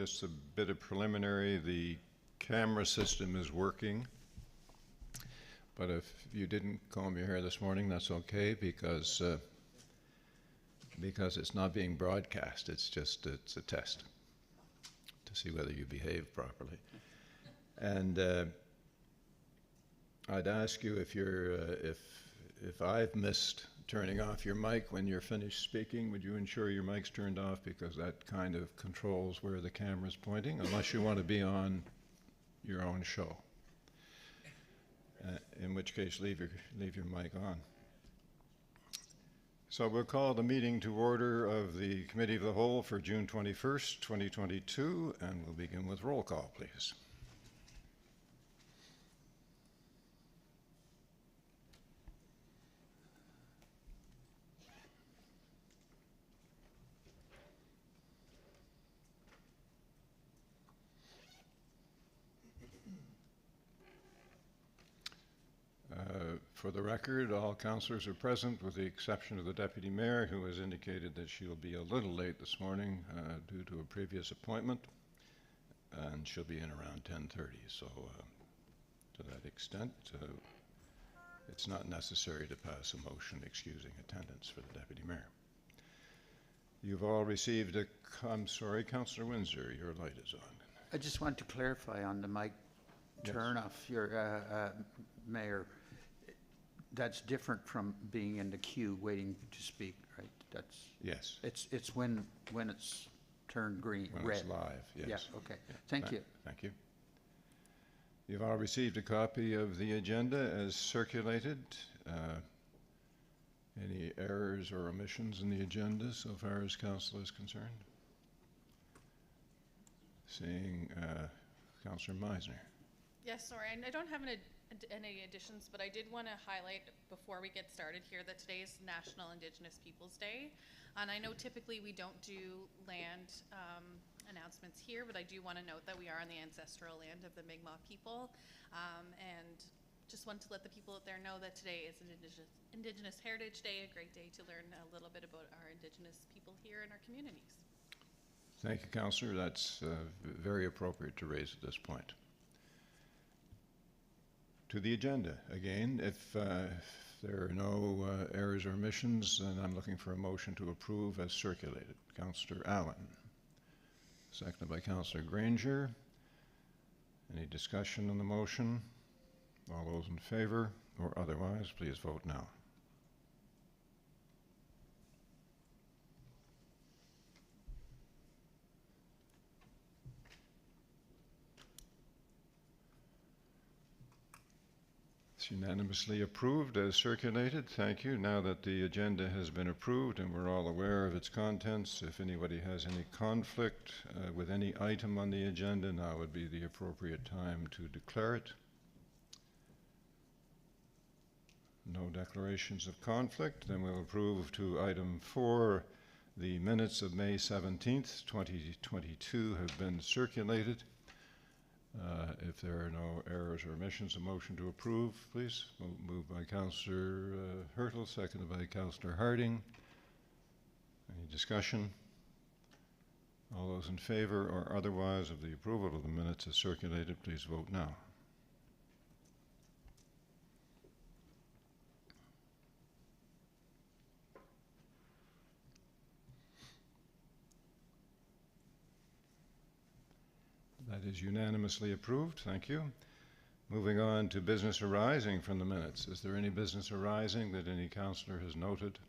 just a bit of preliminary. The camera system is working, but if you didn't comb your hair this morning, that's okay, because it's not being broadcast. It's a test to see whether you behave properly. And I'd ask you, if I've missed turning off your mic when you're finished speaking, would you ensure your mic's turned off, because that kind of controls where the camera's pointing, unless you want to be on your own show, in which case leave your mic on. So we'll call the meeting to order of the Committee of the Whole for June 21st, 2022, and we'll begin with roll call, please. For the record, all councillors are present, with the exception of the Deputy Mayor, who has indicated that she'll be a little late this morning due to a previous appointment, and she'll be in around 10:30. So to that extent, it's not necessary to pass a motion excusing attendance for the Deputy Mayor. You've all received I'm sorry, Councillor Windsor, your light is on. I just want to clarify on the mic turn off, your Mayor. That's different from being in the queue waiting to speak, right? That's Yes. It's when it's turned green, When red. it's live, yes. Yeah. Okay. Thank you. Thank you. You've all received a copy of the agenda as circulated. Any errors or omissions in the agenda so far as council is concerned? Seeing Councillor Meisner. Yes, sorry, I don't have any additions, but I did want to highlight before we get started here that today is National Indigenous Peoples Day. And I know typically we don't do land announcements here, but I do want to note that we are on the ancestral land of the Mi'kmaq people. And just want to let the people out there know that today is an Indigenous Heritage Day, a great day to learn a little bit about our Indigenous people here in our communities. Thank you, Councillor. That's very appropriate to raise at this point. To the agenda again. If there are no errors or omissions, then I'm looking for a motion to approve as circulated. Councillor Allen, seconded by Councillor Granger. Any discussion on the motion? All those in favor or otherwise, please vote now. It's unanimously approved as circulated. Thank you. Now that the agenda has been approved and we're all aware of its contents, if anybody has any conflict with any item on the agenda, now would be the appropriate time to declare it. No declarations of conflict. Then we'll approve to item 4. The minutes of May 17th, 2022 have been circulated. If there are no errors or omissions, a motion to approve, please. Moved by Councillor Hertel, seconded by Councillor Harding. Any discussion? All those in favor or otherwise of the approval of the minutes as circulated, please vote now. That is unanimously approved. Thank you. Moving on to business arising from the minutes. Is there any business arising that any councillor has noted?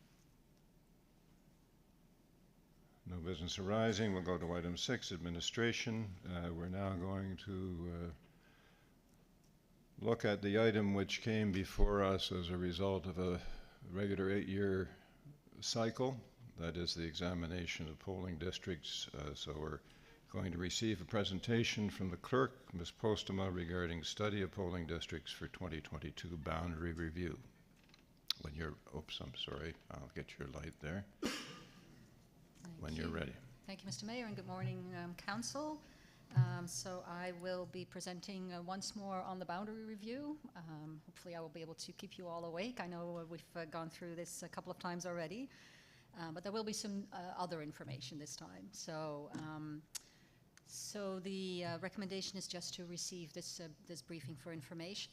No business arising. We'll go to item 6, administration. We're now going to look at the item which came before us as a result of a regular 8-year cycle. That is the examination of polling districts. So we're going to receive a presentation from the clerk, Ms. Postema, regarding study of polling districts for 2022 boundary review. When you're, oops, I'm sorry, I'll get your light there. When you're ready. Thank you, Mr. Mayor, and good morning, Council. So I will be presenting once more on the boundary review. Hopefully I will be able to keep you all awake. I know we've gone through this a couple of times already, but there will be some other information this time. So So the recommendation is just to receive this briefing for information.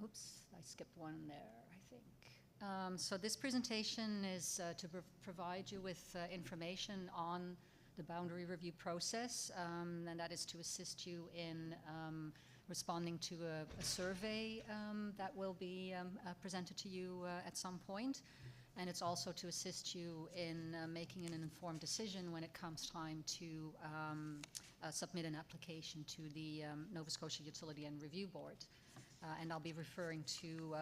Oops, I skipped one there, I think. So this presentation is to provide you with information on the boundary review process, and that is to assist you in responding to a survey that will be presented to you at some point. And it's also to assist you in making an informed decision when it comes time to submit an application to the Nova Scotia Utility and Review Board. And I'll be referring to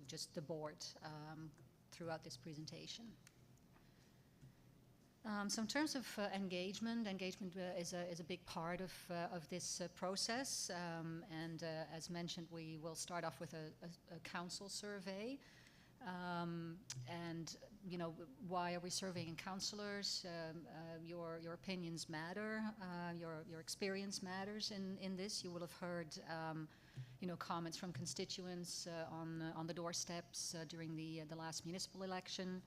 just the board throughout this presentation. So in terms of engagement is a big part of this process. And as mentioned, we will start off with a council survey. And you know, why are we surveying councillors? Your opinions matter. Your experience matters in this. You will have heard you know, comments from constituents on the doorsteps during the last municipal election,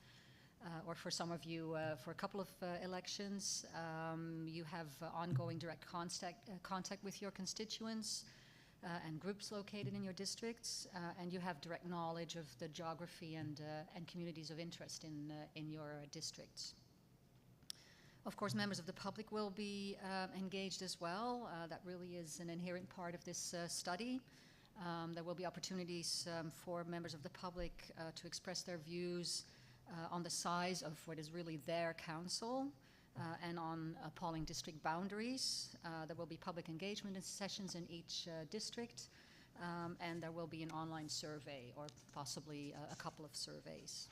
or for some of you for a couple of elections. You have ongoing direct contact with your constituents. And groups located in your districts, and you have direct knowledge of the geography and communities of interest in your districts. Of course, members of the public will be engaged as well. That really is an inherent part of this study. There will be opportunities for members of the public to express their views on the size of what is really their council. And on polling district boundaries. There will be public engagement sessions in each district, and there will be an online survey or possibly a couple of surveys.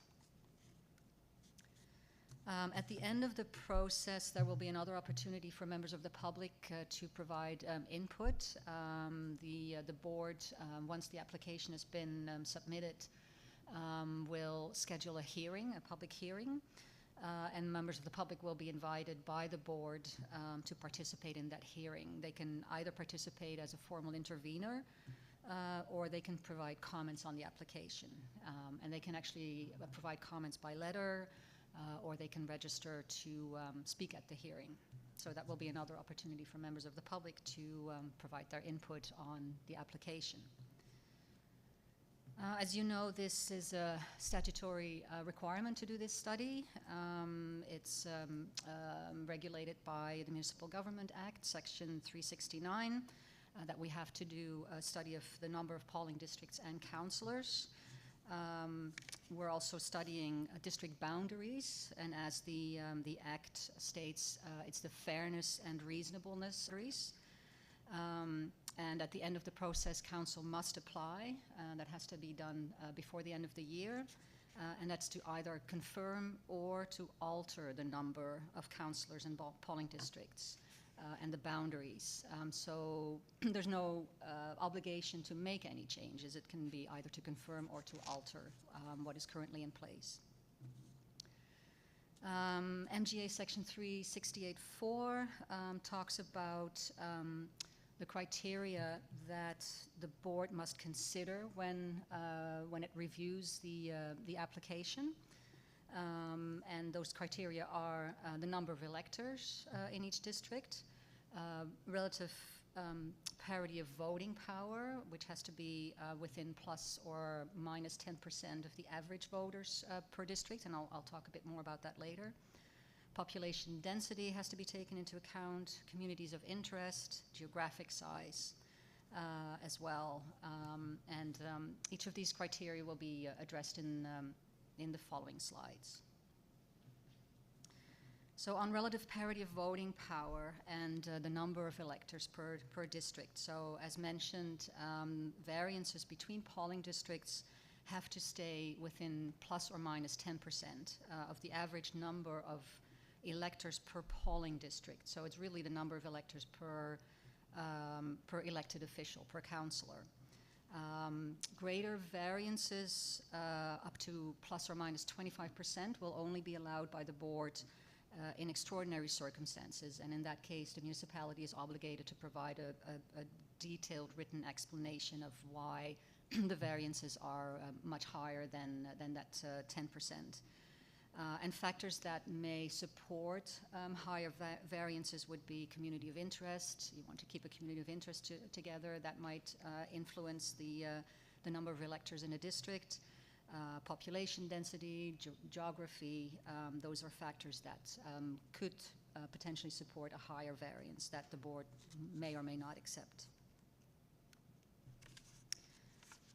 At the end of the process, there will be another opportunity for members of the public to provide input. The board, once the application has been submitted, will schedule a hearing, a public hearing. And members of the public will be invited by the board to participate in that hearing. They can either participate as a formal intervener or they can provide comments on the application. And they can actually provide comments by letter or they can register to speak at the hearing. So that will be another opportunity for members of the public to provide their input on the application. As you know, this is a statutory requirement to do this study. It's regulated by the Municipal Government Act, Section 369, that we have to do a study of the number of polling districts and councillors. We're also studying district boundaries, and as the Act states, it's the fairness and reasonableness. And at the end of the process, council must apply. That has to be done before the end of the year. And that's to either confirm or to alter the number of councillors in polling districts and the boundaries. So there's no obligation to make any changes. It can be either to confirm or to alter what is currently in place. MGA Section 368(4) talks about the criteria that the board must consider when it reviews the application. And those criteria are the number of electors in each district, relative parity of voting power, which has to be within plus or minus 10% of the average voters per district, and I'll talk a bit more about that later. Population density has to be taken into account, communities of interest, geographic size as well. And each of these criteria will be addressed in the following slides. So on relative parity of voting power and the number of electors per district. So as mentioned, variances between polling districts have to stay within plus or minus 10% of the average number of electors per polling district. So it's really the number of electors per elected official, per councillor. Greater variances up to plus or minus 25% will only be allowed by the board in extraordinary circumstances, and in that case the municipality is obligated to provide a detailed written explanation of why the variances are much higher than that 10%. And factors that may support higher variances would be community of interest. You want to keep a community of interest together. That might influence the number of electors in a district. Population density, geography, those are factors that could potentially support a higher variance that the board may or may not accept.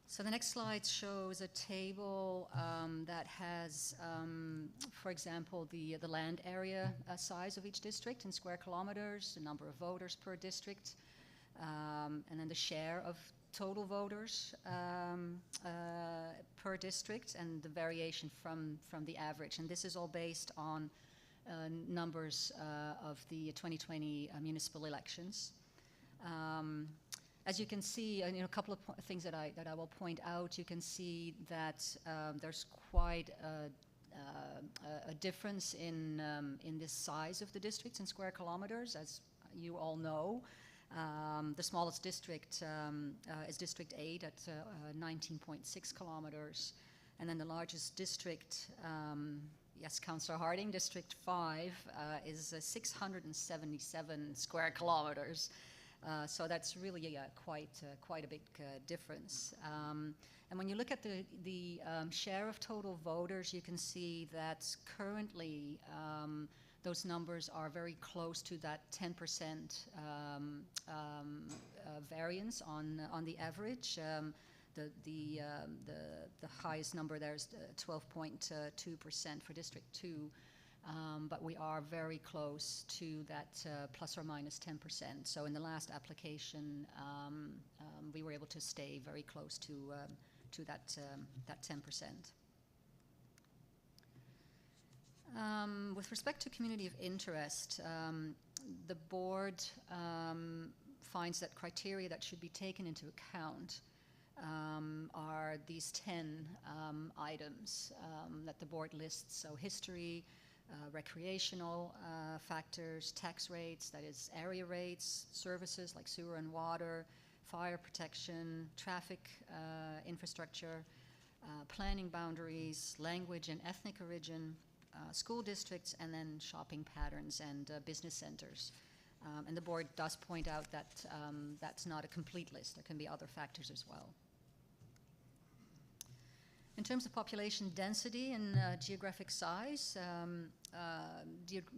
So the next slide shows a table that has, for example, the land area size of each district in square kilometers, the number of voters per district, and then the share of total voters per district, and the variation from the average. And this is all based on numbers of the 2020 municipal elections. As you can see, a couple of things that I will point out. You can see that there's quite a difference in this size of the districts in square kilometers, as you all know. The smallest district is District 8 at 19.6 kilometers, and then the largest district, yes, Councillor Harding, District 5 is 677 square kilometers. So that's really quite a big difference. And when you look at the share of total voters, you can see that currently those numbers are very close to that 10% variance on the average. The highest number there is 12.2% for District 2. But we are very close to that plus or minus 10%. So in the last application, we were able to stay very close to that 10%. With respect to community of interest, the board finds that criteria that should be taken into account are these 10 items that the board lists. So history, recreational factors, tax rates, that is area rates, services like sewer and water, fire protection, traffic infrastructure, planning boundaries, language and ethnic origin, school districts, and then shopping patterns and business centers. And the board does point out that that's not a complete list. There can be other factors as well. In terms of population density and geographic size,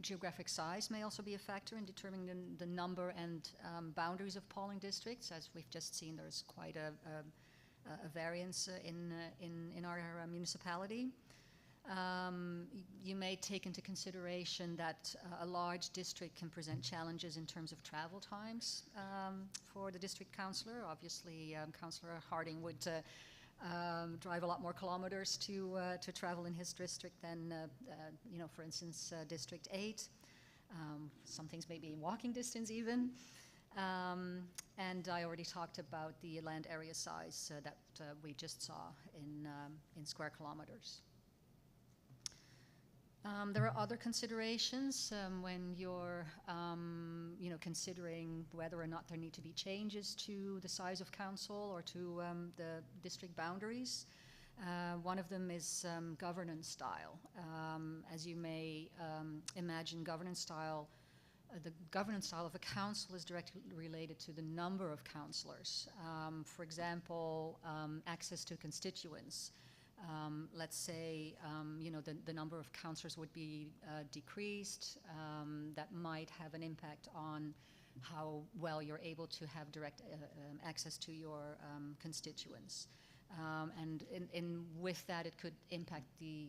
geographic size may also be a factor in determining the number and boundaries of polling districts. As we've just seen, there's quite a variance in our municipality. You may take into consideration that a large district can present challenges in terms of travel times for the district councillor. Obviously, Councillor Harding would drive a lot more kilometers to travel in his district than, for instance, District 8. Some things may be in walking distance even. And I already talked about the land area size that we just saw in square kilometers. There are other considerations when you're, considering whether or not there need to be changes to the size of council or to the district boundaries. One of them is governance style. As you may imagine, governance style, the governance style of a council is directly related to the number of councillors. For example, access to constituents. Let's say, the number of councillors would be decreased. That might have an impact on how well you're able to have direct access to your constituents. And with that, it could impact the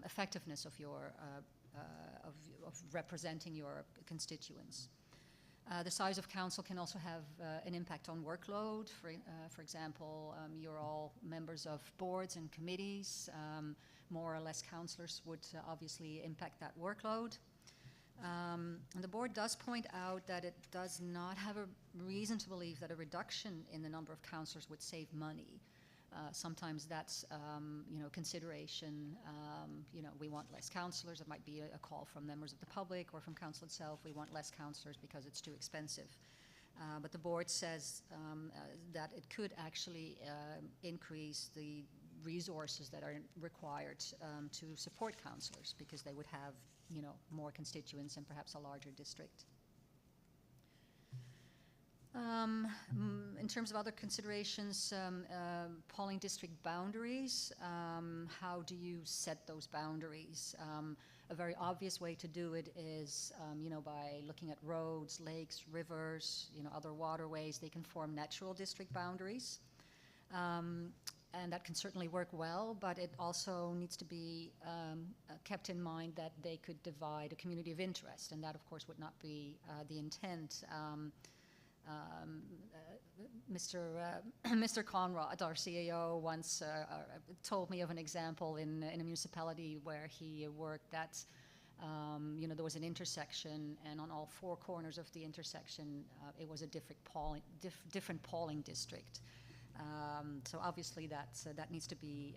effectiveness of your of representing your constituents. The size of council can also have an impact on workload. For example, you're all members of boards and committees. More or less councillors would obviously impact that workload. And the board does point out that it does not have a reason to believe that a reduction in the number of councillors would save money. Sometimes that's, consideration. We want less councillors. It might be a call from members of the public or from council itself. We want less councillors because it's too expensive. But the board says that it could actually increase the resources that are required to support councillors, because they would have, you know, more constituents and perhaps a larger district. In terms of other considerations, polling district boundaries, how do you set those boundaries? A very obvious way to do it is, you know, by looking at roads, lakes, rivers, you know, other waterways. They can form natural district boundaries. And that can certainly work well, but it also needs to be kept in mind that they could divide a community of interest, and that, of course, would not be the intent. Mr. Conrad, our CAO, once told me of an example in a municipality where he worked that, you know, there was an intersection, and on all four corners of the intersection, it was a different polling district. So obviously that needs to be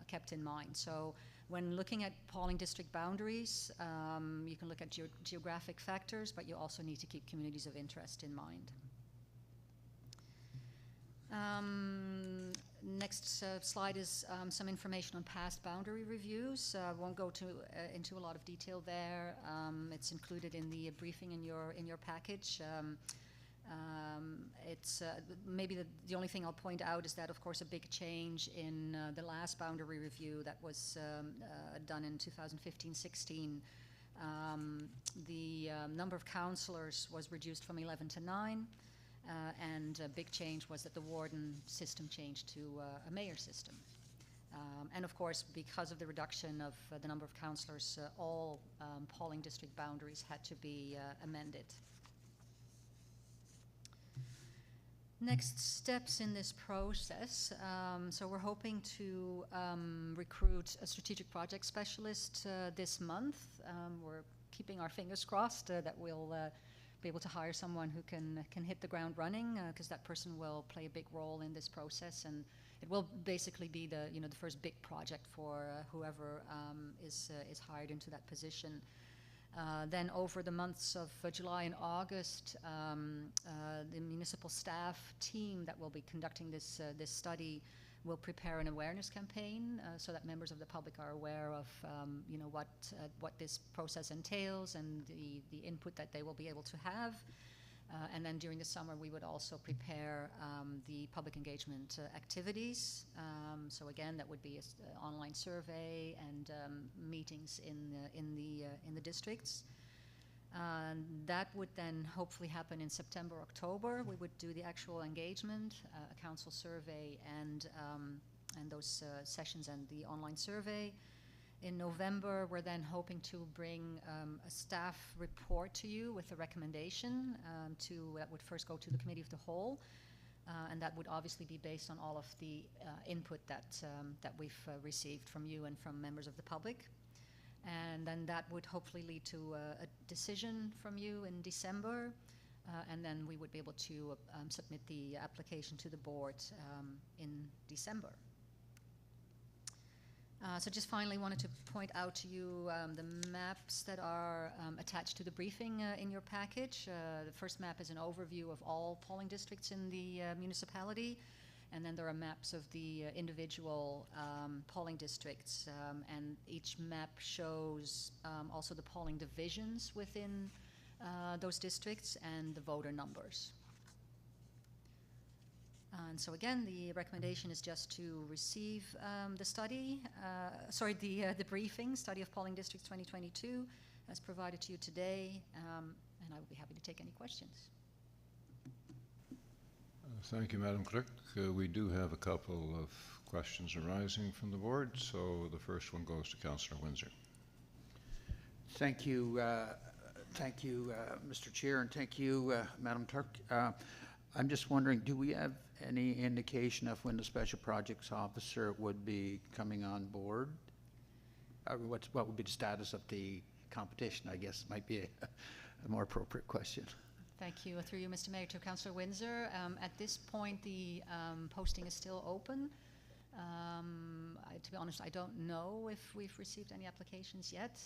kept in mind. So when looking at polling district boundaries, you can look at geographic factors, but you also need to keep communities of interest in mind. Next slide is some information on past boundary reviews. I won't go into a lot of detail there. It's included in the briefing in your package. It's maybe the only thing I'll point out is that, of course, a big change in the last boundary review that was done in 2015-16. The number of councillors was reduced from 11 to 9, and a big change was that the warden system changed to a mayor system. And of course, because of the reduction of the number of councillors, all polling district boundaries had to be amended. Next steps in this process. So we're hoping to recruit a strategic project specialist this month. We're keeping our fingers crossed that we'll be able to hire someone who can hit the ground running, because that person will play a big role in this process, and it will basically be the first big project for whoever is hired into that position. Then over the months of July and August, the municipal staff team that will be conducting this study will prepare an awareness campaign so that members of the public are aware of what this process entails and the input that they will be able to have. And then during the summer, we would also prepare the public engagement activities. So again, that would be an online survey and meetings in the districts. That would then hopefully happen in September, October. We would do the actual engagement, a council survey, and those sessions and the online survey. In November, we're then hoping to bring a staff report to you with a recommendation that would first go to the Committee of the Whole, and that would obviously be based on all of the input that we've received from you and from members of the public. And then that would hopefully lead to a decision from you in December, and then we would be able to submit the application to the board in December. So just finally wanted to point out to you the maps that are attached to the briefing in your package. The first map is an overview of all polling districts in the municipality, and then there are maps of the individual polling districts, and each map shows also the polling divisions within those districts and the voter numbers. And so again, the recommendation is just to receive the briefing, Study of Polling Districts 2022, as provided to you today, and I would be happy to take any questions. Thank you, Madam Clerk. We do have a couple of questions arising from the board, so the first one goes to Councillor Windsor. Thank you, Mr. Chair, and thank you, Madam Clerk. I'm just wondering, do we have any indication of when the Special Projects Officer would be coming on board? What would be the status of the competition, I guess, might be a more appropriate question. Thank you. Through you, Mr. Mayor, to Councillor Windsor. At this point, the posting is still open. To be honest, I don't know if we've received any applications yet,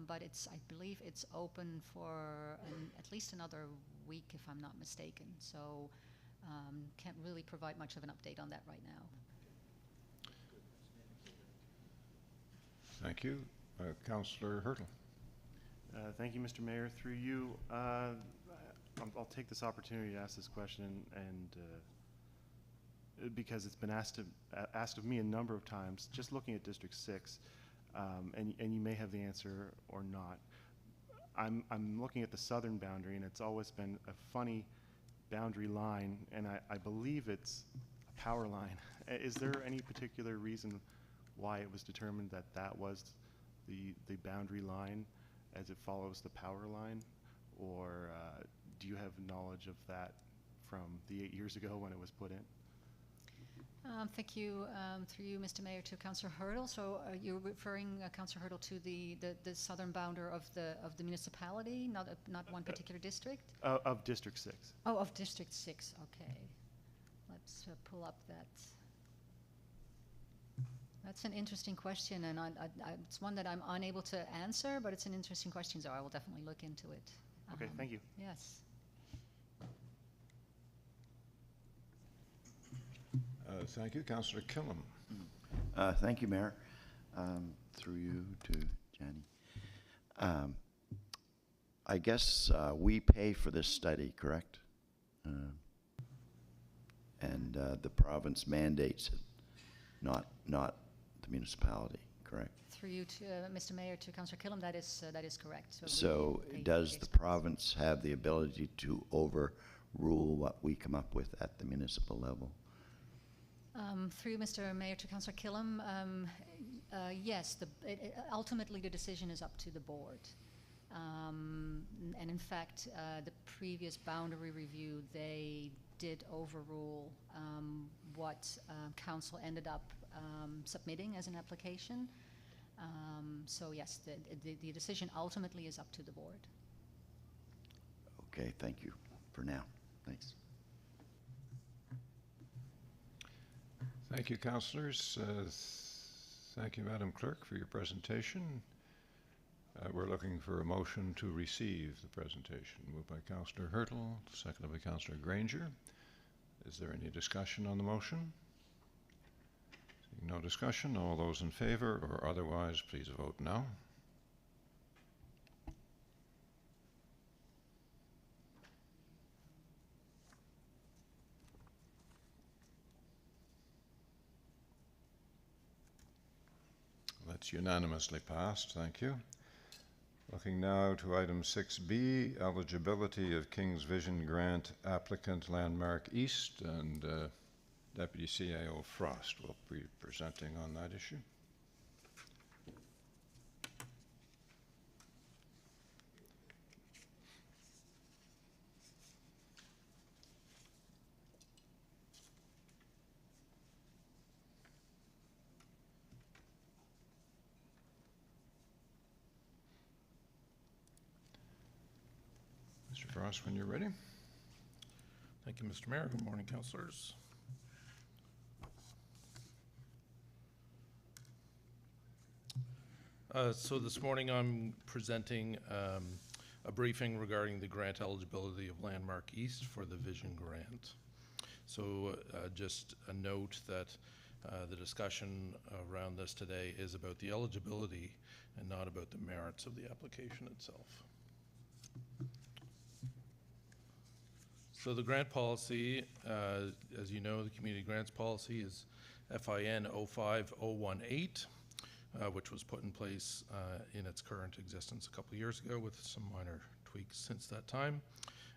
but I believe it's open for at least another week, if I'm not mistaken. So can't really provide much of an update on that right now. Thank you. Councillor Hurtle. Thank you, Mr. Mayor. Through you, I'll take this opportunity to ask this question, and because it's been asked of me a number of times, just looking at District 6, and you may have the answer or not. I'm looking at the southern boundary, and it's always been a funny boundary line, and I believe it's a power line. Is there any particular reason why it was determined that that was the boundary line as it follows the power line? Or do you have knowledge of that from the 8 years ago when it was put in? Thank you, through you, Mr. Mayor, to Councillor Hurdle. So you're referring, Councillor Hurdle, to the southern boundary of the municipality, not one particular district? Of District 6. Oh, of District 6, okay. Let's pull up that. That's an interesting question, and it's one that I'm unable to answer, but it's an interesting question, so I will definitely look into it. Okay, thank you. Yes. Thank you. Councillor Killam. Thank you, Mayor. Through you to Jani. I guess we pay for this study, correct? And the province mandates it, not the municipality, correct? Through you to Mr. Mayor, to Councillor Killam, that is correct. So we pay does for the expenses. province have the ability to overrule what we come up with at the municipal level? Through Mr. Mayor to Councillor Killam, yes, ultimately the decision is up to the board. And in fact, the previous boundary review, they did overrule what council ended up submitting as an application. So yes, the decision ultimately is up to the board. Okay, thank you for now. Thanks. Thank you, councillors. Thank you, Madam Clerk, for your presentation. We're looking for a motion to receive the presentation. Moved by Councillor Hurtle, seconded by Councillor Granger. Is there any discussion on the motion? Seeing no discussion, all those in favor or otherwise, please vote now. That's unanimously passed. Thank you. Looking now to item 6B, eligibility of King's Vision Grant applicant Landmark East, and Deputy CAO Frost will be presenting on that issue. Mr. Frost, when you're ready. Thank you, Mr. Mayor. Good morning, councillors. So this morning I'm presenting a briefing regarding the grant eligibility of Landmark East for the Vision Grant. So just a note that the discussion around this today is about the eligibility and not about the merits of the application itself. So the grant policy, as you know, the community grants policy is FIN 05018, which was put in place in its current existence a couple of years ago with some minor tweaks since that time.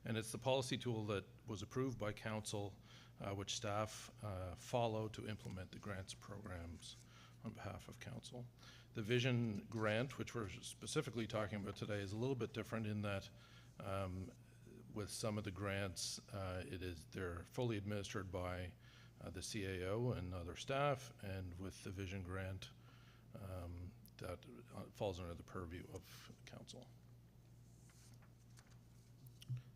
And it's the policy tool that was approved by council, which staff follow to implement the grants programs on behalf of council. The Vision Grant, which we're specifically talking about today, is a little bit different in that with some of the grants, they're fully administered by the CAO and other staff, and with the Vision Grant, that falls under the purview of council.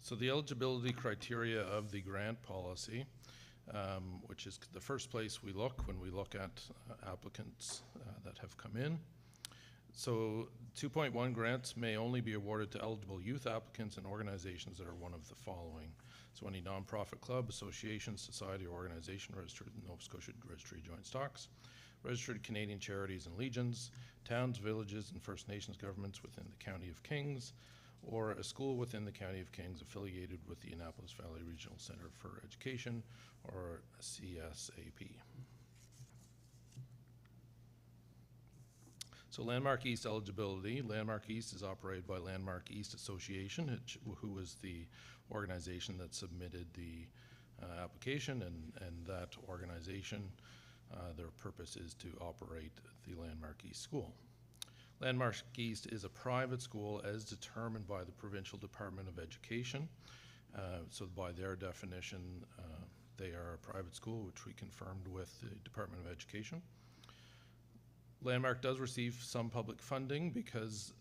So the eligibility criteria of the grant policy, which is the first place we look when we look at applicants that have come in. So 2.1 grants may only be awarded to eligible youth applicants and organizations that are one of the following. So any nonprofit club, association, society, or organization registered in Nova Scotia Registry of Joint Stocks, registered Canadian charities and legions, towns, villages, and First Nations governments within the County of Kings, or a school within the County of Kings affiliated with the Annapolis Valley Regional Center for Education, or CSAP. So Landmark East eligibility. Landmark East is operated by Landmark East Association, who is the organization that submitted the application, and that organization, their purpose is to operate the Landmark East School. Landmark East is a private school as determined by the Provincial Department of Education. So by their definition, they are a private school, which we confirmed with the Department of Education. Landmark does receive some public funding because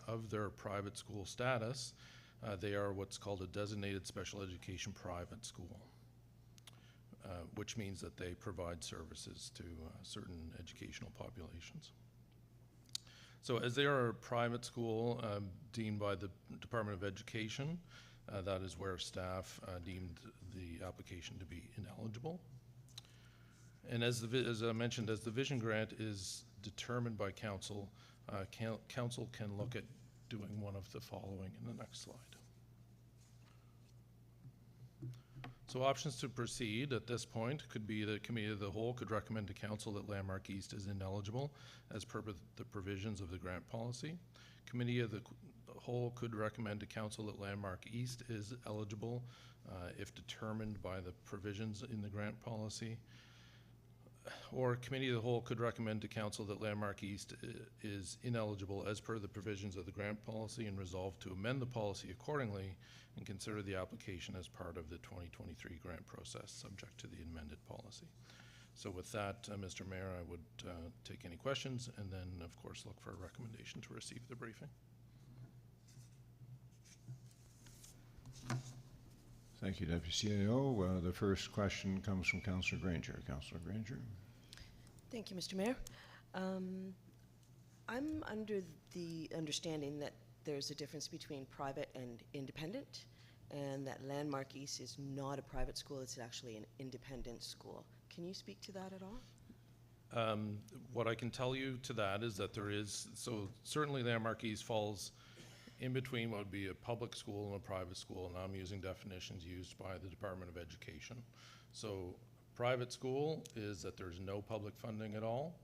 of their private school status. They are what's called a designated special education private school, which means that they provide services to certain educational populations. So as they are a private school deemed by the Department of Education, that is where staff deemed the application to be ineligible. And as I mentioned, as the vision grant is determined by council, council can look at doing one of the following in the next slide. So options to proceed at this point could be the Committee of the Whole could recommend to council that Landmark East is ineligible as per the provisions of the grant policy. Committee of the Whole could recommend to council that Landmark East is eligible if determined by the provisions in the grant policy. Or Committee of the Whole could recommend to council that Landmark East is ineligible as per the provisions of the grant policy and resolve to amend the policy accordingly and consider the application as part of the 2023 grant process subject to the amended policy. So with that, Mr. Mayor, I would take any questions and then of course look for a recommendation to receive the briefing. Thank you, Deputy CAO. The first question comes from Councillor Granger. Councillor Granger. Thank you, Mr. Mayor. I'm under the understanding that there's a difference between private and independent, and that Landmark East is not a private school, it's actually an independent school. Can you speak to that at all? What I can tell you to that is that there is, so certainly Landmark East falls in between what would be a public school and a private school, and I'm using definitions used by the Department of Education. So private school is that there's no public funding at all.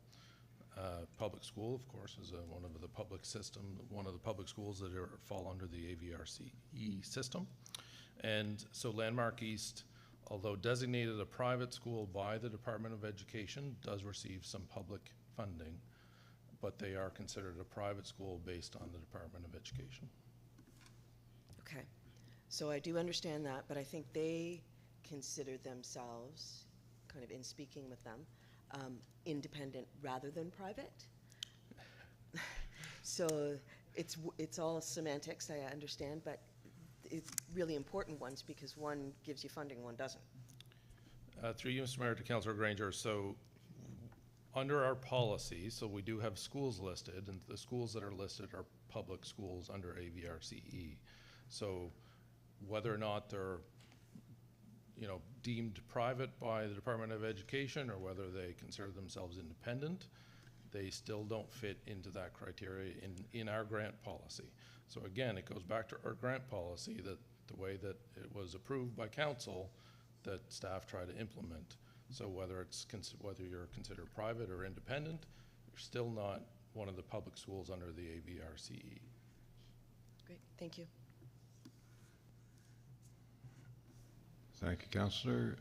Public school, of course, is one of the public system, one of the public schools that fall under the AVRCE system. And so Landmark East, although designated a private school by the Department of Education, does receive some public funding, but they are considered a private school based on the Department of Education. Okay, so I do understand that, but I think they consider themselves, kind of in speaking with them, independent rather than private. So it's all semantics, I understand, but it's really important ones because one gives you funding, one doesn't. Through you, Mr. Mayor, to Councillor Granger, so under our policy, so we do have schools listed, and the schools that are listed are public schools under AVRCE. So whether or not they're deemed private by the Department of Education or whether they consider themselves independent, they still don't fit into that criteria in our grant policy. So again, it goes back to our grant policy, that the way that it was approved by council that staff try to implement. So whether you're considered private or independent, you're still not one of the public schools under the AVRCE. Great, thank you. Thank you, Councillor.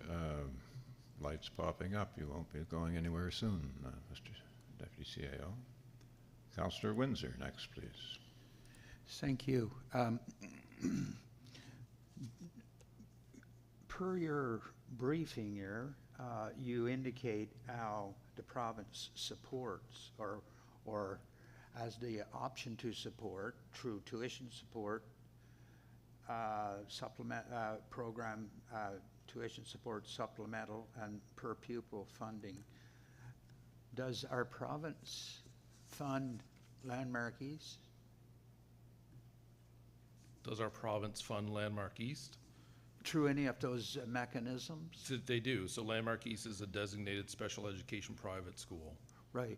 Lights popping up. You won't be going anywhere soon, Mr. Deputy CAO. Councillor Windsor, next, please. Thank you. Per your briefing here, you indicate how the province supports or as the option to support through tuition support, supplement program, tuition support supplemental and per pupil funding. Does our province fund Landmark East? Does our province fund Landmark East? Through any of those mechanisms? So they do. So Landmark East is a designated special education private school. Right.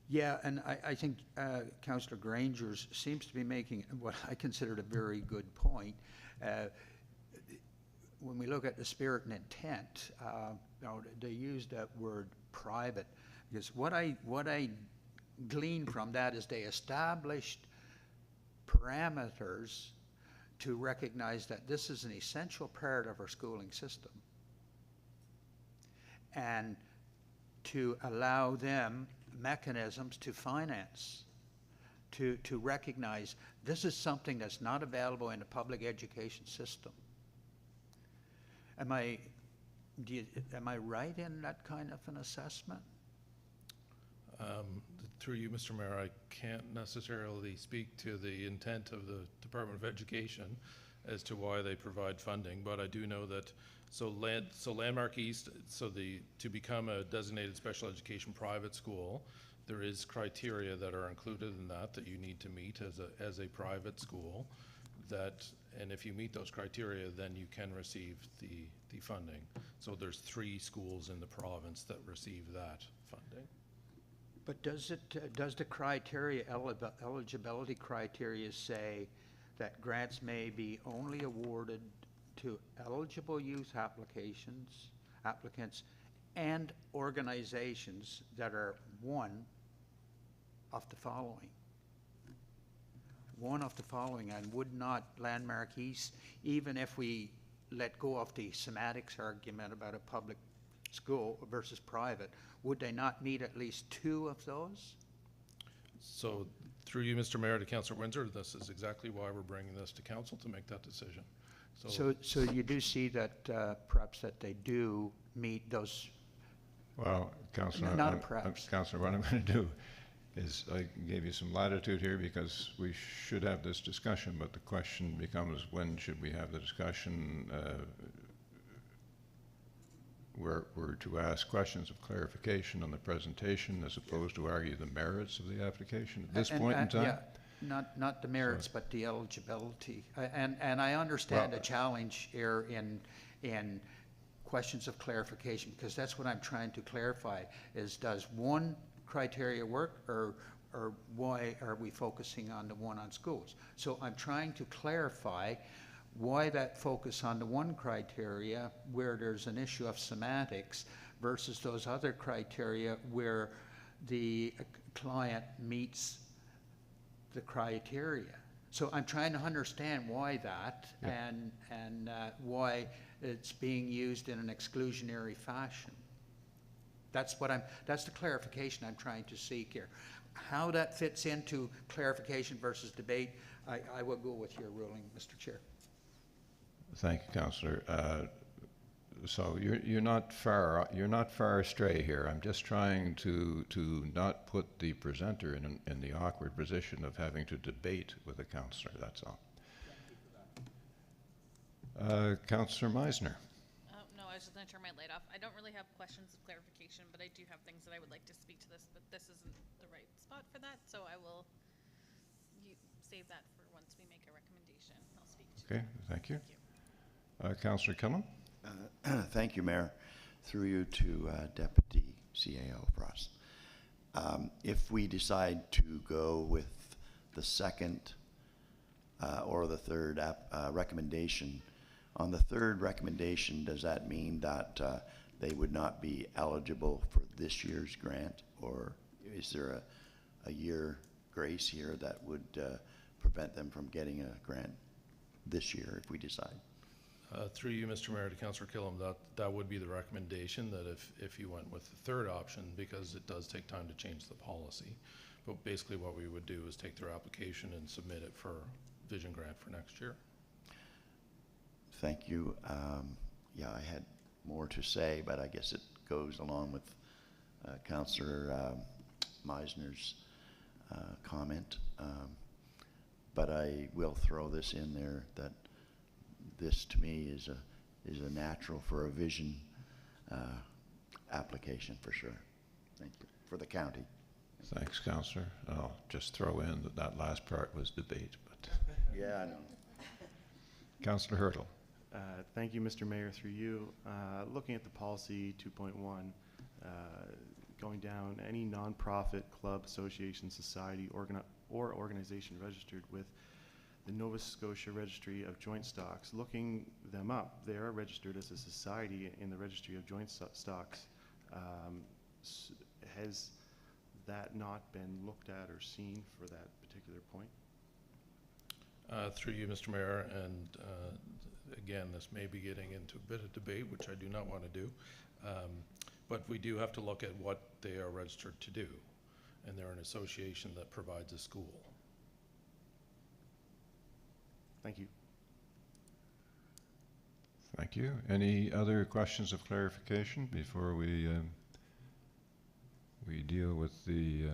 Yeah, and I think Councillor Grangers seems to be making what I considered a very good point. When we look at the spirit and intent, they use that word private, because what I glean from that is they established parameters to recognize that this is an essential part of our schooling system, and to allow them mechanisms to finance, to recognize this is something that's not available in the public education system. Am I right in that kind of an assessment? Through you, Mr. Mayor, I can't necessarily speak to the intent of the Department of Education as to why they provide funding, but I do know that, Landmark East, to become a designated special education private school, there is criteria that are included in that you need to meet as a private school, and if you meet those criteria, then you can receive the funding. So there's 3 schools in the province that receive that funding. But does the criteria, eligibility criteria, say that grants may be only awarded to eligible youth applicants and organizations that are one of the following? One of the following, and would not Landmark East, even if we let go of the semantics argument about a public school versus private, would they not meet at least 2 of those? So through you, Mr. Mayor, to Councillor Windsor, this is exactly why we're bringing this to council to make that decision. So you do see that perhaps that they do meet those. Well, Councillor, Not perhaps. Councillor, what I'm going to do is I gave you some latitude here because we should have this discussion, but the question becomes, when should we have the discussion? We're to ask questions of clarification on the presentation as opposed to argue the merits of the application at this point in time? Yeah, not the merits, but the eligibility. And I understand the challenge here in questions of clarification, because that's what I'm trying to clarify, is does one criteria work, or why are we focusing on the one on schools? So I'm trying to clarify why that focus on the one criteria where there's an issue of semantics versus those other criteria where the client meets the criteria. So I'm trying to understand why that, and why it's being used in an exclusionary fashion. That's the clarification I'm trying to seek here. How that fits into clarification versus debate, I will go with your ruling, Mr. Chair. Thank you, Councillor. So you're not far astray here. I'm just trying to not put the presenter in the awkward position of having to debate with a councillor. That's all. Councillor Meisner. No, I was just going to turn my light off. I don't really have questions of clarification, but I do have things that I would like to speak to this, but this isn't the right spot for that, so I will save that for once we make a recommendation. I'll speak to Okay, thank you. Thank you. Councillor Killam. Thank you, Mayor. Through you to Deputy CAO Frost. If we decide to go with the second or the third recommendation, on the third recommendation, does that mean that they would not be eligible for this year's grant, or is there a year grace here that would prevent them from getting a grant this year if we decide? Through you, Mr. Mayor, to Councillor Killam, that would be the recommendation, that if you went with the third option, because it does take time to change the policy. But basically what we would do is take their application and submit it for Vision Grant for next year. Thank you. Yeah, I had more to say, but I guess it goes along with Councillor Meisner's comment. But I will throw this in there, that this to me is a natural for a vision application for sure. Thank you. For the county. Thanks, Councillor. I'll just throw in that last part was debate, but. Yeah, I know. Councillor Hurtle. Thank you, Mr. Mayor, through you. Looking at the policy 2.1, going down, any nonprofit, club, association, society, or organization registered with the Nova Scotia Registry of Joint Stocks. Looking them up, they are registered as a society in the Registry of Joint Stocks. Has that not been looked at or seen for that particular point? Through you, Mr. Mayor, and again, this may be getting into a bit of debate, which I do not want to do, but we do have to look at what they are registered to do, and they're an association that provides a school. Thank you. Thank you. Any other questions of clarification before we deal with the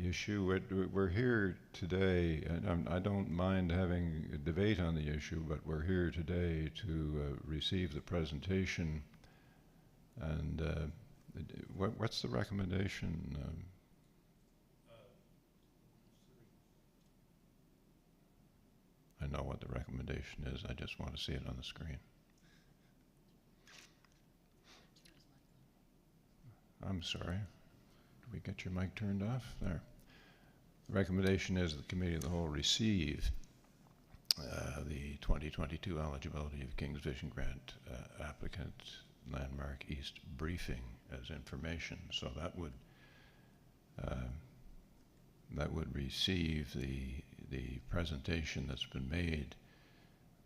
issue? We're here today, and I don't mind having a debate on the issue, but we're here today to receive the presentation. And what's the recommendation? I know what the recommendation is. I just want to see it on the screen. I'm sorry. Did we get your mic turned off? There. The recommendation is the Committee of the Whole receive the 2022 eligibility of King's Vision Grant applicant Landmark East briefing as information. So that would receive the presentation that's been made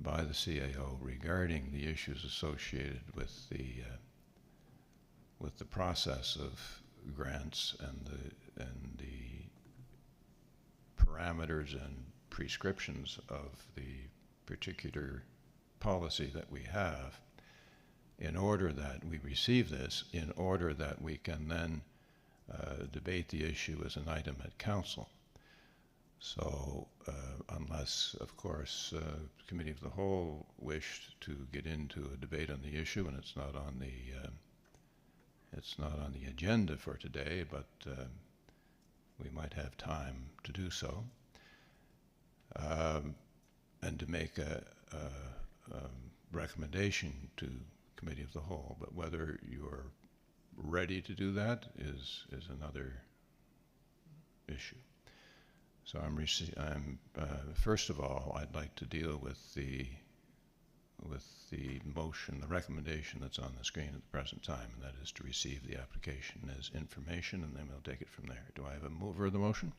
by the CAO regarding the issues associated with the process of grants and the parameters and prescriptions of the particular policy that we have, in order that we receive this, in order that we can then debate the issue as an item at council. So unless, of course, the Committee of the Whole wished to get into a debate on the issue, and it's not on the agenda for today, but we might have time to do so, and to make a recommendation to Committee of the Whole. But whether you're ready to do that is another issue. So first of all, I'd like to deal with the motion, the recommendation that's on the screen at the present time, and that is to receive the application as information, and then we'll take it from there. Do I have a mover of the motion?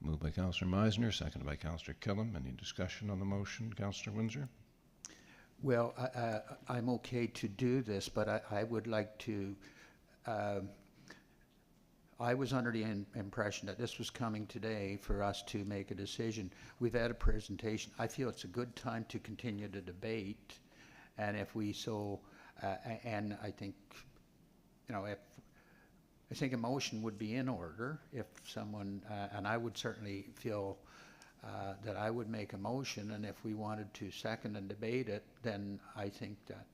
Moved by Councillor Meisner, seconded by Councillor Killam. Any discussion on the motion, Councillor Windsor? Well, I'm okay to do this, but I would like to, I was under the impression that this was coming today for us to make a decision. We've had a presentation. I feel it's a good time to continue the debate, and if we so, and I think, you know, I think a motion would be in order if someone, and I would certainly feel that I would make a motion, and if we wanted to second and debate it, then I think that,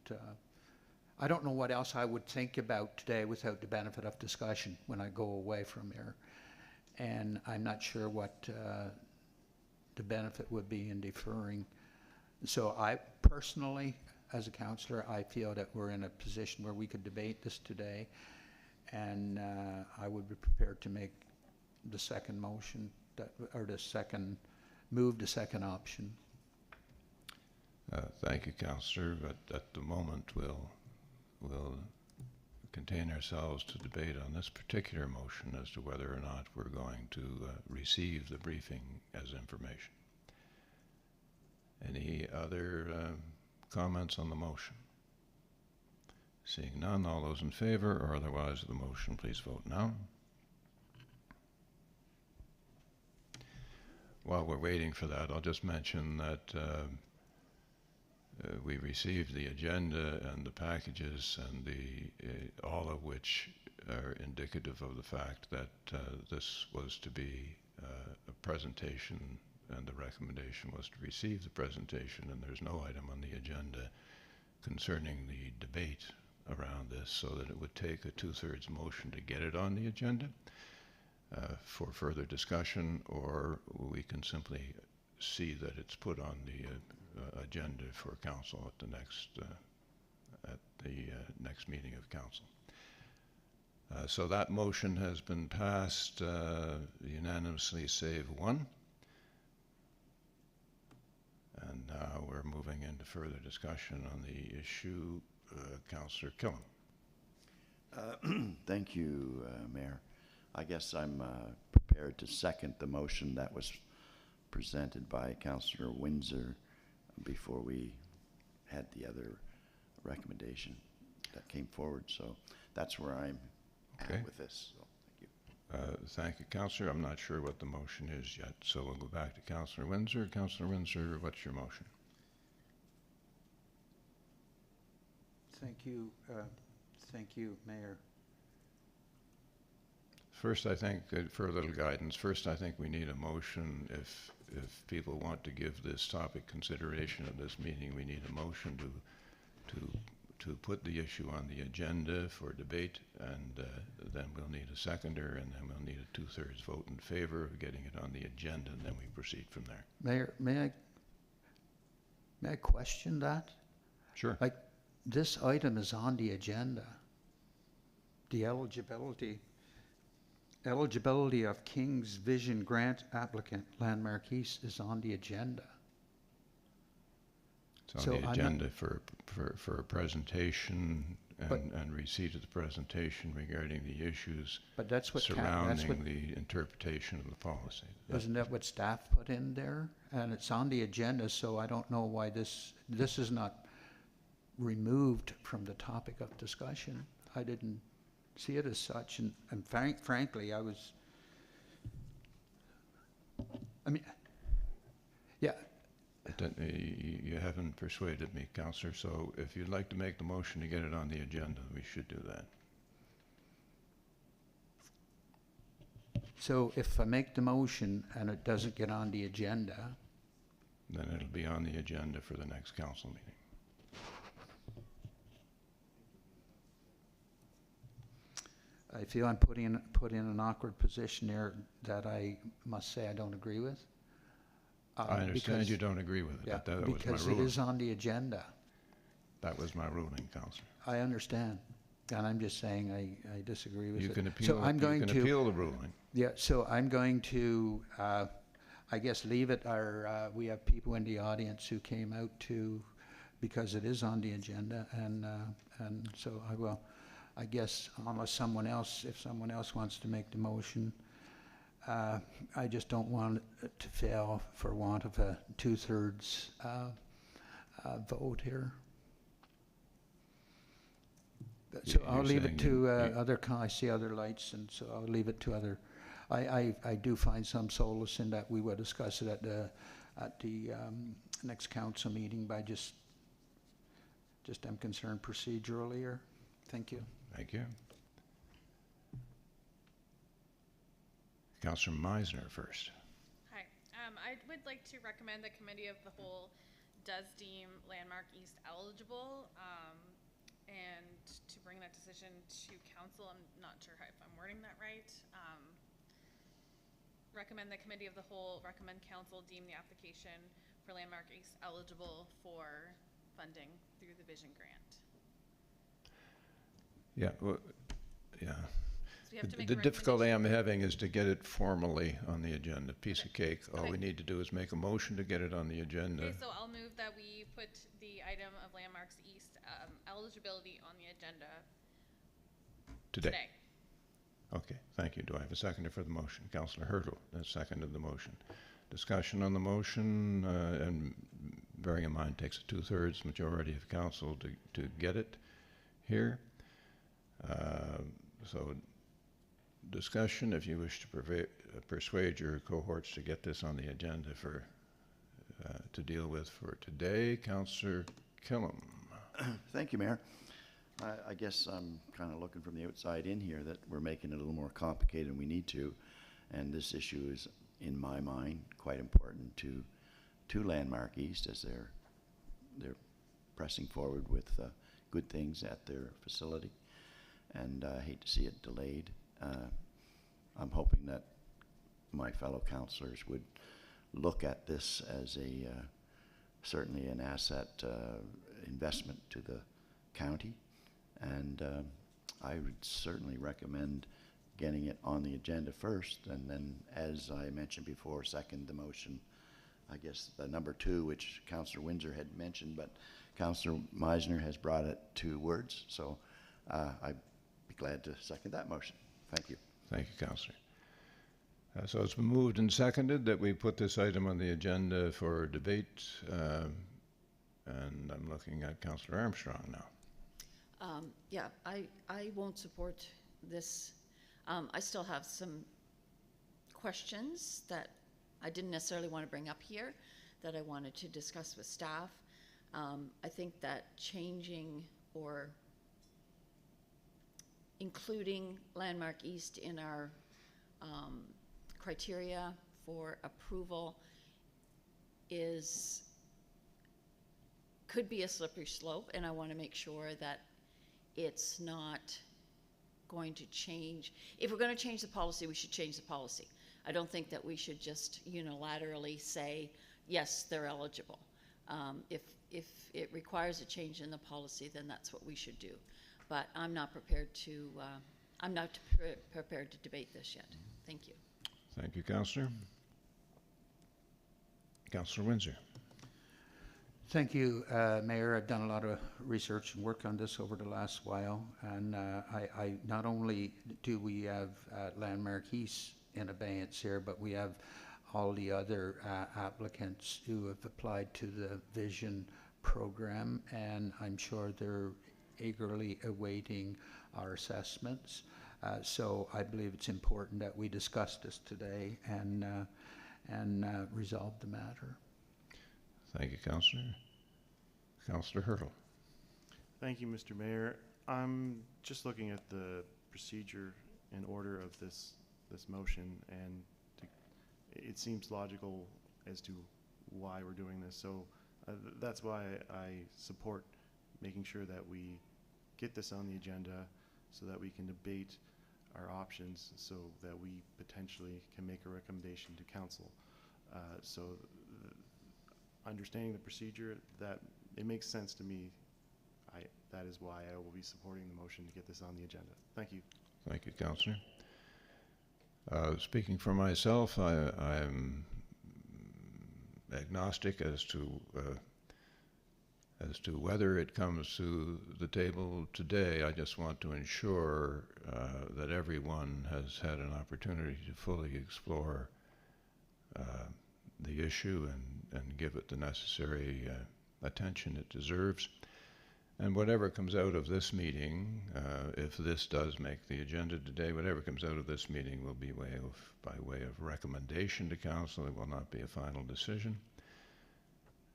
I don't know what else I would think about today without the benefit of discussion when I go away from here. And I'm not sure what the benefit would be in deferring. So I personally, as a councillor, I feel that we're in a position where we could debate this today, and I would be prepared to make the second motion, or the second, move the second option. Thank you, Councillor, but at the moment we'll contain ourselves to debate on this particular motion as to whether or not we're going to receive the briefing as information. Any other comments on the motion? Seeing none, all those in favor or otherwise of the motion, please vote now. While we're waiting for that, I'll just mention that we received the agenda and the packages, and all of which are indicative of the fact that this was to be a presentation, and the recommendation was to receive the presentation, and there's no item on the agenda concerning the debate around this, so that it would take a 2/3 motion to get it on the agenda for further discussion, or we can simply see that it's put on the agenda for council at the next meeting of council. So that motion has been passed unanimously, save one. And now we're moving into further discussion on the issue. Councillor Killam. Thank you, Mayor. I guess I'm prepared to second the motion that was presented by Councillor Windsor before we had the other recommendation that came forward. So that's where I'm Okay. at with this. So thank you. Thank you, Councillor. I'm not sure what the motion is yet, so we'll go back to Councillor Windsor. Councillor Windsor, what's your motion? Thank you, Mayor. First, I think, for a little guidance, first I think we need a motion. If people want to give this topic consideration at this meeting, we need a motion to put the issue on the agenda for debate, and then we'll need a seconder, and then we'll need a 2/3 vote in favor of getting it on the agenda, and then we proceed from there. Mayor, may I question that? Sure. Like, this item is on the agenda. The eligibility of King's Vision Grant applicant, Landmark East, is on the agenda. It's on So the I'm not- agenda for a presentation But- and receipt of the presentation regarding the issues But that's what, surrounding the interpretation of the policy. isn't that what staff put in there? And it's on the agenda, so I don't know why this is not removed from the topic of discussion. I didn't see it as such, and frankly, I mean, yeah, You haven't persuaded me, Councillor, so if you'd like to make the motion to get it on the agenda, we should do that. so if I make the motion and it doesn't get on the agenda, Then it'll be on the agenda for the next council meeting. I feel I'm put in an awkward position there that I must say I don't agree with. I understand because- you don't agree with it, Yeah, but that was my because it ruling. is on the agenda. That was my ruling, Councillor. I understand, and I'm just saying I disagree with it. You can So I'm going you can to, appeal the ruling. yeah, so I'm going to, I guess, leave it. We have people in the audience who came out because it is on the agenda, and so I will, I guess, unless if someone else wants to make the motion, I just don't want it to fail for want of a 2/3 vote here. So You're I'll leave it saying to you- I see other lights, and so I'll leave it to other. I do find some solace in that we will discuss it at the next council meeting, but I just am concerned procedurally here. Thank you. Thank you. Councillor Meisner first. Hi. I would like to recommend the Committee of the Whole does deem Landmark East eligible, and to bring that decision to council. I'm not sure if I'm wording that right. Recommend the Committee of the Whole, recommend council deem the application for Landmark East eligible for funding through the Vision Grant. Yeah, well, yeah. So you have to make The a difficulty I'm recommendation. having is to get it formally on the agenda. Piece of cake. All we Okay. need to do is make a motion to get it on the agenda. Okay, so I'll move that we put the item of Landmarks East eligibility on the agenda today. Okay, thank you. Do I have a seconder for the motion? Councillor Hurtle has seconded the motion. Discussion on the motion, and bearing in mind, takes a 2/3 majority of council to get it here. So discussion, if you wish to persuade your cohorts to get this on the agenda to deal with for today. Councillor Killam. Thank you, Mayor. I guess I'm kind of looking from the outside in here that we're making it a little more complicated than we need to. And this issue is, in my mind, quite important to Landmark East as they're pressing forward with good things at their facility. And I hate to see it delayed. I'm hoping that my fellow councillors would look at this as certainly an asset investment to the county And I would certainly recommend getting it on the agenda first, and then, as I mentioned before, second the motion. I guess the number 2, which Councillor Windsor had mentioned, but Councillor Meisner has brought it to words, so I'd be glad to second that motion. Thank you. Thank you, Councillor. So it's been moved and seconded that we put this item on the agenda for debate, and I'm looking at Councillor Armstrong now. Yeah, I won't support this. I still have some questions that I didn't necessarily want to bring up here that I wanted to discuss with staff. I think that changing or including Landmark East in our criteria for approval could be a slippery slope, and I want to make sure that it's not going to change. If we're going to change the policy, we should change the policy. I don't think that we should just unilaterally say, yes, they're eligible. If it requires a change in the policy, then that's what we should do. But I'm not prepared to, prepared to debate this yet. Thank you. Thank you, Councillor. Councillor Windsor. Thank you, Mayor. I've done a lot of research and work on this over the last while, and I not only do we have Landmark East in abeyance here, but we have all the other applicants who have applied to the Vision program, and I'm sure they're eagerly awaiting our assessments. So I believe it's important that we discuss this today and resolve the matter. Thank you, Councillor. Councillor Hurtle. Thank you, Mr. Mayor. I'm just looking at the procedure and order of this motion, and it seems logical as to why we're doing this. So that's why I support making sure that we get this on the agenda so that we can debate our options, so that we potentially can make a recommendation to council. So understanding the procedure, that it makes sense to me. That is why I will be supporting the motion to get this on the agenda. Thank you. Thank you, Councillor. Speaking for myself, I'm agnostic as to whether it comes to the table today. I just want to ensure that everyone has had an opportunity to fully explore the issue and give it the necessary attention it deserves. And whatever comes out of this meeting, if this does make the agenda today, whatever comes out of this meeting will be by way of recommendation to council. It will not be a final decision.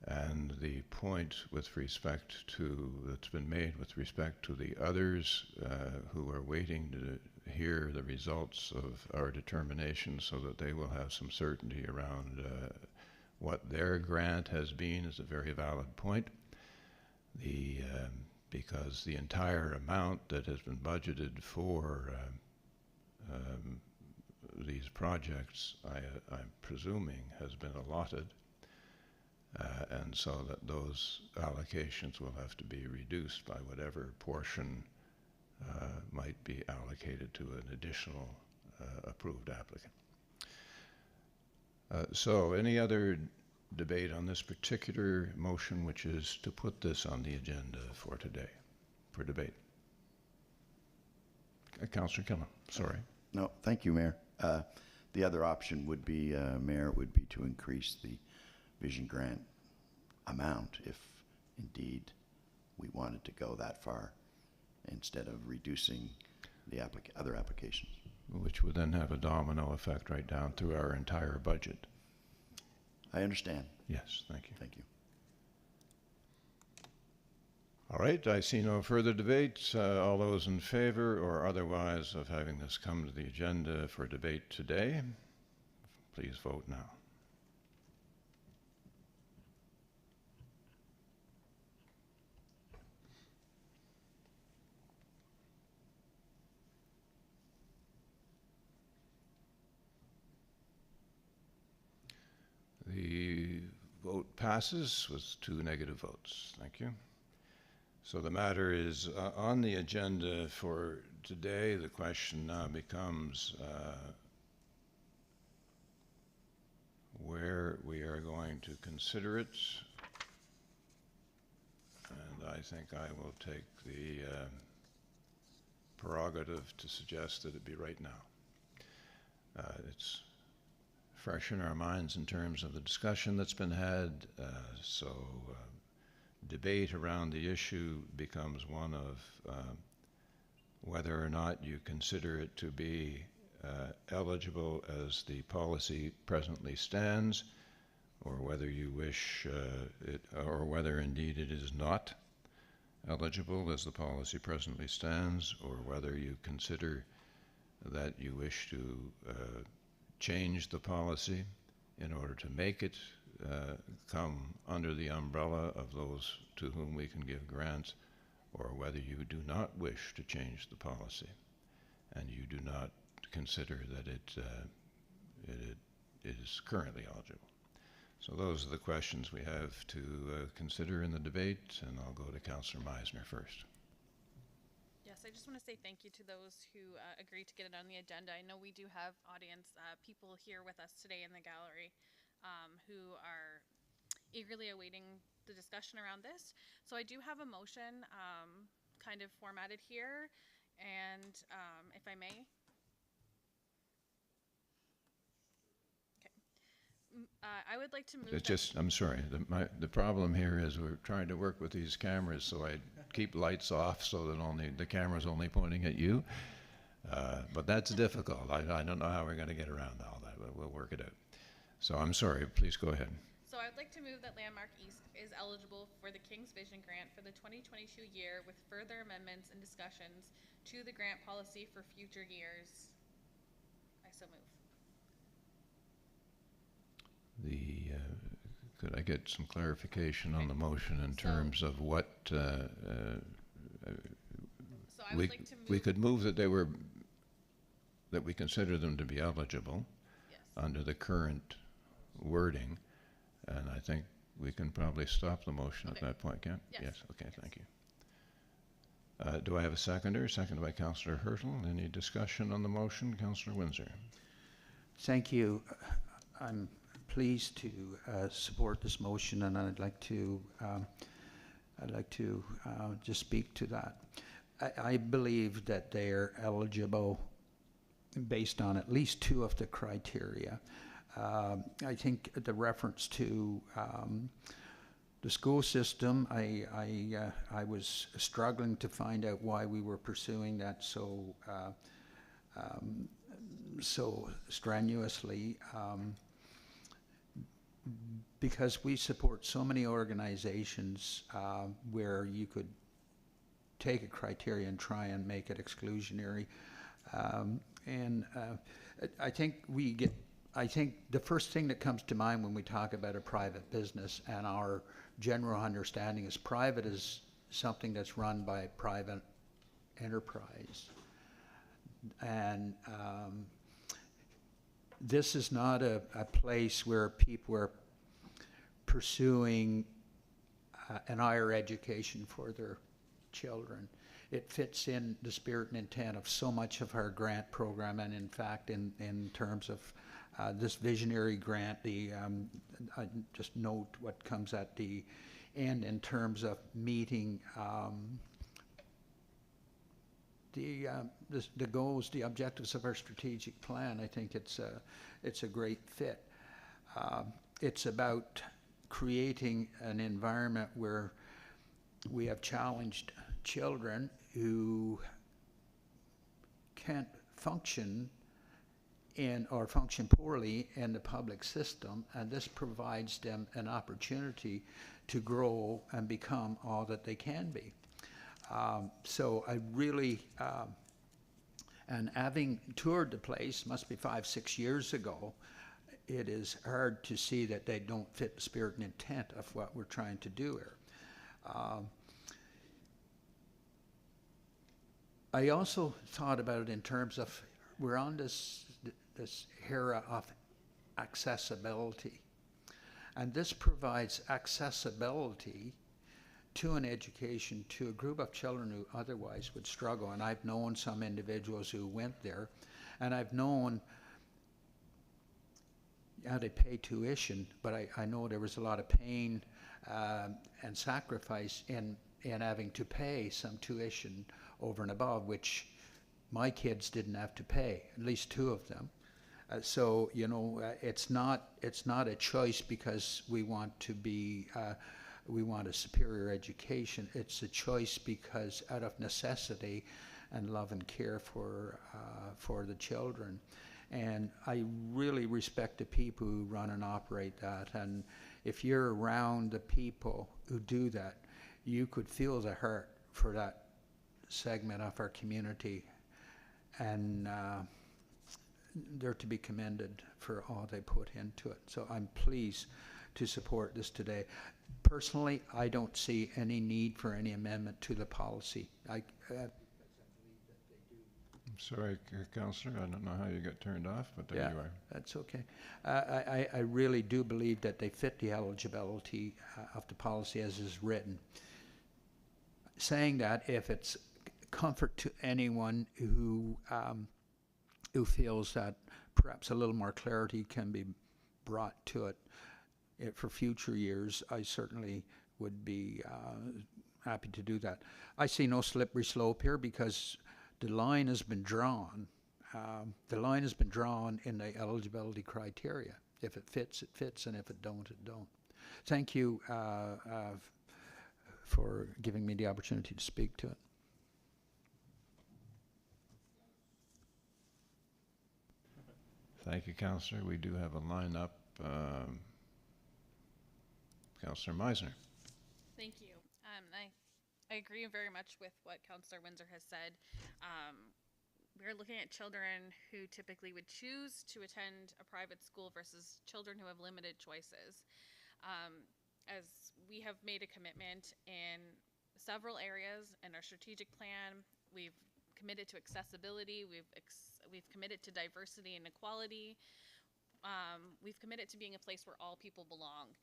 And the point with respect to, that's been made with respect to the others who are waiting to hear the results of our determination so that they will have some certainty around what their grant has been, is a very valid point. Because the entire amount that has been budgeted for these projects, I'm presuming, has been allotted. And so that those allocations will have to be reduced by whatever portion might be allocated to an additional approved applicant. So any other debate on this particular motion, which is to put this on the agenda for today, for debate? Councillor Killam, sorry. No, thank you, Mayor. The other option would be, Mayor, would be to increase the Vision grant amount if indeed we wanted to go that far, instead of reducing the other applications. Which would then have a domino effect right down through our entire budget. I understand. Yes, thank you. Thank you. All right, I see no further debate. All those in favor or otherwise of having this come to the agenda for debate today, please vote now. The vote passes with 2 negative votes. Thank you. So the matter is on the agenda for today. The question now becomes where we are going to consider it. And I think I will take the prerogative to suggest that it be right now. It's fresh in our minds in terms of the discussion that's been had, so debate around the issue becomes one of whether or not you consider it to be eligible as the policy presently stands, or whether you wish it, or whether indeed it is not eligible as the policy presently stands, or whether you consider that you wish to change the policy in order to make it come under the umbrella of those to whom we can give grants, or whether you do not wish to change the policy and you do not consider that it is currently eligible. So those are the questions we have to consider in the debate, and I'll go to Councillor Meisner first. Yes, I just want to say thank you to those who agreed to get it on the agenda. I know we do have audience people here with us today in the gallery who are eagerly awaiting the discussion around this. So I do have a motion kind of formatted here, and if I may. I would like to move. It's just, I'm sorry, the problem here is we're trying to work with these cameras, so I keep lights off so that only the camera's only pointing at you. But that's difficult. I don't know how we're going to get around all that, but we'll work it out. So I'm sorry, please go ahead. So I would like to move that Landmark East is eligible for the King's Vision Grant for the 2022 year with further amendments and discussions to the grant policy for future years. I so move. Could I get some clarification on the motion in terms of what So I would like to move. we could move that that we consider them to be eligible Yes. under the current wording, and I think we can probably stop the motion Okay. at that point, can't? Yes. Yes, okay, thank you. Do I have a seconder? Seconded by Councillor Hertel. Any discussion on the motion? Councillor Windsor. Thank you. I'm pleased to support this motion, and I'd like to just speak to that. I believe that they are eligible based on at least two of the criteria. I think the reference to the school system, I was struggling to find out why we were pursuing that so strenuously, because we support so many organizations where you could take a criteria and try and make it exclusionary. I think the first thing that comes to mind when we talk about a private business, and our general understanding is private is something that's run by private enterprise. And this is not a place where people are pursuing an higher education for their children. It fits in the spirit and intent of so much of our grant program, and in fact, in terms of this visionary grant, I just note what comes at the end in terms of meeting the goals, the objectives of our strategic plan. I think it's a great fit. It's about creating an environment where we have challenged children who can't function or function poorly in the public system, and this provides them an opportunity to grow and become all that they can be. So I really, and having toured the place, must be 5-6 years ago, it is hard to see that they don't fit the spirit and intent of what we're trying to do here. I also thought about it in terms of, we're on this era of accessibility, and this provides accessibility to an education to a group of children who otherwise would struggle. And I've known some individuals who went there, and I've known how they pay tuition, but I know there was a lot of pain and sacrifice in having to pay some tuition over and above, which my kids didn't have to pay, at least 2 of them. So, you know, it's not a choice because we want a superior education. It's a choice because out of necessity and love and care for the children. And I really respect the people who run and operate that. And if you're around the people who do that, you could feel the hurt for that segment of our community. And they're to be commended for all they put into it. So I'm pleased to support this today. Personally, I don't see any need for any amendment to the policy. Sorry, Councillor, I don't know how you got turned off, but there Yeah, you are. that's okay. I really do believe that they fit the eligibility of the policy as is written. Saying that, if it's comfort to anyone who feels that perhaps a little more clarity can be brought to it for future years, I certainly would be happy to do that. I see no slippery slope here because the line has been drawn. The line has been drawn in the eligibility criteria. If it fits, it fits, and if it don't, it don't. Thank you for giving me the opportunity to speak to it. Thank you, Councillor. We do have a lineup. Councillor Meisner. Thank you. I agree very much with what Councillor Windsor has said. We're looking at children who typically would choose to attend a private school versus children who have limited choices. As we have made a commitment in several areas in our strategic plan, we've committed to accessibility, we've committed to diversity and equality, we've committed to being a place where all people belong.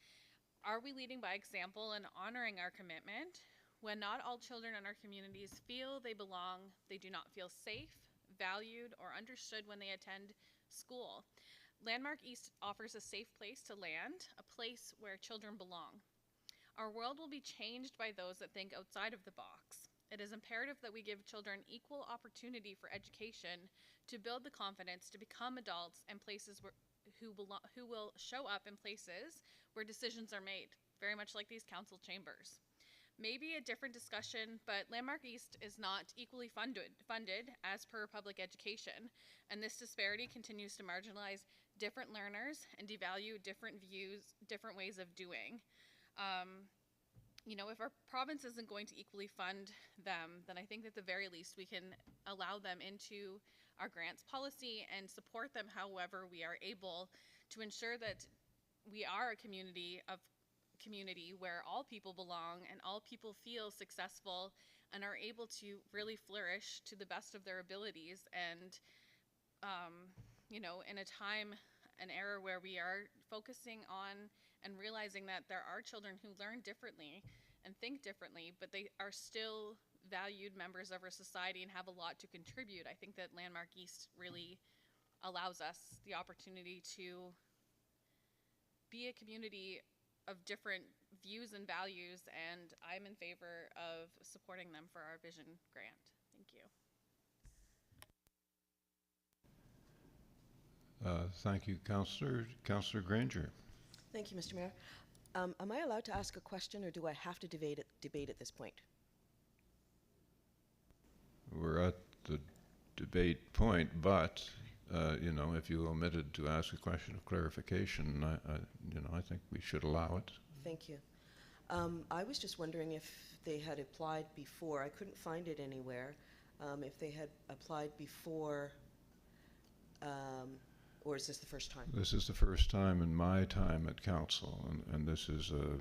Are we leading by example and honoring our commitment? When not all children in our communities feel they belong, they do not feel safe, valued, or understood when they attend school. Landmark East offers a safe place to land, a place where children belong. Our world will be changed by those that think outside of the box. It is imperative that we give children equal opportunity for education, to build the confidence to become adults in places who will show up in places where decisions are made, very much like these council chambers. Maybe a different discussion, but Landmark East is not equally funded as per public education, and this disparity continues to marginalize different learners and devalue different views, different ways of doing. You know, if our province isn't going to equally fund them, then I think at the very least we can allow them into our grants policy and support them however we are able to ensure that we are a community where all people belong and all people feel successful and are able to really flourish to the best of their abilities. And you know, in a time, an era where we are focusing on and realizing that there are children who learn differently and think differently, but they are still valued members of our society and have a lot to contribute. I think that Landmark East really allows us the opportunity to be a community of different views and values, and I'm in favor of supporting them for our vision grant. Thank you. Thank you, Councillor. Councillor Granger. Thank you, Mr. Mayor. Am I allowed to ask a question, or do I have to debate at this point? We're at the debate point, but you know, if you omitted to ask a question of clarification, I think we should allow it. Thank you. I was just wondering if they had applied before. I couldn't find it anywhere. If they had applied before, or is this the first time? This is the first time in my time at council, and this is a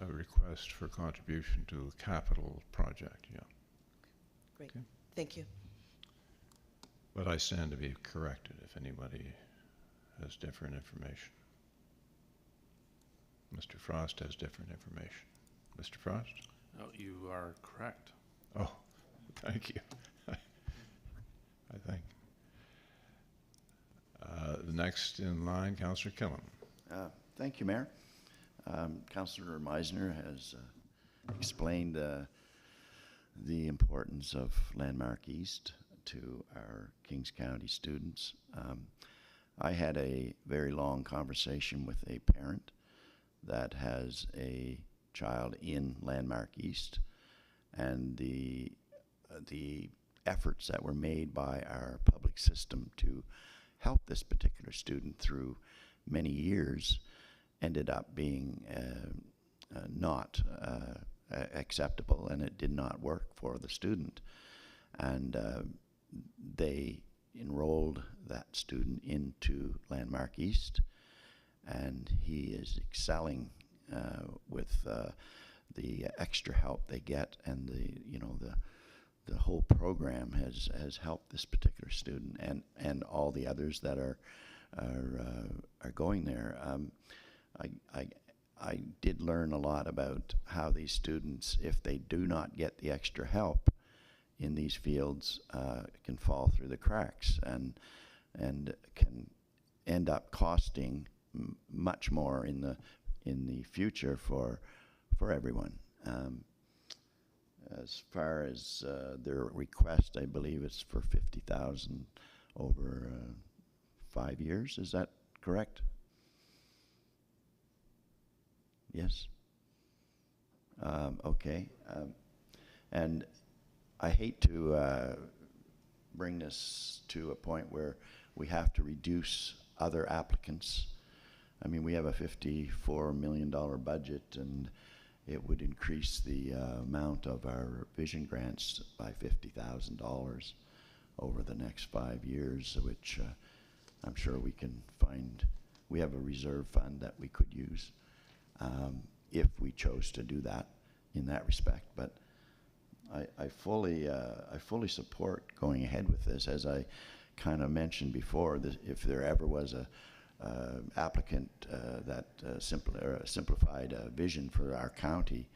request for contribution to a capital project. Yeah. Great. Okay. Thank you. But I stand to be corrected if anybody has different information. Mr. Frost has different information. Mr. Frost? No, you are correct. Oh, thank you. I think. The next in line, Councillor Killam. Thank you, Mayor. Councillor Meisner has explained the importance of Landmark East to our Kings County students. I had a very long conversation with a parent that has a child in Landmark East, and the efforts that were made by our public system to help this particular student through many years ended up being not acceptable, and it did not work for the student. And they enrolled that student into Landmark East, and he is excelling with the extra help they get, and the whole program has helped this particular student and all the others that are going there. I did learn a lot about how these students, if they do not get the extra help in these fields, can fall through the cracks and can end up costing much more in the future for everyone. As far as their request, I believe it's for $50,000 over 5 years. Is that correct? Yes. Okay. And I hate to bring this to a point where we have to reduce other applicants. I mean, we have a $54 million budget, and it would increase the amount of our vision grants by $50,000 over the next 5 years, which I'm sure we can find. We have a reserve fund that we could use if we chose to do that in that respect. But I fully support going ahead with this. As I kind of mentioned before, if there ever was a applicant that simplified a vision for our county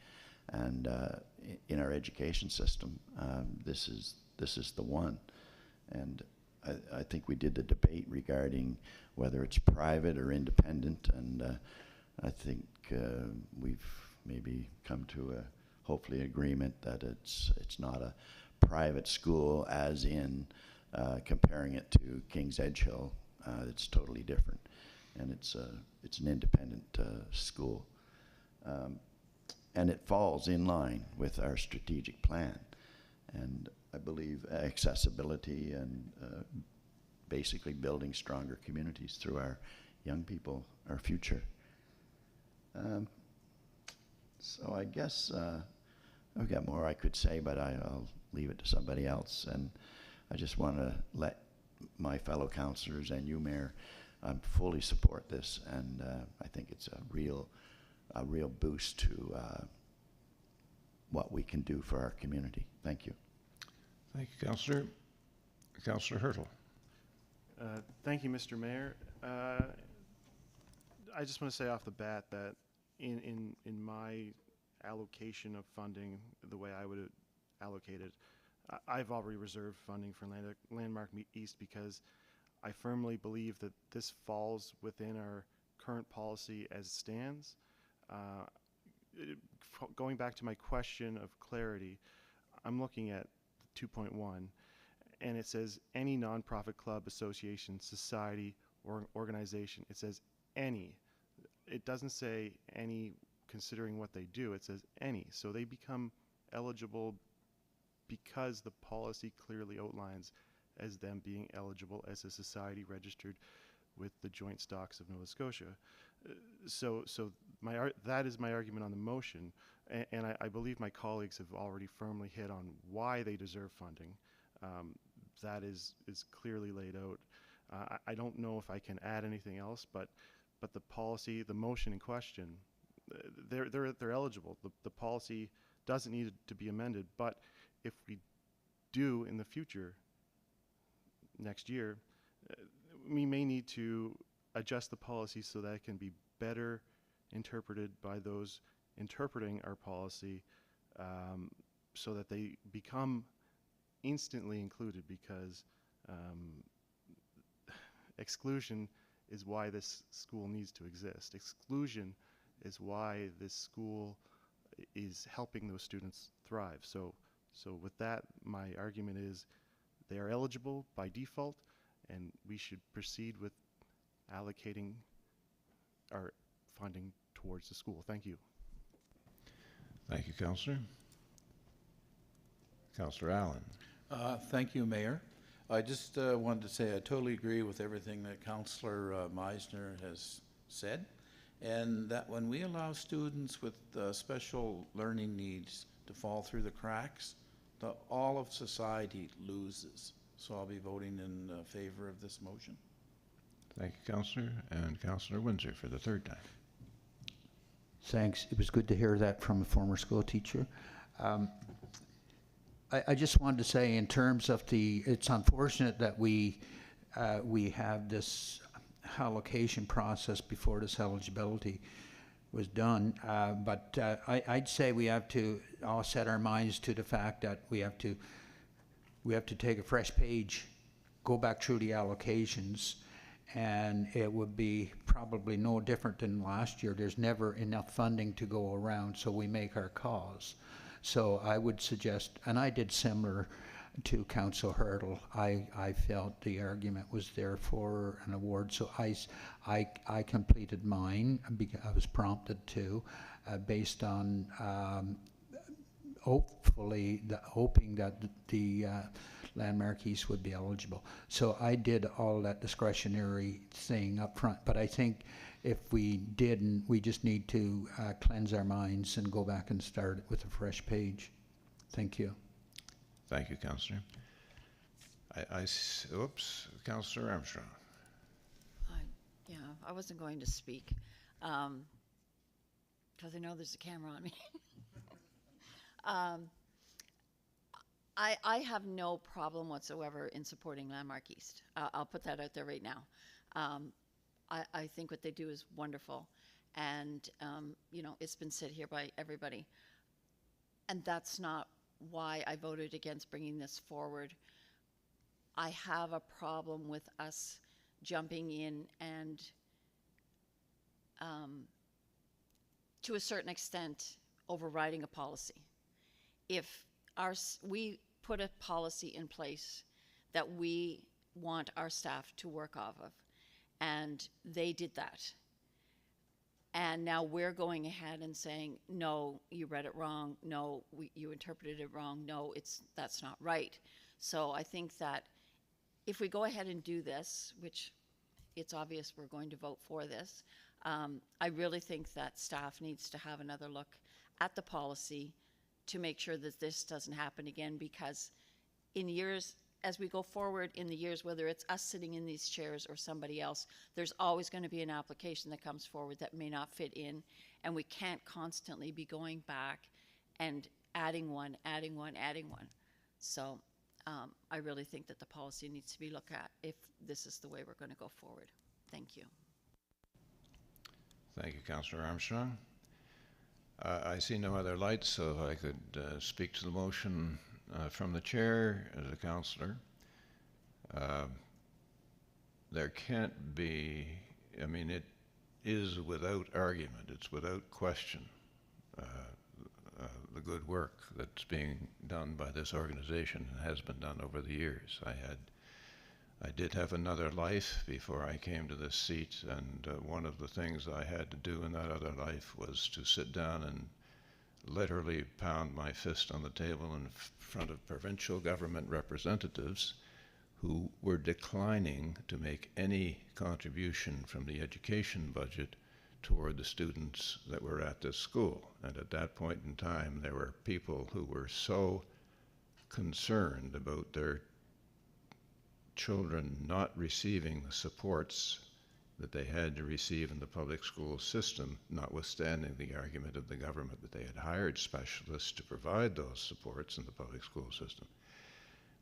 and in our education system, this is the one. And I think we did the debate regarding whether it's private or independent, and I think we've maybe come to a hopefully agreement that it's not a private school, as in comparing it to King's Edgehill. It's totally different, and it's an independent school, and it falls in line with our strategic plan, and I believe accessibility and basically building stronger communities through our young people, our future. So I guess I've got more I could say, but I'll leave it to somebody else. And I just want to let my fellow councillors and you, Mayor, fully support this, and I think it's a real boost to what we can do for our community. Thank you. Thank you, Councillor. Councillor Hurtle. Thank you, Mr. Mayor. I just want to say off the bat that in my allocation of funding, the way I would allocate it, I've already reserved funding for Landmark East because I firmly believe that this falls within our current policy as it stands. Going back to my question of clarity, I'm looking at 2.1, and it says any nonprofit club, association, society, or organization. It says any. It doesn't say any considering what they do. It says any. So they become eligible because the policy clearly outlines as them being eligible as a society registered with the Joint Stocks of Nova Scotia. So that is my argument on the motion, and I believe my colleagues have already firmly hit on why they deserve funding. That is clearly laid out. I don't know if I can add anything else, but the policy, the motion in question, they're eligible. The policy doesn't need to be amended, but if we do in the future, next year, we may need to adjust the policy so that it can be better interpreted by those interpreting our policy, so that they become instantly included, because exclusion is why this school needs to exist. Exclusion is why this school is helping those students thrive. So with that, my argument is they are eligible by default, and we should proceed with allocating our funding towards the school. Thank you. Thank you, Councillor. Councillor Allen. Thank you, Mayor. I just wanted to say I totally agree with everything that Councillor Meisner has said, and that when we allow students with special learning needs to fall through the cracks, all of society loses. So I'll be voting in favor of this motion. Thank you, Councillor. And Councillor Windsor for the third time. Thanks. It was good to hear that from a former school teacher. I just wanted to say, in terms of it's unfortunate that we have this allocation process before this eligibility was done, but I'd say we have to all set our minds to the fact that we have to take a fresh page, go back through the allocations, and it would be probably no different than last year. There's never enough funding to go around, so we make our calls. So I would suggest, and I did similar to Council Hurdle, I felt the argument was there for an award, so I completed mine. I was prompted to, based on hoping that the Landmark East would be eligible. So I did all that discretionary thing up front, but I think if we didn't, we just need to cleanse our minds and go back and start with a fresh page. Thank you. Thank you, Councillor. Oops, Councillor Armstrong. Yeah, I wasn't going to speak, because I know there's a camera on me. I have no problem whatsoever in supporting Landmark East. I'll put that out there right now. I think what they do is wonderful, and you know, it's been said here by everybody, and that's not why I voted against bringing this forward. I have a problem with us jumping in and to a certain extent overriding a policy. If we put a policy in place that we want our staff to work off of, and they did that, and now we're going ahead and saying, no, you read it wrong, no, you interpreted it wrong, no, that's not right. So I think that if we go ahead and do this, which it's obvious we're going to vote for this, I really think that staff needs to have another look at the policy to make sure that this doesn't happen again, because in years, as we go forward in the years, whether it's us sitting in these chairs or somebody else, there's always going to be an application that comes forward that may not fit in, and we can't constantly be going back and adding one. So I really think that the policy needs to be looked at if this is the way we're going to go forward. Thank you. Thank you, Councillor Armstrong. I see no other lights, so I could speak to the motion from the chair as a councillor. There can't be, I mean, it is without argument, it's without question, the good work that's being done by this organization and has been done over the years. I did have another life before I came to this seat, and one of the things I had to do in that other life was to sit down and literally pound my fist on the table in front of provincial government representatives who were declining to make any contribution from the education budget toward the students that were at this school. And at that point in time, there were people who were so concerned about their children not receiving the supports that they had to receive in the public school system, notwithstanding the argument of the government that they had hired specialists to provide those supports in the public school system,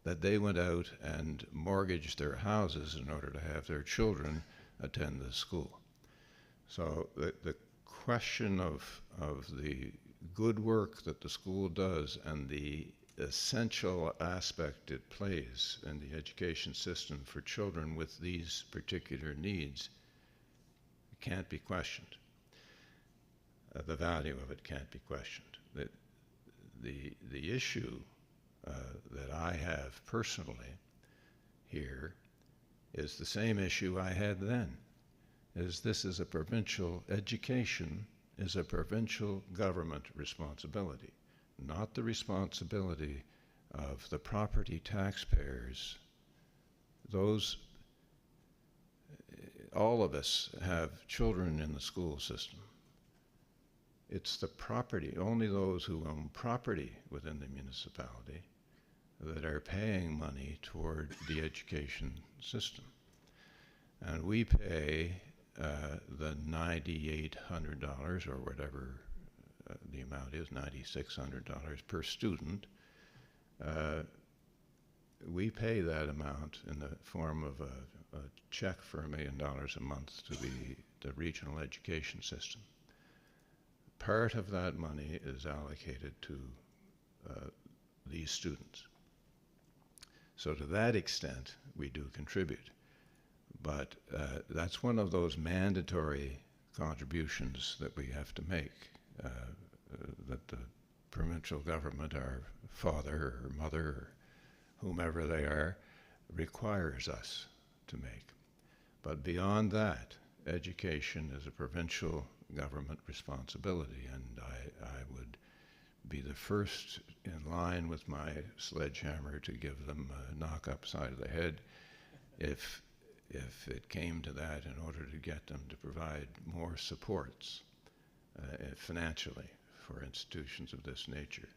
that they went out and mortgaged their houses in order to have their children attend the school. So the question of the good work that the school does and the essential aspect it plays in the education system for children with these particular needs can't be questioned. The value of it can't be questioned. The issue that I have personally here is the same issue I had then, is this is a provincial education, is a provincial government responsibility, not the responsibility of the property taxpayers. Those, all of us have children in the school system. It's the property, only those who own property within the municipality that are paying money toward the education system. And we pay the $9,800 or whatever the amount is, $9,600 per student. We pay that amount in the form of a check for $1 million a month to the regional education system. Part of that money is allocated to these students. So to that extent, we do contribute. But that's one of those mandatory contributions that we have to make, that the provincial government, our father or mother or whomever they are, requires us to make. But beyond that, education is a provincial government responsibility, and I would be the first in line with my sledgehammer to give them a knock upside of the head if it came to that, in order to get them to provide more supports financially for institutions of this nature.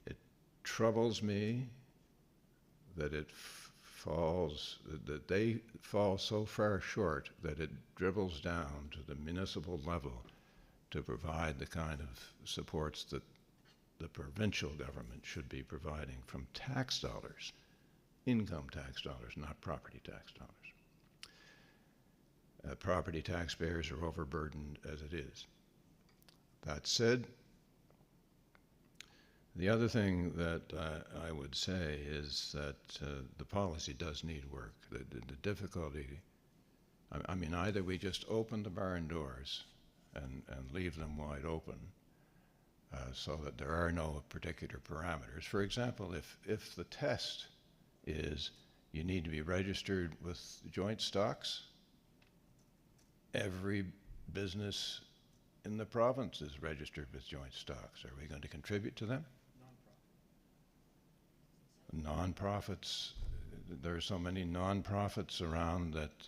It troubles me that it that they fall so far short that it dribbles down to the municipal level to provide the kind of supports that the provincial government should be providing from tax dollars, income tax dollars, not property tax dollars. Property taxpayers are overburdened as it is. That said, the other thing that I would say is that the policy does need work. The difficulty, I mean, either we just open the barn doors and leave them wide open so that there are no particular parameters. For example, if the test is you need to be registered with joint stocks, every business in the province is registered with joint stocks. Are we going to contribute to them? Non-profits, there are so many non-profits around that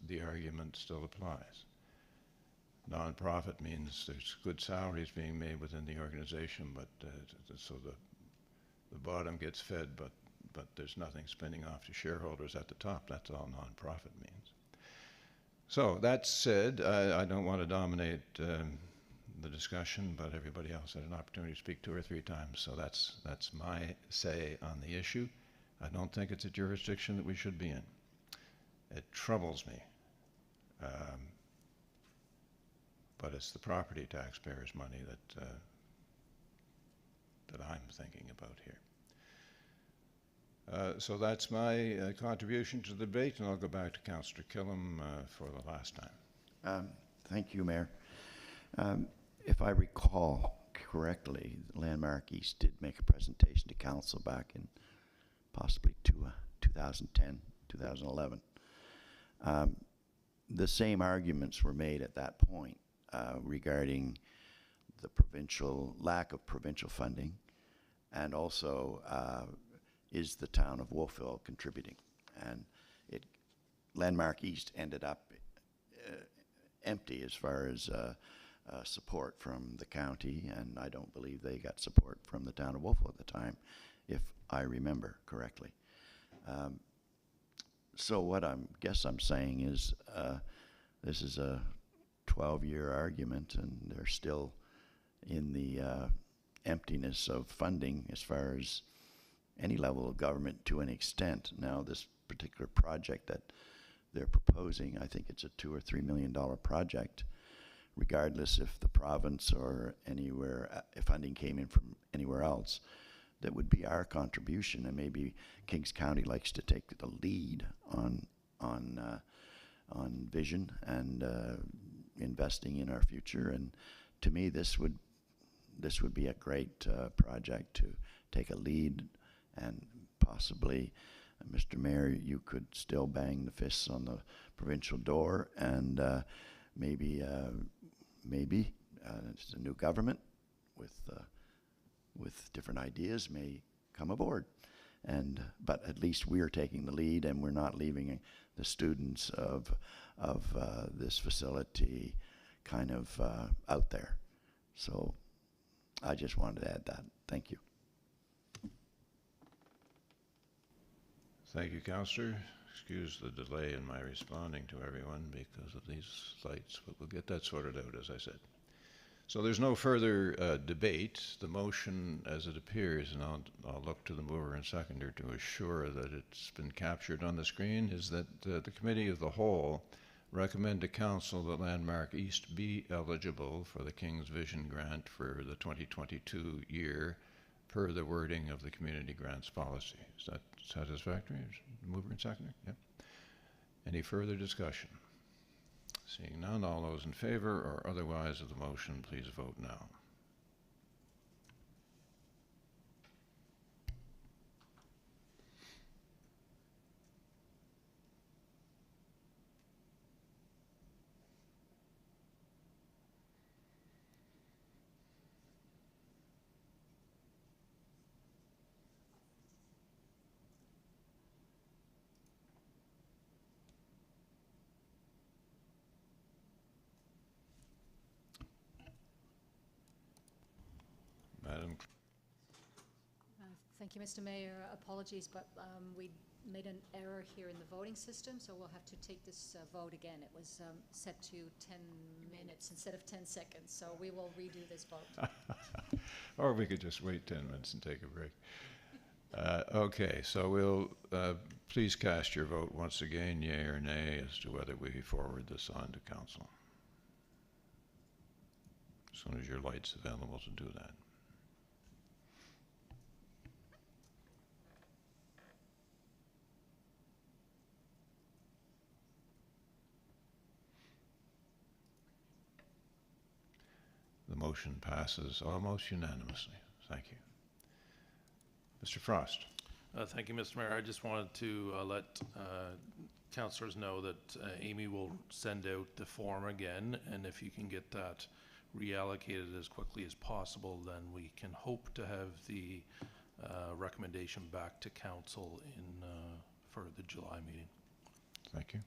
the argument still applies. Non-profit means there's good salaries being made within the organization, but so the bottom gets fed, but there's nothing spinning off to shareholders at the top. That's all non-profit means. So that said, I don't want to dominate the discussion, but everybody else had an opportunity to speak 2 or 3 times, so that's my say on the issue. I don't think it's a jurisdiction that we should be in. It troubles me, but it's the property taxpayers' money that I'm thinking about here. So that's my contribution to the debate, and I'll go back to Councillor Killam for the last time. Thank you, Mayor. If I recall correctly, Landmark East did make a presentation to council back in possibly 2010, 2011. The same arguments were made at that point regarding the lack of provincial funding, and also is the town of Wolfville contributing? And Landmark East ended up empty as far as support from the county, and I don't believe they got support from the town of Wolfville at the time, if I remember correctly. So what I'm saying is this is a 12-year argument, and they're still in the emptiness of funding as far as any level of government to an extent. Now, this particular project that they're proposing. I think it's a $2 or $3 million project, regardless if the province or anywhere, if funding came in from anywhere else. That would be our contribution, and maybe Kings County likes to take the lead on vision and investing in our future. And to me, this would be a great project to take a lead, and possibly, Mr. Mayor, you could still bang the fists on the provincial door, and maybe it's a new government with different ideas may come aboard. But at least we're taking the lead, and we're not leaving the students of this facility kind of out there. So I just wanted to add that. Thank you. Thank you, Councillor. Excuse the delay in my responding to everyone because of these lights, but we'll get that sorted out, as I said. So there's no further debate. The motion, as it appears, and I'll look to the mover and seconder to assure that it's been captured on the screen, is that the Committee of the Whole recommend to Council that Landmark East be eligible for the King's Vision Grant for the 2022 year, per the wording of the Community Grants Policy. Is that satisfactory? Mover and seconder? Yep. Any further discussion? Seeing none, all those in favor or otherwise of the motion, please vote now. Madam. Thank you, Mr. Mayor. Apologies, but we made an error here in the voting system, so we'll have to take this vote again. It was set to 10 minutes instead of 10 seconds, so we will redo this vote. Or we could just wait 10 minutes and take a break. Okay, so we'll please cast your vote once again, yea or nay, as to whether we forward this on to Council. As soon as your light's available to do that. The motion passes almost unanimously. Thank you. Mr. Frost. Thank you, Mr. Mayor. I just wanted to let councillors know that Amy will send out the form again, and if you can get that reallocated as quickly as possible, then we can hope to have the recommendation back to council for the July meeting. Thank you.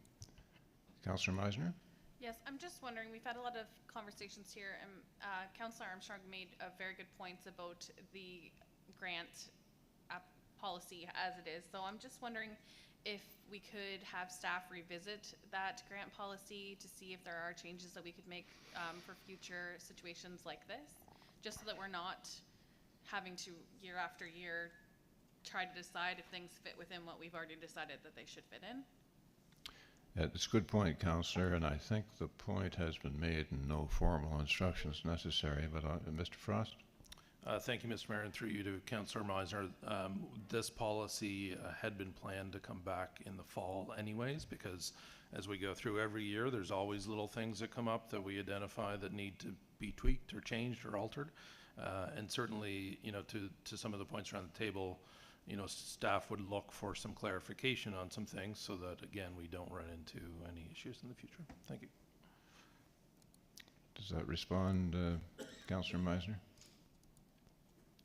Councillor Meisner? Yes, I'm just wondering, we've had a lot of conversations here, and Councillor Armstrong made very good points about the grant policy as it is. So I'm just wondering if we could have staff revisit that grant policy to see if there are changes that we could make for future situations like this, just so that we're not having to, year after year, try to decide if things fit within what we've already decided that they should fit in. It's a good point, Councillor, and I think the point has been made and no formal instructions necessary, but Mr. Frost? Thank you, Mr. Mayor, and through you to Councillor Meisner. This policy had been planned to come back in the fall anyways, because as we go through every year, there's always little things that come up that we identify that need to be tweaked or changed or altered. And certainly, you know, to some of the points around the table, you know, staff would look for some clarification on some things so that, again, we don't run into any issues in the future. Thank you. Does that respond, Councillor Meisner?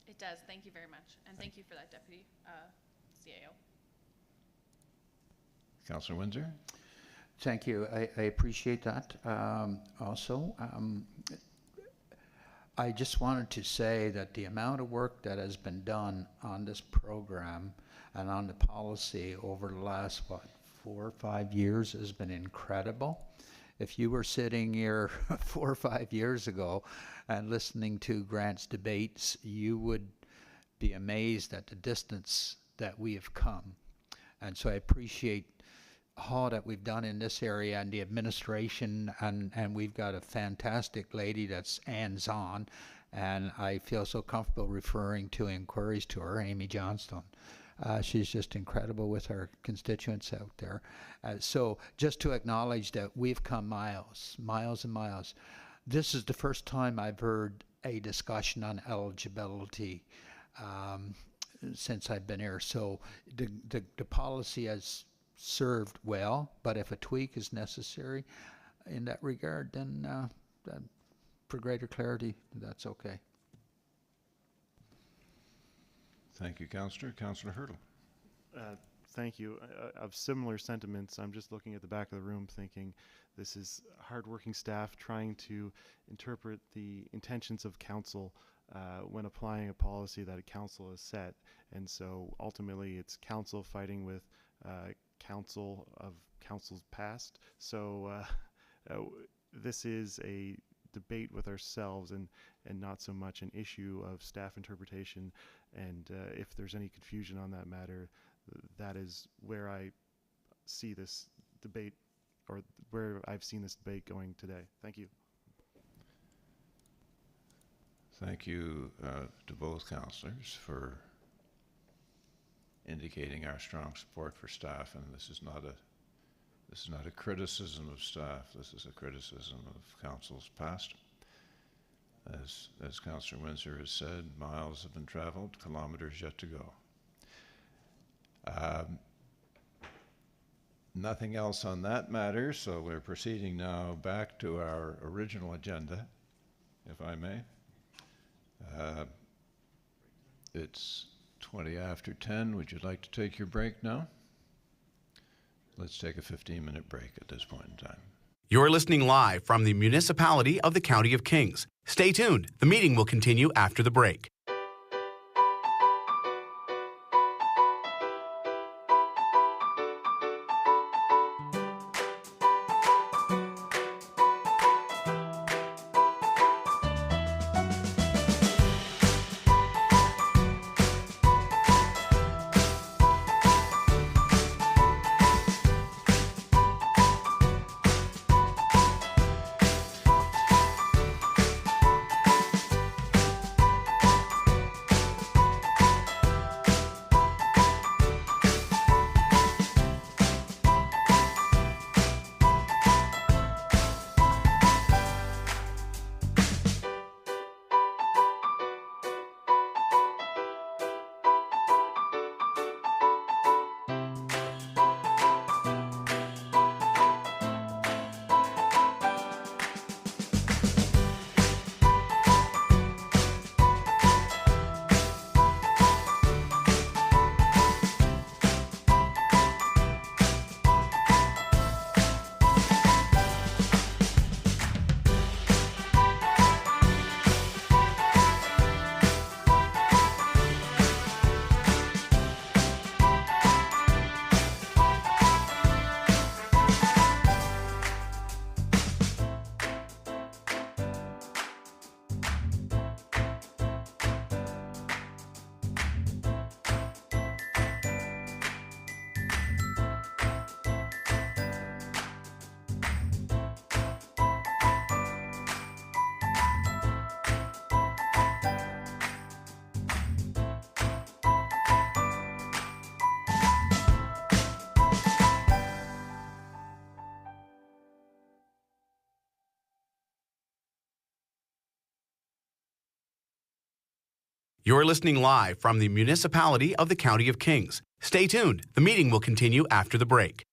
It does. Thank you very much. And thank you for that, Deputy CAO. Councillor Windsor? Thank you. I appreciate that. Also, I just wanted to say that the amount of work that has been done on this program and on the policy over the last, 4 or 5 years has been incredible. If you were sitting here 4 or 5 years ago and listening to grants debates, you would be amazed at the distance that we have come. And so I appreciate all that we've done in this area and the administration, and we've got a fantastic lady that's hands-on, and I feel so comfortable referring to inquiries to her, Amy Johnstone. She's just incredible with our constituents out there. So just to acknowledge that we've come miles and miles. This is the first time I've heard a discussion on eligibility since I've been here. So the policy has served well, but if a tweak is necessary in that regard, then for greater clarity, that's okay. Thank you, Councillor. Councillor Hurtle. Thank you. Of similar sentiments, I'm just looking at the back of the room thinking this is hardworking staff trying to interpret the intentions of council when applying a policy that a council has set. And so ultimately it's council fighting with council of councils past. So this is a debate with ourselves and not so much an issue of staff interpretation. And if there's any confusion on that matter, that is where I see this debate, or where I've seen this debate going today. Thank you. Thank you to both councillors for indicating our strong support for staff, and this is not a criticism of staff. This is a criticism of councils past. As Councillor Windsor has said, miles have been traveled, kilometers yet to go. Nothing else on that matter, so we're proceeding now back to our original agenda, if I may. It's 20 after 10. Would you like to take your break now? Let's take a 15-minute break at this point in time. You're listening live from the municipality of the County of Kings. Stay tuned. The meeting will continue after the break. You're listening live from the municipality of the County of Kings. Stay tuned. The meeting will continue after the break.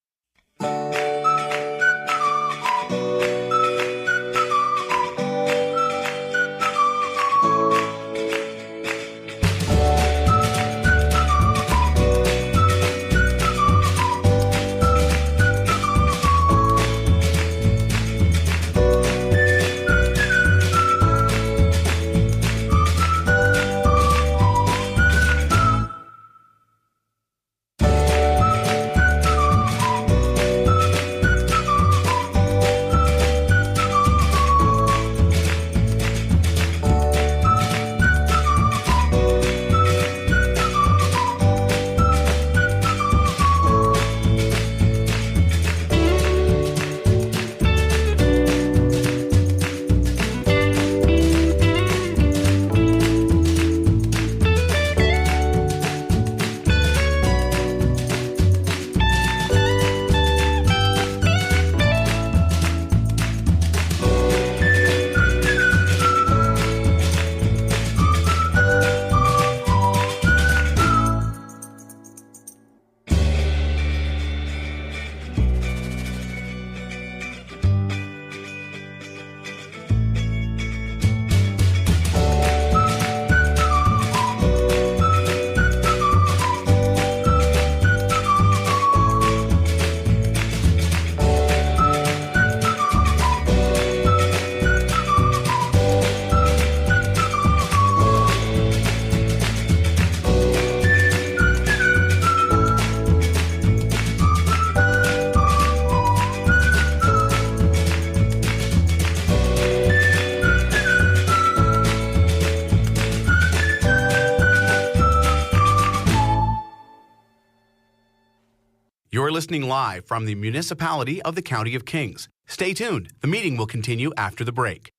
You're listening live from the municipality of the County of Kings. Stay tuned. The meeting will continue after the break.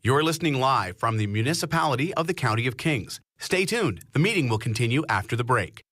You're listening live from the municipality of the County of Kings. Stay tuned. The meeting will continue after the break.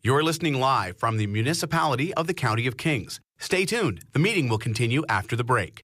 You're listening live from the municipality of the County of Kings. Stay tuned. The meeting will continue after the break.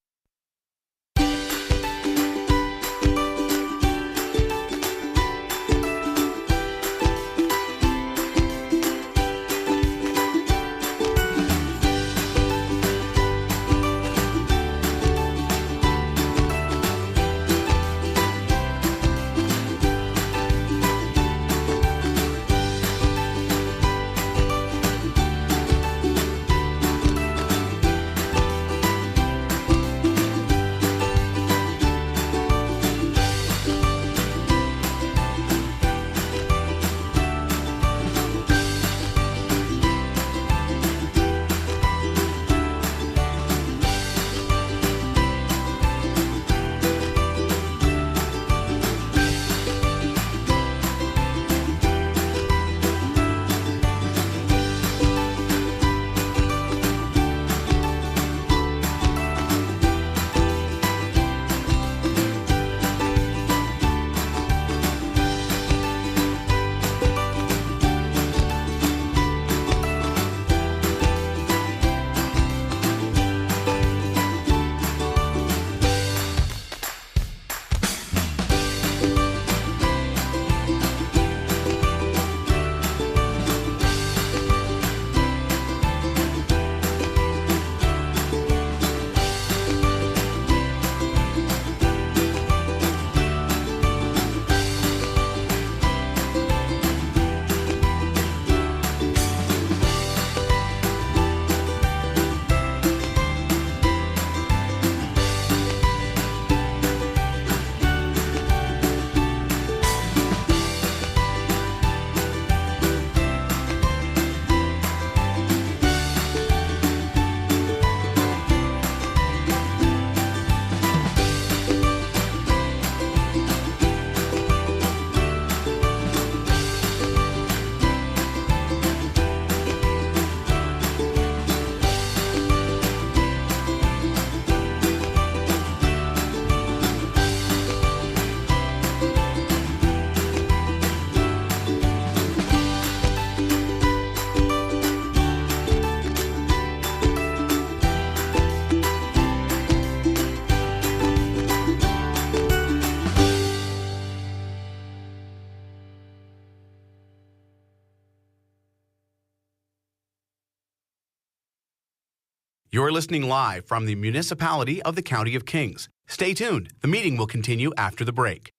You're listening live from the municipality of the County of Kings. Stay tuned. The meeting will continue after the break.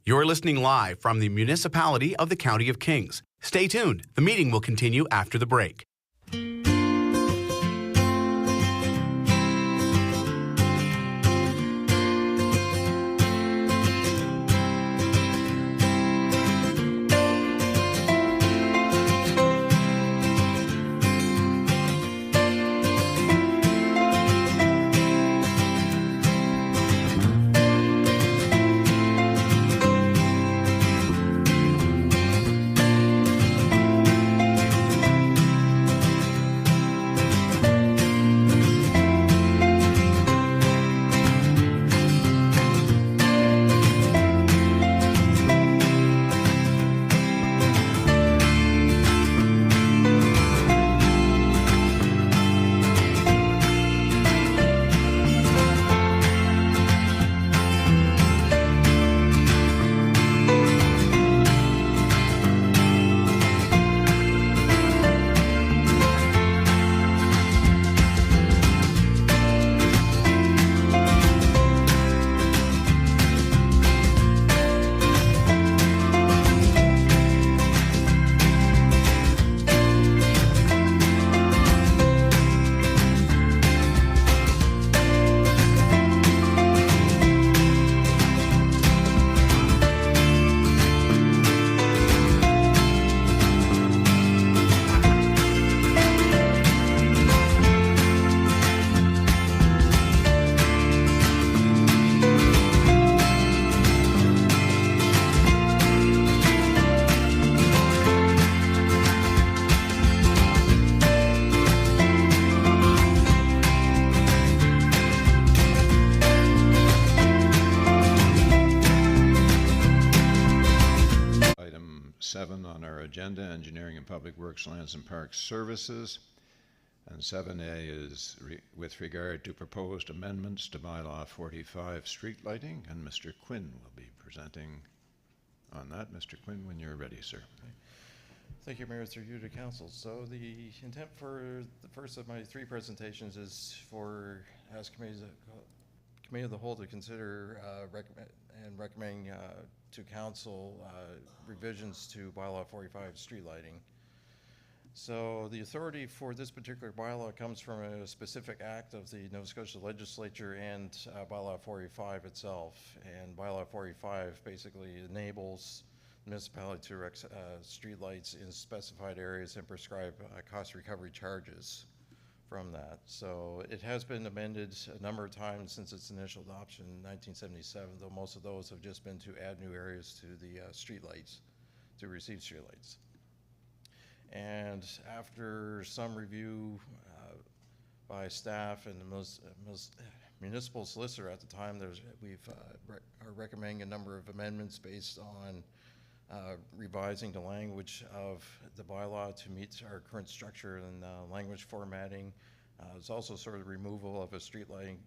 You're listening live from the municipality of the County of Kings. Stay tuned. The meeting will continue after the break. 7 on our agenda, Engineering and Public Works, Lands and Parks Services. And 7A is with regard to proposed amendments to Bylaw 45, street lighting, and Mr. Quinn will be presenting on that. Mr. Quinn, when you're ready, sir. Thank you, Mayor, through you to council. So the intent for the first of my 3 presentations is for, as Committee of the Whole to consider recommending to council revisions to Bylaw 45, street lighting. So the authority for this particular bylaw comes from a specific act of the Nova Scotia Legislature and Bylaw 45 itself. And Bylaw 45 basically enables the municipality to erect streetlights in specified areas and prescribe cost recovery charges from that. So it has been amended a number of times since its initial adoption in 1977, though most of those have just been to add new areas to the streetlights, to receive streetlights. And after some review by staff and the municipal solicitor at the time, are recommending a number of amendments based on revising the language of the bylaw to meet our current structure and language formatting. There's also sort of removal of a street lighting,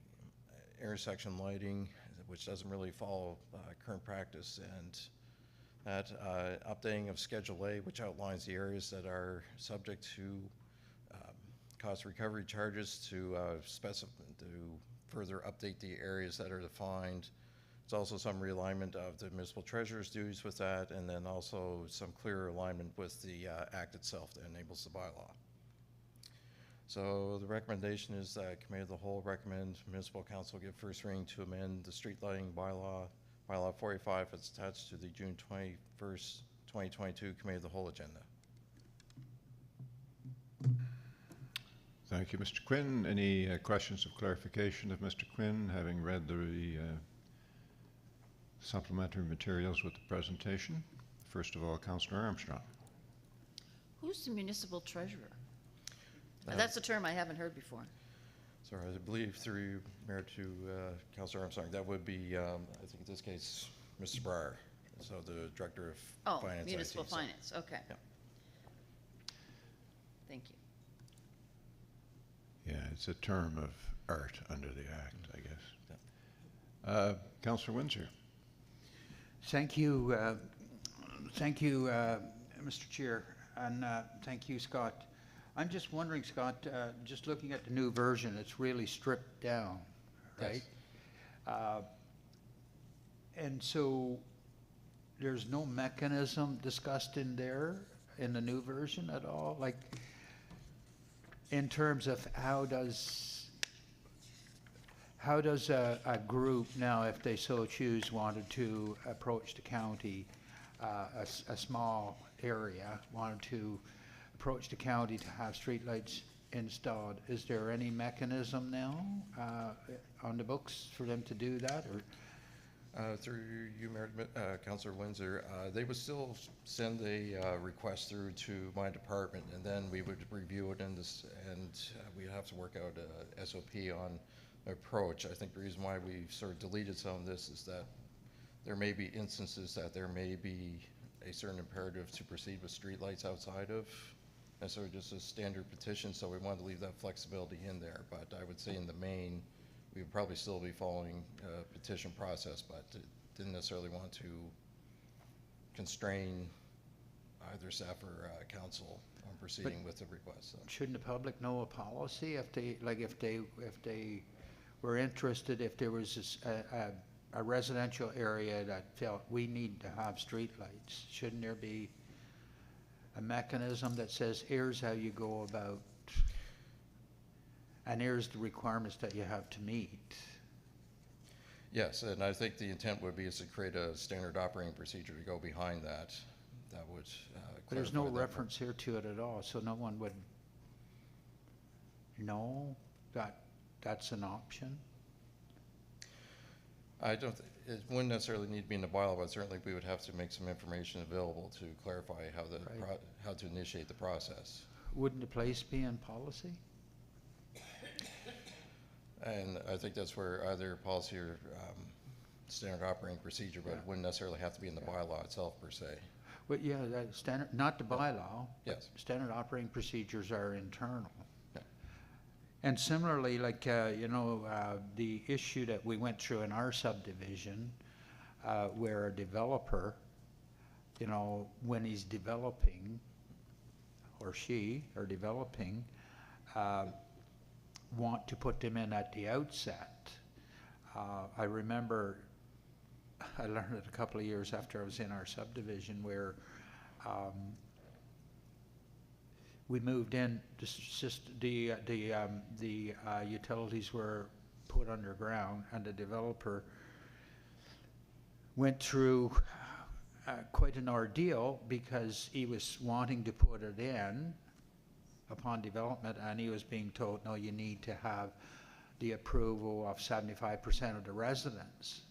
intersection lighting, which doesn't really follow current practice, and that updating of Schedule A, which outlines the areas that are subject to cost recovery charges, to further update the areas that are defined. There's also some realignment of the municipal treasurer's duties with that, and then also some clearer alignment with the act itself that enables the bylaw. So the recommendation is that Committee of the Whole recommend Municipal Council give first reading to amend the street lighting bylaw 45 as attached to the June 21st, 2022 Committee of the Whole agenda. Thank you, Mr. Quinn. Any questions of clarification of Mr. Quinn, having read the supplementary materials with the presentation? First of all, Councillor Armstrong. Who's the municipal treasurer? That's a term I haven't heard before. Sorry, I believe through Mayor to Councillor Armstrong, that would be, I think in this case, Mr. Breyer, so the Director of Finance. Municipal IT, Finance, okay. Yeah. Thank you. Yeah, it's a term of art under the Act, I guess. Councillor Windsor. Thank you, Mr. Chair, and thank you, Scott. I'm just wondering, Scott, just looking at the new version, it's really stripped down, right? Yes. And so there's no mechanism discussed in there in the new version at all? Like, in terms of how does a group now, if they so choose, wanted to approach the county, a small area, wanted to approach the county to have streetlights installed, is there any mechanism now on the books for them to do that, or? Through you, Councillor Windsor, they would still send a request through to my department, and then we would review it and we'd have to work out a SOP on approach. I think the reason why we sort of deleted some of this is that there may be instances that there may be a certain imperative to proceed with streetlights outside of necessarily just a standard petition, so we wanted to leave that flexibility in there. But I would say in the main, we would probably still be following a petition process, but didn't necessarily want to constrain either staff or council on proceeding with the request. So. Shouldn't the public know a policy if they were interested, if there was a residential area that felt we need to have streetlights? Shouldn't there be a mechanism that says, here's how you go about, and here's the requirements that you have to meet? Yes, and I think the intent would be is to create a standard operating procedure to go behind that. That would but there's no reference here to it at all, so no one would know that that's an option? I don't. It wouldn't necessarily need to be in the bylaw, but certainly we would have to make some information available to clarify how the how to initiate the process. Wouldn't the place be in policy? And I think that's where either policy or standard operating procedure, but it wouldn't necessarily have to be in the bylaw itself per se. Well, yeah, that standard, not the bylaw. Yes. Standard operating procedures are internal. Yeah. And similarly, like, the issue that we went through in our subdivision, where a developer, when he's developing, or she are developing, want to put them in at the outset. I remember I learned it a couple of years after I was in our subdivision where we moved in, the utilities were put underground, and the developer went through quite an ordeal because he was wanting to put it in upon development, and he was being told, no, you need to have the approval of 75% of the residents.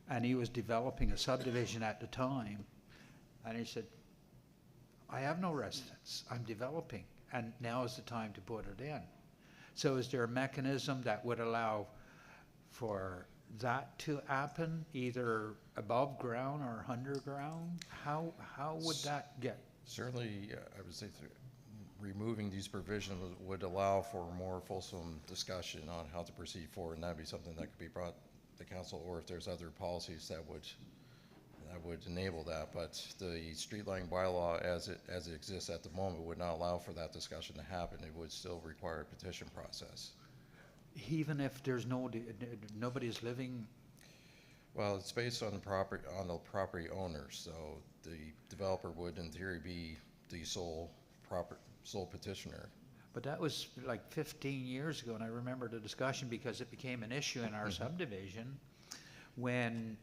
And he was developing a subdivision at the time, and he said, I have no residents, I'm developing, and now is the time to put it in. So is there a mechanism that would allow for that to happen, either above ground or underground? How would that get? Certainly, I would say removing these provisions would allow for more fulsome discussion on how to proceed forward, and that'd be something that could be brought to the council, or if there's other policies that would enable that. But the street lighting bylaw as it exists at the moment would not allow for that discussion to happen. It would still require a petition process. Even if there's nobody's living? Well, it's based on the property owner, so the developer would in theory be the sole petitioner. But that was like 15 years ago, and I remember the discussion because it became an issue in our subdivision when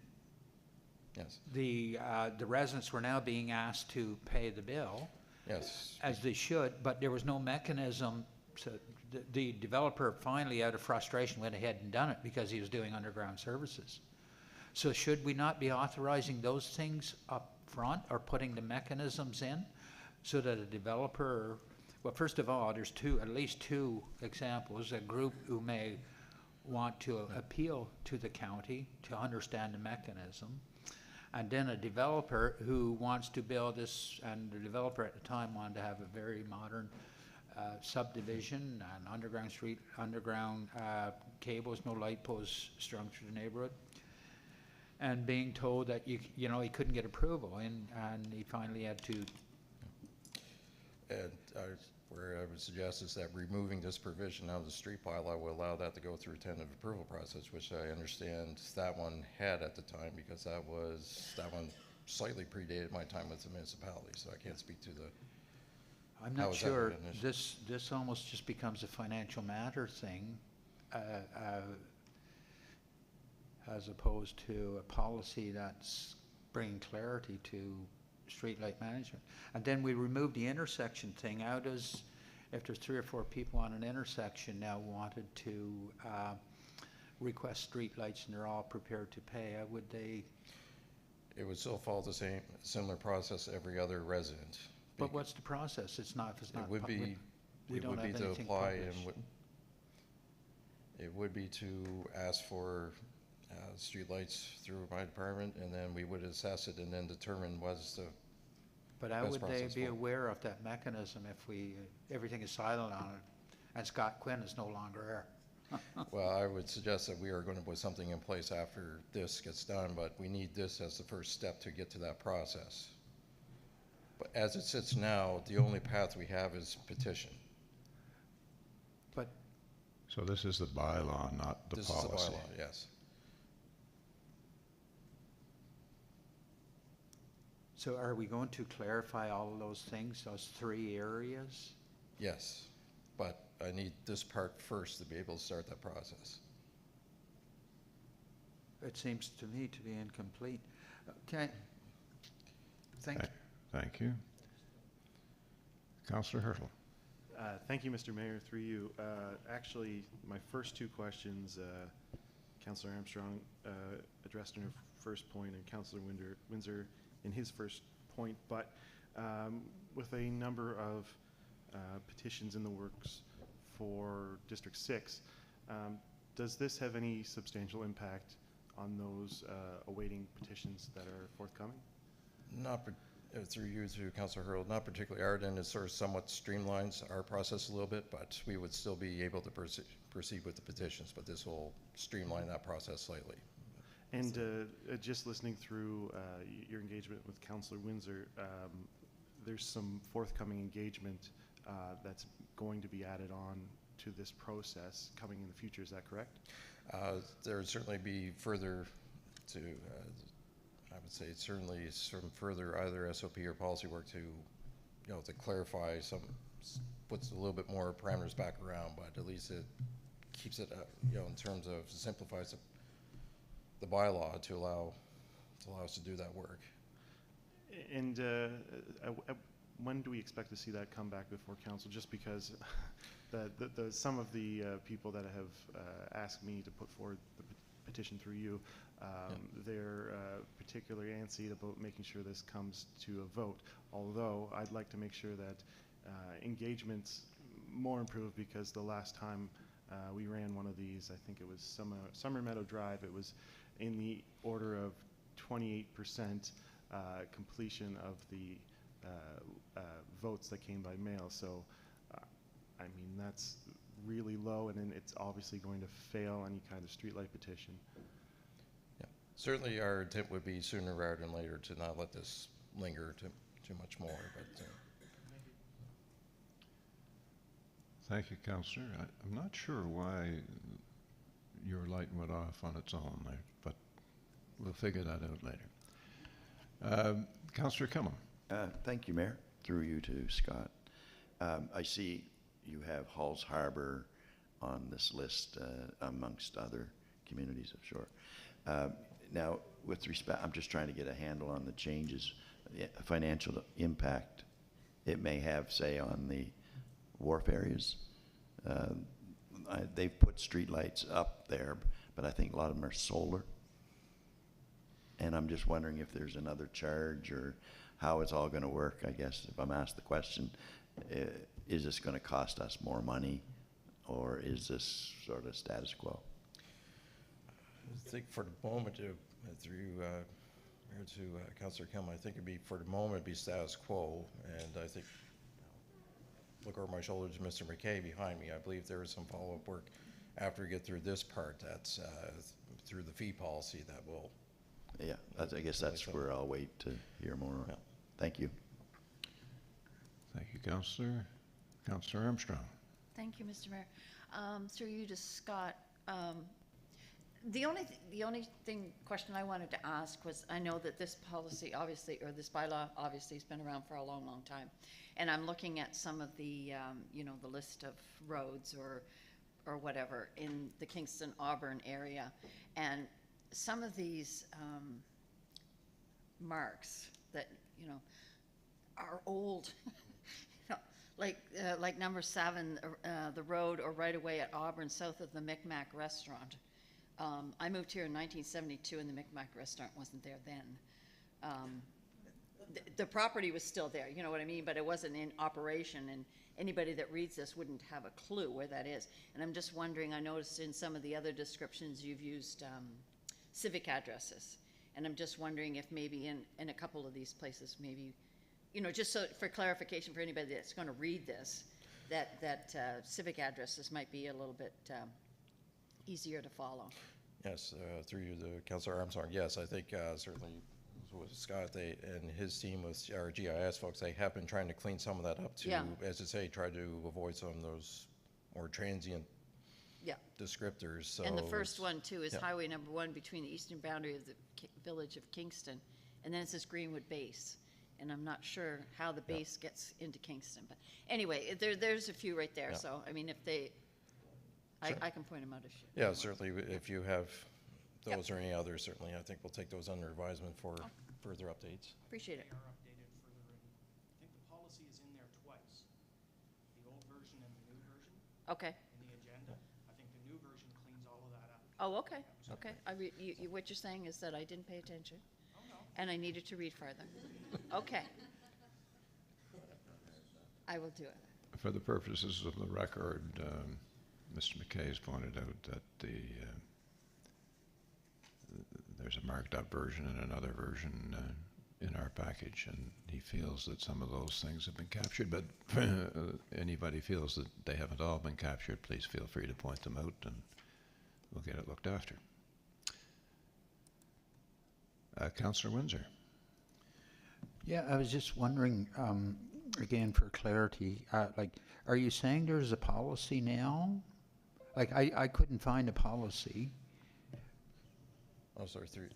Yes. the residents were now being asked to pay the bill. Yes. As they should, but there was no mechanism. So the developer finally, out of frustration, went ahead and done it because he was doing underground services. So should we not be authorizing those things up front, or putting the mechanisms in so that a developer, well, first of all, there's at least two examples, a group who may want to appeal to the county to understand the mechanism, and then a developer who wants to build this, and the developer at the time wanted to have a very modern subdivision, and underground cables, no light posts strung through the neighborhood, and being told that he couldn't get approval, and he finally had to. And where I would suggest is that removing this provision out of the street bylaw will allow that to go through a tentative approval process, which I understand that one had at the time, because that one slightly predated my time with the municipality, so I can't speak to the. I'm not sure. This almost just becomes a financial matter thing, as opposed to a policy that's bringing clarity to streetlight management. And then we removed the intersection thing. How does, if there's 3 or 4 people on an intersection now wanted to request streetlights and they're all prepared to pay, how would they? It would still follow the similar process every other resident. But what's the process? It's not. It would be to apply, and it would be to ask for streetlights through my department, and then we would assess it and then determine what's the. But how would they be aware of that mechanism if everything is silent on it, and Scott Quinn is no longer here? Well, I would suggest that we are going to put something in place after this gets done, but we need this as the first step to get to that process. But as it sits now, the only path we have is petition. But. So this is the bylaw, not the policy. This is the bylaw, yes. So are we going to clarify all of those things, those 3 areas? Yes, but I need this part first to be able to start that process. It seems to me to be incomplete. Okay. Thank you. Thank you. Councillor Hertel. Thank you, Mr. Mayor, through you. Actually, my first 2 questions, Councillor Armstrong addressed in her first point, and Councillor Windsor in his first point, but with a number of petitions in the works for District 6, does this have any substantial impact on those awaiting petitions that are forthcoming? through you to Councilor Hurl, not particularly ardent, it sort of somewhat streamlines our process a little bit, but we would still be able to proceed with the petitions, but this will streamline that process slightly. And just listening through your engagement with Councillor Windsor, there's some forthcoming engagement that's going to be added on to this process coming in the future. Is that correct? There would certainly be further to, I would say certainly some further either SOP or policy work to, to clarify some, puts a little bit more parameters back around, but at least it keeps it, in terms of simplifies the bylaw to allow us to do that work. And when do we expect to see that come back before council? Just because some of the people that have asked me to put forward the petition through you, they're particularly antsy about making sure this comes to a vote. Although I'd like to make sure that engagement's more improved, because the last time we ran one of these, I think it was Summer Meadow Drive, it was in the order of 28% completion of the votes that came by mail. So, I mean, that's really low, and then it's obviously going to fail any kind of streetlight petition. Yeah, certainly our intent would be sooner rather than later to not let this linger too much more. But Thank you, Councillor. I'm not sure why your light went off on its own there, but we'll figure that out later. Councillor Killam. Thank you, Mayor. Through you to Scott. I see you have Halls Harbor on this list amongst other communities of shore. Now, with respect, I'm just trying to get a handle on the changes, the financial impact it may have, say, on the wharf areas. They've put streetlights up there, but I think a lot of them are solar. And I'm just wondering if there's another charge or how it's all going to work. I guess if I'm asked the question, is this going to cost us more money, or is this sort of status quo? I think for the moment, through Mayor to Councillor Killam, I think it'd be, for the moment, it'd be status quo. And I think, look over my shoulder to Mr. McKay behind me. I believe there is some follow-up work after we get through this part. That's through the fee policy that will. Yeah, I guess that's where I'll wait to hear more. Yeah. Thank you. Thank you, Councillor. Councillor Armstrong. Thank you, Mr. Mayor. Through you to Scott. The only question I wanted to ask was, I know that this policy obviously, or this bylaw obviously has been around for a long, long time. And I'm looking at some of the, the list of roads or whatever in the Kingston-Auburn area. And some of these marks that, are old, like number 7, the road or right away at Auburn south of the Micmac restaurant. I moved here in 1972 and the Micmac restaurant wasn't there then. The property was still there, you know what I mean, but it wasn't in operation, and anybody that reads this wouldn't have a clue where that is. And I'm just wondering, I noticed in some of the other descriptions you've used civic addresses, and I'm just wondering if maybe in a couple of these places, maybe, just so for clarification for anybody that's going to read this, that civic addresses might be a little bit easier to follow. Yes, through you to Councillor Armstrong. Yes, I think certainly with Scott and his team with our GIS folks, they have been trying to clean some of that up to, as I say, try to avoid some of those more transient descriptors. So and the first one too is Highway number 1 between the eastern boundary of the village of Kingston, and then it says Greenwood Base, and I'm not sure how the base gets into Kingston, but anyway, there's a few right there. So I mean, if they, I can point them out if you. Yeah, certainly. If you have those or any others, certainly, I think we'll take those under advisement for further updates. Appreciate it. They are updated further in. I think the policy is in there twice. The old version and the new version. Okay. In the agenda. I think the new version cleans all of that up. Oh, okay. Okay. What you're saying is that I didn't pay attention. Oh, no. And I needed to read further. Okay. I will do it. For the purposes of the record, Mr. McKay has pointed out that there's a marked up version and another version in our package, and he feels that some of those things have been captured, but anybody feels that they haven't all been captured, please feel free to point them out, and we'll get it looked after. Councillor Windsor. Yeah, I was just wondering, again, for clarity, like, are you saying there's a policy now? Like, I couldn't find a policy. Oh, sorry, through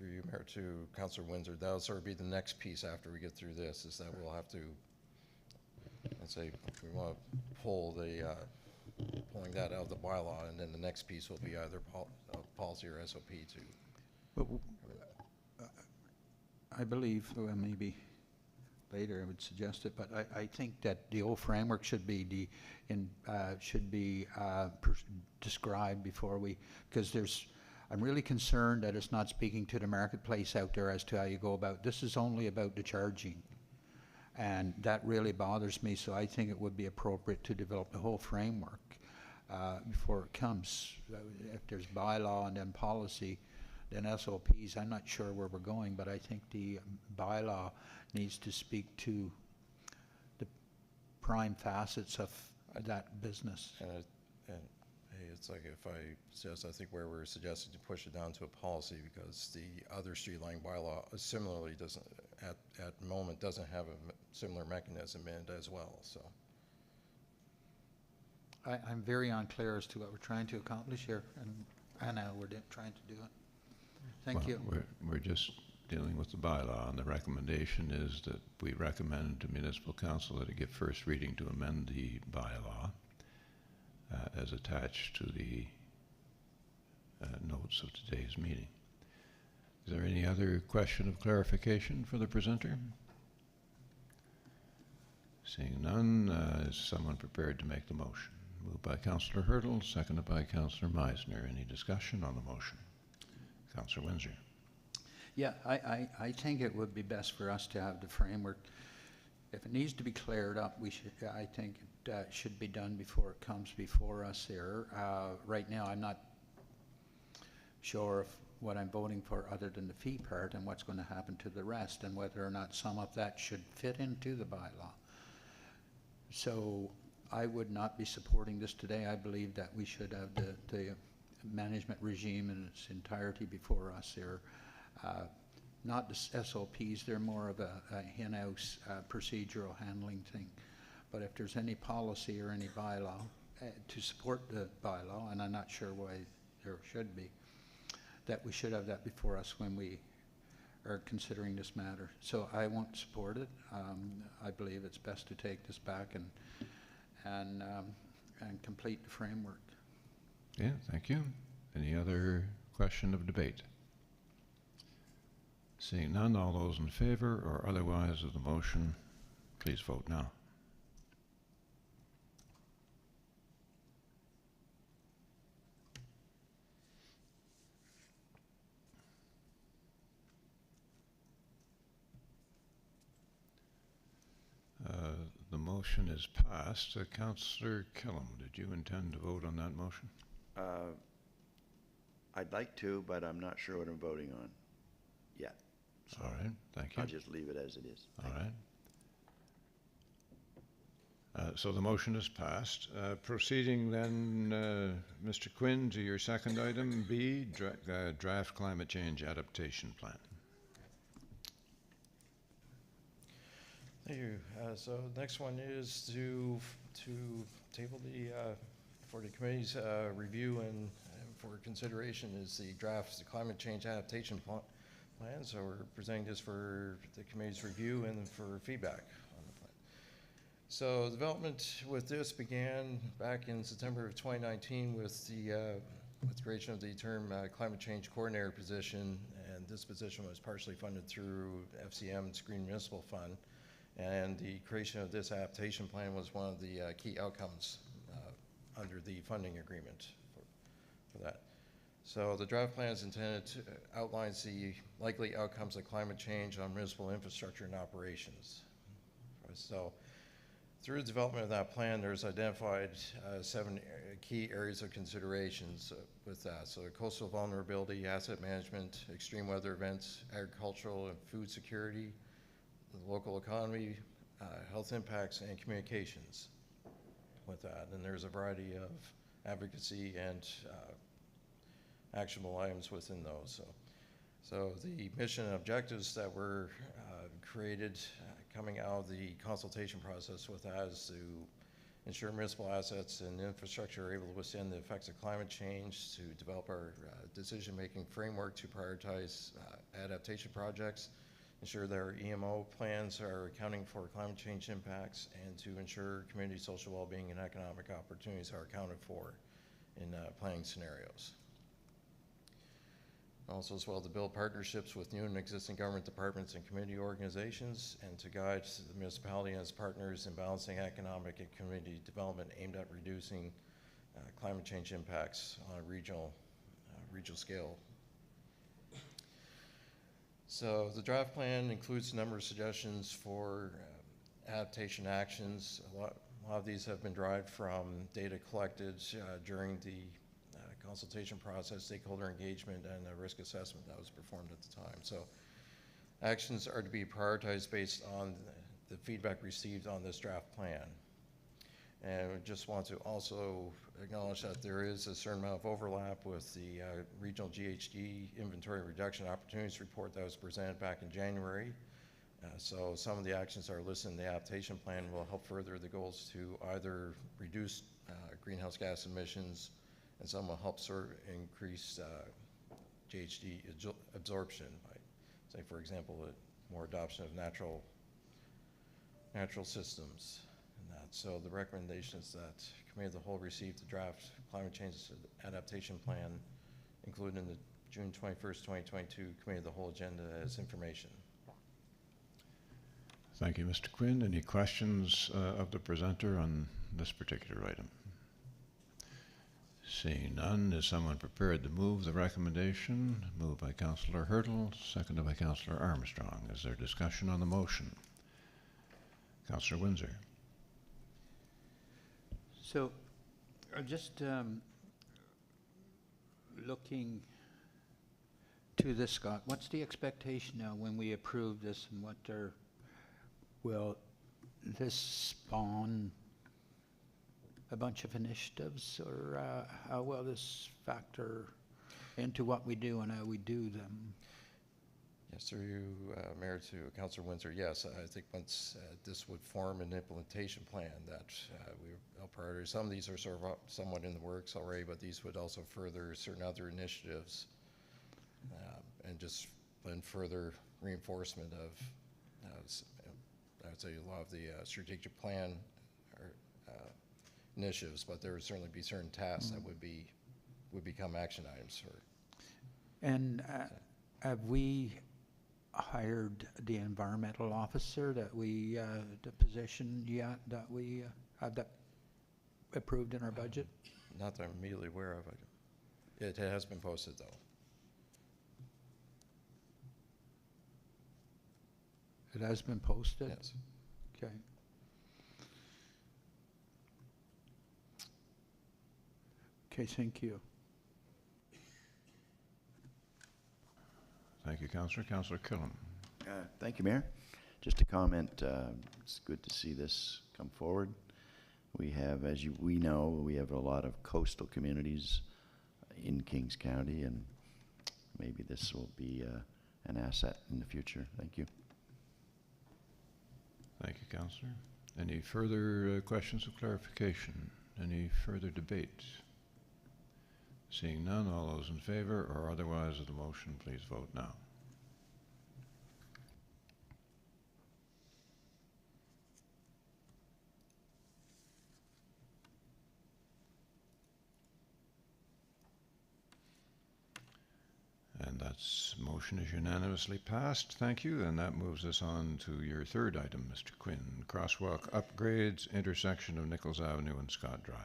you, Mayor, to Councillor Windsor. That'll sort of be the next piece after we get through this, is that we'll have to, let's say, we want to pulling that out of the bylaw, and then the next piece will be either policy or SOP to. But I believe, well, maybe later I would suggest it, but I think that the old framework should be described before we, because I'm really concerned that it's not speaking to the marketplace out there as to how you go about. This is only about the charging, and that really bothers me. So I think it would be appropriate to develop the whole framework before it comes. If there's bylaw and then policy, then SOPs, I'm not sure where we're going, but I think the bylaw needs to speak to the prime facets of that business. And hey, it's like if I suggest, I think where we're suggesting to push it down to a policy, because the other street lighting bylaw similarly doesn't, at the moment, doesn't have a similar mechanism in it as well, so. I'm very unclear as to what we're trying to accomplish here, and I know we're trying to do it. Thank you. We're just dealing with the bylaw, and the recommendation is that we recommend to Municipal Council that it give first reading to amend the bylaw as attached to the notes of today's meeting. Is there any other question of clarification for the presenter? Seeing none, is someone prepared to make the motion? Moved by Councillor Hurdle, seconded by Councillor Meisner. Any discussion on the motion? Councillor Windsor. Yeah, I think it would be best for us to have the framework. If it needs to be cleared up, I think it should be done before it comes before us here. Right now, I'm not sure of what I'm voting for other than the fee part and what's going to happen to the rest, and whether or not some of that should fit into the bylaw. So I would not be supporting this today. I believe that we should have the management regime in its entirety before us here. Not the SOPs, they're more of a in-house procedural handling thing. But if there's any policy or any bylaw to support the bylaw, and I'm not sure why there should be, that we should have that before us when we are considering this matter. So I won't support it. I believe it's best to take this back and complete the framework. Yeah, thank you. Any other question of debate? Seeing none, all those in favor or otherwise of the motion, please vote now. The motion is passed. Councillor Killam, did you intend to vote on that motion? I'd like to, but I'm not sure what I'm voting on yet. So all right, thank you. I'll just leave it as it is. All right. So the motion is passed. Proceeding then, Mr. Quinn, to your second item, B, draft climate change adaptation plan. Thank you. So the next one is to table for the committee's review and for consideration is the draft climate change adaptation plan. So we're presenting this for the committee's review and for feedback on the plan. So development with this began back in September of 2019 with the creation of the term climate change coordinator position, and this position was partially funded through FCM's Green Municipal Fund. And the creation of this adaptation plan was one of the key outcomes under the funding agreement for that. So the draft plan is intended to outlines the likely outcomes of climate change on municipal infrastructure and operations. So through the development of that plan, there's identified 7 key areas of considerations with that. So coastal vulnerability, asset management, extreme weather events, agricultural and food security, the local economy, health impacts, and communications with that. And there's a variety of advocacy and actionable items within those. So the mission and objectives that were created coming out of the consultation process with that is to ensure municipal assets and infrastructure are able to withstand the effects of climate change, to develop our decision-making framework to prioritize adaptation projects, ensure that our EMO plans are accounting for climate change impacts, and to ensure community social well-being and economic opportunities are accounted for in planning scenarios. Also, as well, to build partnerships with new and existing government departments and community organizations, and to guide the municipality and its partners in balancing economic and community development aimed at reducing climate change impacts on a regional scale. So the draft plan includes a number of suggestions for adaptation actions. A lot of these have been derived from data collected during the consultation process, stakeholder engagement, and a risk assessment that was performed at the time. So actions are to be prioritized based on the feedback received on this draft plan. And we just want to also acknowledge that there is a certain amount of overlap with the regional GHG inventory reduction opportunities report that was presented back in January. So some of the actions that are listed in the adaptation plan will help further the goals to either reduce greenhouse gas emissions, and some will help increase GHG absorption by, say, for example, more adoption of natural systems and that. So the recommendation is that Committee of the Whole receive the draft climate change adaptation plan included in the June 21st, 2022 Committee of the Whole agenda as information. Thank you, Mr. Quinn. Any questions of the presenter on this particular item? Seeing none, is someone prepared to move the recommendation? Moved by Councillor Hurtle, seconded by Councillor Armstrong. Is there discussion on the motion? Councillor Windsor. So, just looking to this, Scott, what's the expectation now when we approve this, and will this spawn a bunch of initiatives, or how will this factor into what we do and how we do them? Yes, through you, Mayor, to Councillor Windsor, yes, I think once this would form an implementation plan that we'll prioritize. Some of these are sort of somewhat in the works already, but these would also further certain other initiatives and just lend further reinforcement of, I would say, a lot of the strategic plan initiatives, but there would certainly be certain tasks that would become action items. And have we hired the environmental officer that we, the position yet that we have that approved in our budget? Not that I'm immediately aware of it. It has been posted, though. It has been posted? Yes. Okay. Okay, thank you. Thank you, Councillor. Councillor Killam. Thank you, Mayor. Just a comment, it's good to see this come forward. We have, as we know, we have a lot of coastal communities in Kings County, and maybe this will be an asset in the future. Thank you. Thank you, Councillor. Any further questions of clarification? Any further debate? Seeing none, all those in favor or otherwise of the motion, please vote now. And that motion is unanimously passed. Thank you. And that moves us on to your third item, Mr. Quinn. Crosswalk upgrades, intersection of Nichols Avenue and Scott Drive.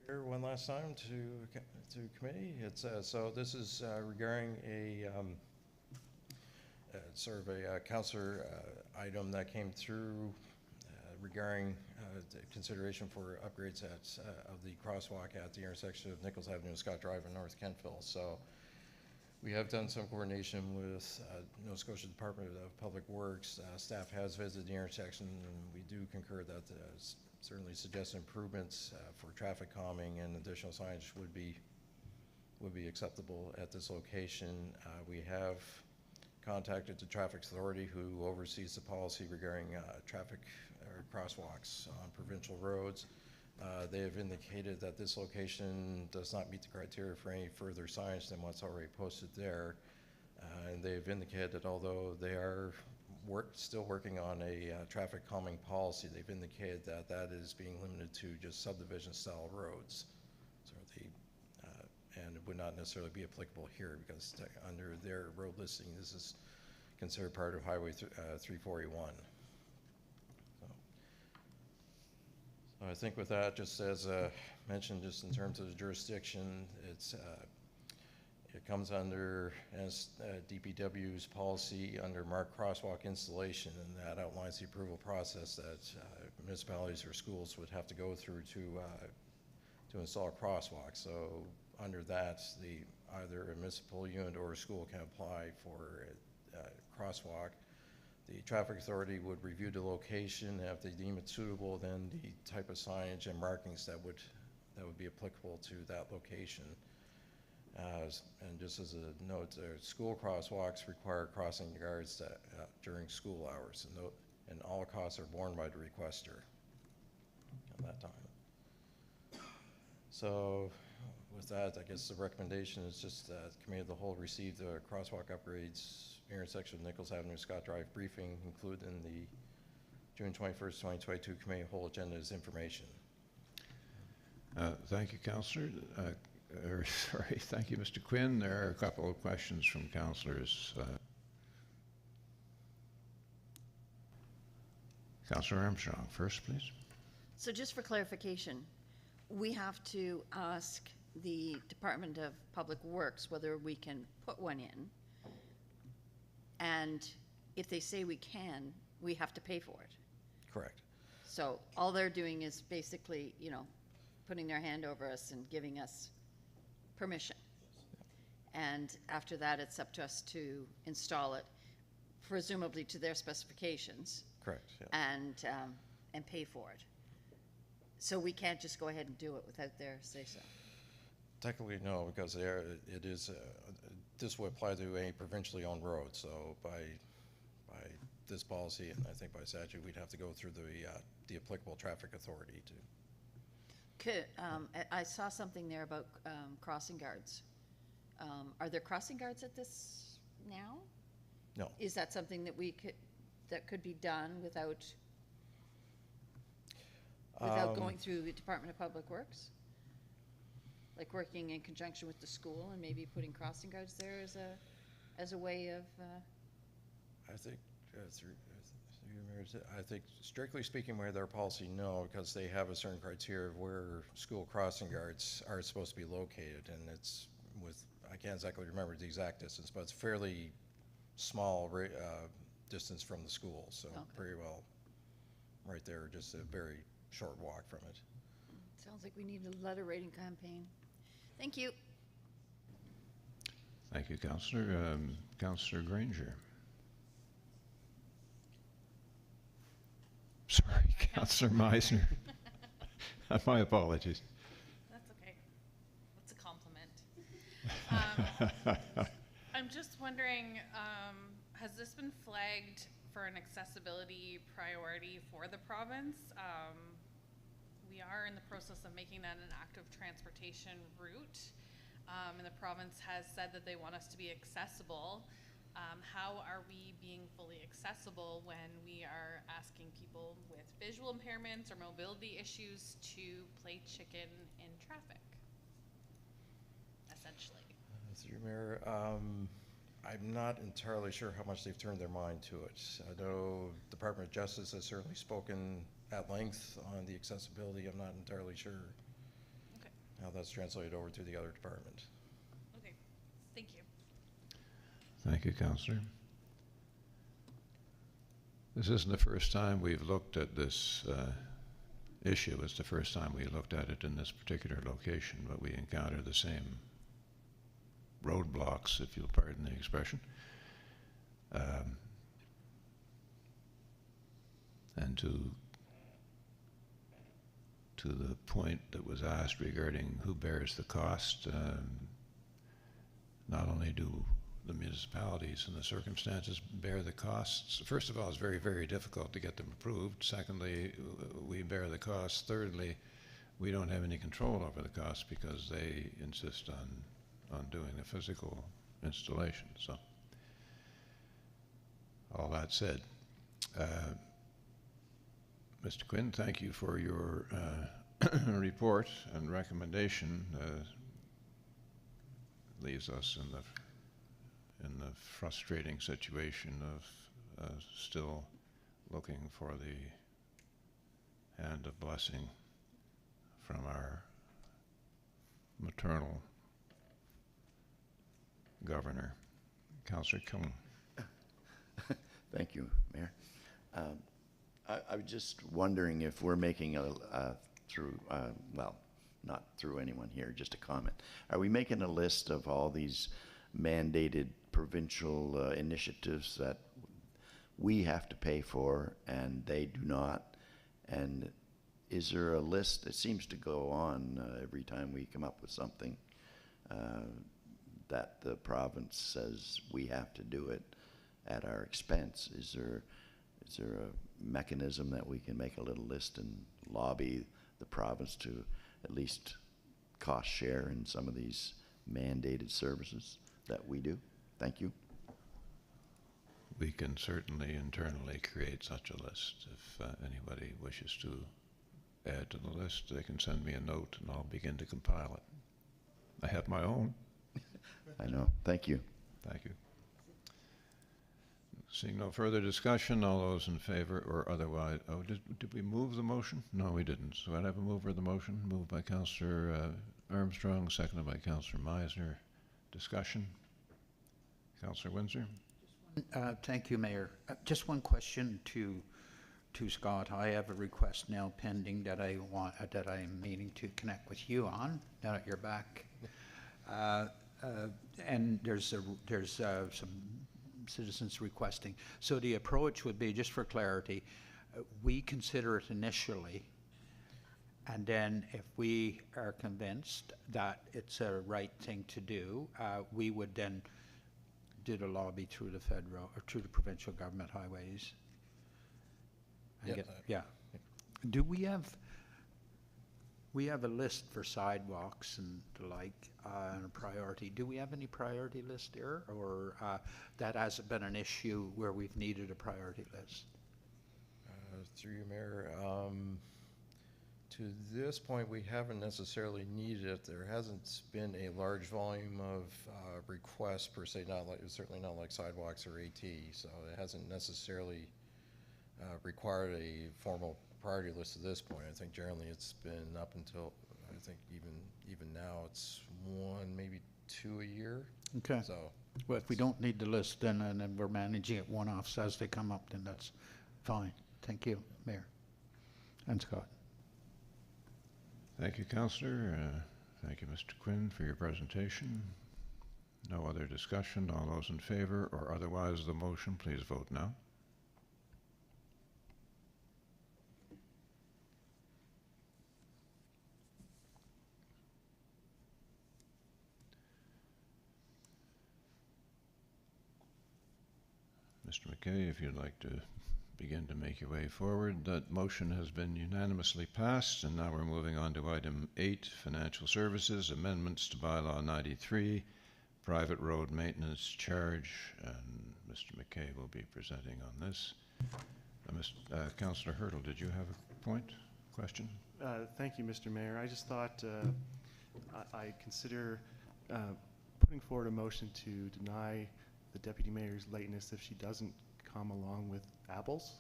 Here one last time to committee. It's so this is regarding sort of a counselor item that came through regarding the consideration for upgrades of the crosswalk at the intersection of Nichols Avenue and Scott Drive in North Kentville. So we have done some coordination with Nova Scotia Department of Public Works. Staff has visited the intersection, and we do concur that certainly suggested improvements for traffic calming and additional signage would be acceptable at this location. We have contacted the Traffic Authority, who oversees the policy regarding traffic or crosswalks on provincial roads. They have indicated that this location does not meet the criteria for any further signage than what's already posted there. And they've indicated that although they are still working on a traffic calming policy, they've indicated that that is being limited to just subdivision style roads. So and it would not necessarily be applicable here because under their road listing, this is considered part of Highway 341. So I think with that, just as mentioned, just in terms of the jurisdiction, it comes under DPW's policy under marked crosswalk installation, and that outlines the approval process that municipalities or schools would have to go through to install a crosswalk. So under that, either a municipal unit or a school can apply for a crosswalk. The traffic authority would review the location, and if they deem it suitable, then the type of signage and markings that would be applicable to that location. And just as a note, school crosswalks require crossing guards during school hours, and all costs are borne by the requester at that time. So with that, I guess the recommendation is just that the Committee of the Whole receive the crosswalk upgrades intersection of Nichols Avenue, Scott Drive briefing included in the June 21st, 2022 Committee of the Whole agenda as information. Thank you, Councillor. Thank you, Mr. Quinn. There are a couple of questions from councillors. Councillor Armstrong, first, please. So just for clarification, we have to ask the Department of Public Works whether we can put one in. And if they say we can, we have to pay for it. Correct. So all they're doing is basically, putting their hand over us and giving us permission. And after that, it's up to us to install it, presumably to their specifications. Correct. Yeah. And pay for it. So we can't just go ahead and do it without their say-so. Technically, no, because this would apply to any provincially owned road. So by this policy, and I think by statute, we'd have to go through the applicable traffic authority to. I saw something there about crossing guards. Are there crossing guards at this now? No. Is that something that that could be done without going through the Department of Public Works? Like working in conjunction with the school and maybe putting crossing guards there as a way of. I think strictly speaking, where their policy, no, because they have a certain criteria of where school crossing guards are supposed to be located, and it's I can't exactly remember the exact distance, but it's fairly small distance from the school, so okay. Pretty well right there, just a very short walk from it. Sounds like we need a letter writing campaign. Thank you. Thank you, Councillor. Councillor Granger. Sorry, Councillor Meisner. My apologies. That's okay. That's a compliment. I'm just wondering, has this been flagged for an accessibility priority for the province? We are in the process of making that an active transportation route, and the province has said that they want us to be accessible. How are we being fully accessible when we are asking people with visual impairments or mobility issues to play chicken in traffic, essentially? Through Mayor, I'm not entirely sure how much they've turned their mind to it. I know Department of Justice has certainly spoken at length on the accessibility. I'm not entirely sure how that's translated over to the other department. Okay, thank you. Thank you, Councillor. This isn't the first time we've looked at this issue. It's the first time we looked at it in this particular location, but we encounter the same roadblocks, if you'll pardon the expression. And to the point that was asked regarding who bears the cost, not only do the municipalities and the circumstances bear the costs. First of all, it's very, very difficult to get them approved. Secondly, we bear the costs. Thirdly, we don't have any control over the costs because they insist on doing the physical installation. So, all that said, Mr. Quinn, thank you for your report and recommendation. Leaves us in the frustrating situation of still looking for the hand of blessing from our maternal governor. Councillor Killen. Thank you, Mayor. I was just wondering if we're making well, not through anyone here, just a comment. Are we making a list of all these mandated provincial initiatives that we have to pay for and they do not? And is there a list that seems to go on every time we come up with something that the province says we have to do it at our expense? Is there a mechanism that we can make a little list and lobby the province to at least cost share in some of these mandated services that we do? Thank you. We can certainly internally create such a list. If anybody wishes to add to the list, they can send me a note and I'll begin to compile it. I have my own. I know. Thank you. Thank you. Seeing no further discussion, all those in favor or otherwise, did we move the motion? No, we didn't. So I'd have a mover of the motion, moved by Councillor Armstrong, seconded by Councillor Meisner. Discussion? Councillor Windsor? Thank you, Mayor. Just one question to Scott. I have a request now pending that I'm meaning to connect with you on now that you're back. And there's some citizens requesting. So the approach would be, just for clarity, we consider it initially, and then if we are convinced that it's a right thing to do, we would then do the lobby through the federal or through the provincial government highways. Yeah. Do we have a list for sidewalks and the like, and a priority. Do we have any priority list there, or that hasn't been an issue where we've needed a priority list? Through you, Mayor, to this point, we haven't necessarily needed it. There hasn't been a large volume of requests per se, certainly not like sidewalks or AT, so it hasn't necessarily required a formal priority list at this point. I think generally it's been up until, I think even now it's one, maybe two a year. Okay. So, well, if we don't need the list, then we're managing it one-offs as they come up, then that's fine. Thank you, Mayor and Scott. Thank you, Councillor. Thank you, Mr. Quinn, for your presentation. No other discussion. All those in favor or otherwise of the motion, please vote now. Mr. McKay, if you'd like to begin to make your way forward. That motion has been unanimously passed, and now we're moving on to item 8, Financial Services, Amendments to Bylaw 93, Private Road Maintenance Charge, and Mr. McKay will be presenting on this. Councillor Hurdle, did you have a point, question? Thank you, Mr. Mayor. I just thought I consider putting forward a motion to deny the Deputy Mayor's lateness if she doesn't come along with apples.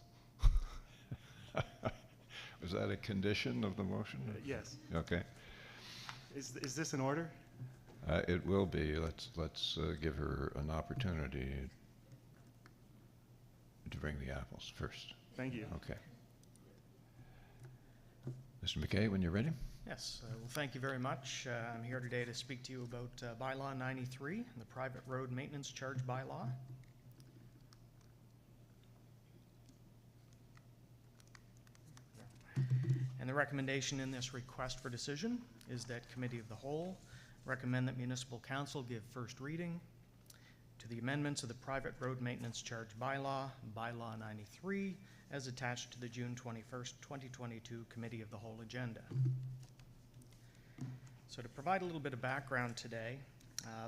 Was that a condition of the motion? Yes. Okay. Is this in order? It will be. Let's give her an opportunity. to bring the apples first. Thank you. Okay. Mr. McKay, when you're ready. Yes, well, thank you very much. I'm here today to speak to you about Bylaw 93, the private road maintenance charge bylaw. And the recommendation in this request for decision is that Committee of the Whole recommend that Municipal Council give first reading to the amendments of the private road maintenance charge bylaw, Bylaw 93, as attached to the June 21st, 2022 Committee of the Whole agenda. So to provide a little bit of background today,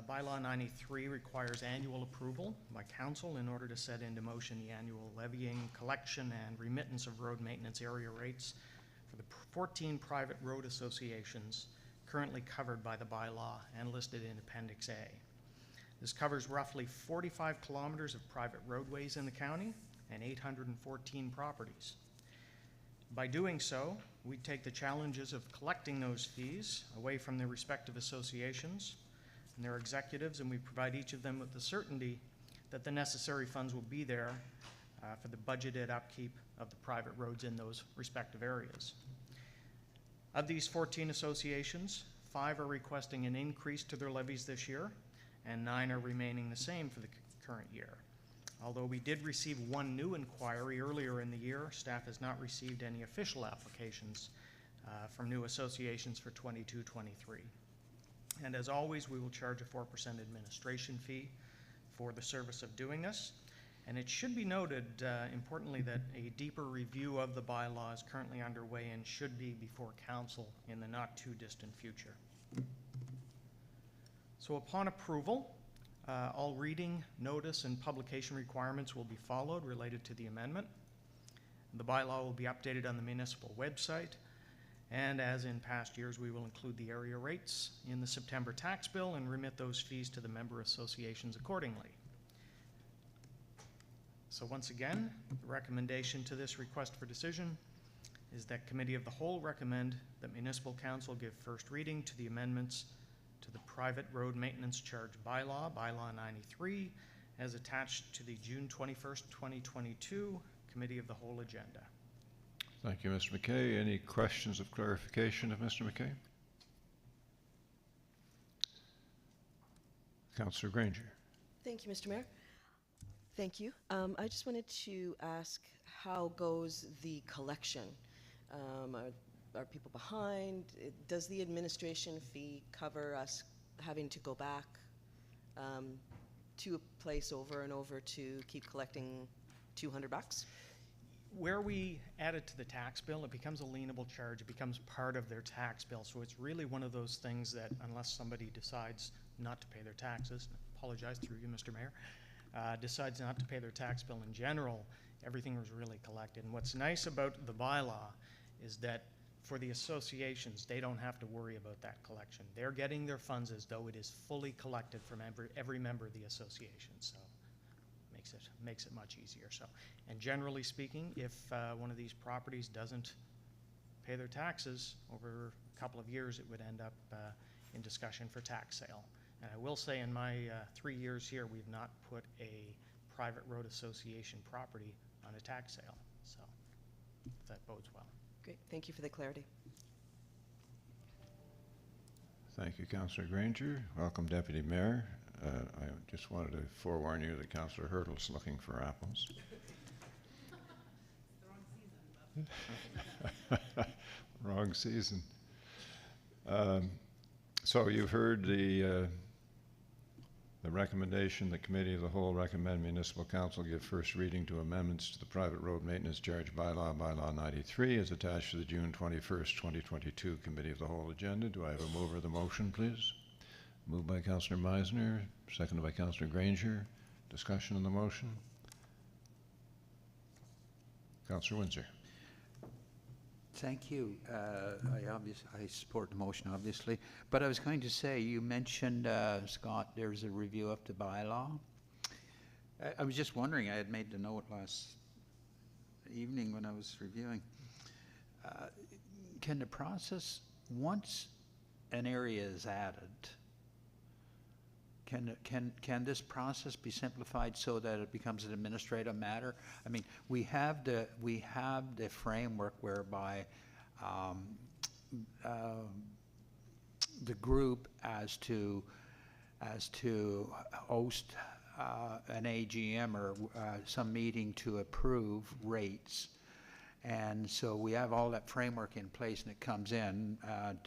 Bylaw 93 requires annual approval by council in order to set into motion the annual levying, collection, and remittance of road maintenance area rates for the 14 private road associations currently covered by the bylaw and listed in Appendix A. This covers roughly 45 kilometers of private roadways in the county and 814 properties. By doing so, we take the challenges of collecting those fees away from their respective associations and their executives, and we provide each of them with the certainty that the necessary funds will be there for the budgeted upkeep of the private roads in those respective areas. Of these 14 associations, 5 are requesting an increase to their levies this year, and 9 are remaining the same for the current year. Although we did receive 1 new inquiry earlier in the year, staff has not received any official applications from new associations for 22-23. And as always, we will charge a 4% administration fee for the service of doing this. And it should be noted, importantly, that a deeper review of the bylaw is currently underway and should be before council in the not too distant future. So upon approval, all reading, notice, and publication requirements will be followed related to the amendment. The bylaw will be updated on the municipal website, and as in past years, we will include the area rates in the September tax bill and remit those fees to the member associations accordingly. So once again, the recommendation to this request for decision is that Committee of the Whole recommend that Municipal Council give first reading to the amendments to the private road maintenance charge bylaw, Bylaw 93, as attached to the June 21st, 2022 Committee of the Whole agenda. Thank you, Mr. McKay. Any questions of clarification of Mr. McKay? Councillor Granger. Thank you, Mr. Mayor. Thank you. I just wanted to ask, how goes the collection? Are people behind? Does the administration fee cover us having to go back to a place over and over to keep collecting $200? Where we add it to the tax bill, it becomes a lienable charge. It becomes part of their tax bill. So it's really one of those things that unless somebody decides not to pay their taxes, apologize through you, Mr. Mayor, decides not to pay their tax bill in general, everything was really collected. And what's nice about the bylaw is that for the associations, they don't have to worry about that collection. They're getting their funds as though it is fully collected from every member of the association. So makes it much easier. So, and generally speaking, if one of these properties doesn't pay their taxes over a couple of years, it would end up in discussion for tax sale. And I will say in my 3 years here, we've not put a private road association property on a tax sale. So that bodes well. Great, thank you for the clarity. Thank you, Councillor Granger. Welcome, Deputy Mayor. I just wanted to forewarn you that Councillor Hurtle's looking for apples. Wrong season. So you've heard the recommendation. The Committee of the Whole recommend Municipal Council give first reading to amendments to the private road maintenance charge bylaw, Bylaw 93, as attached to the June 21st, 2022 Committee of the Whole agenda. Do I have a mover of the motion, please? Moved by Councillor Meisner, seconded by Councillor Granger. Discussion on the motion? Councillor Windsor. Thank you. I support the motion, obviously. But I was going to say, you mentioned, Scott, there's a review of the bylaw. I was just wondering, I had made the note last evening when I was reviewing. Can the process, once an area is added, Can this process be simplified so that it becomes an administrative matter? I mean, we have the framework whereby the group as to host an AGM or some meeting to approve rates. And so we have all that framework in place, and it comes in.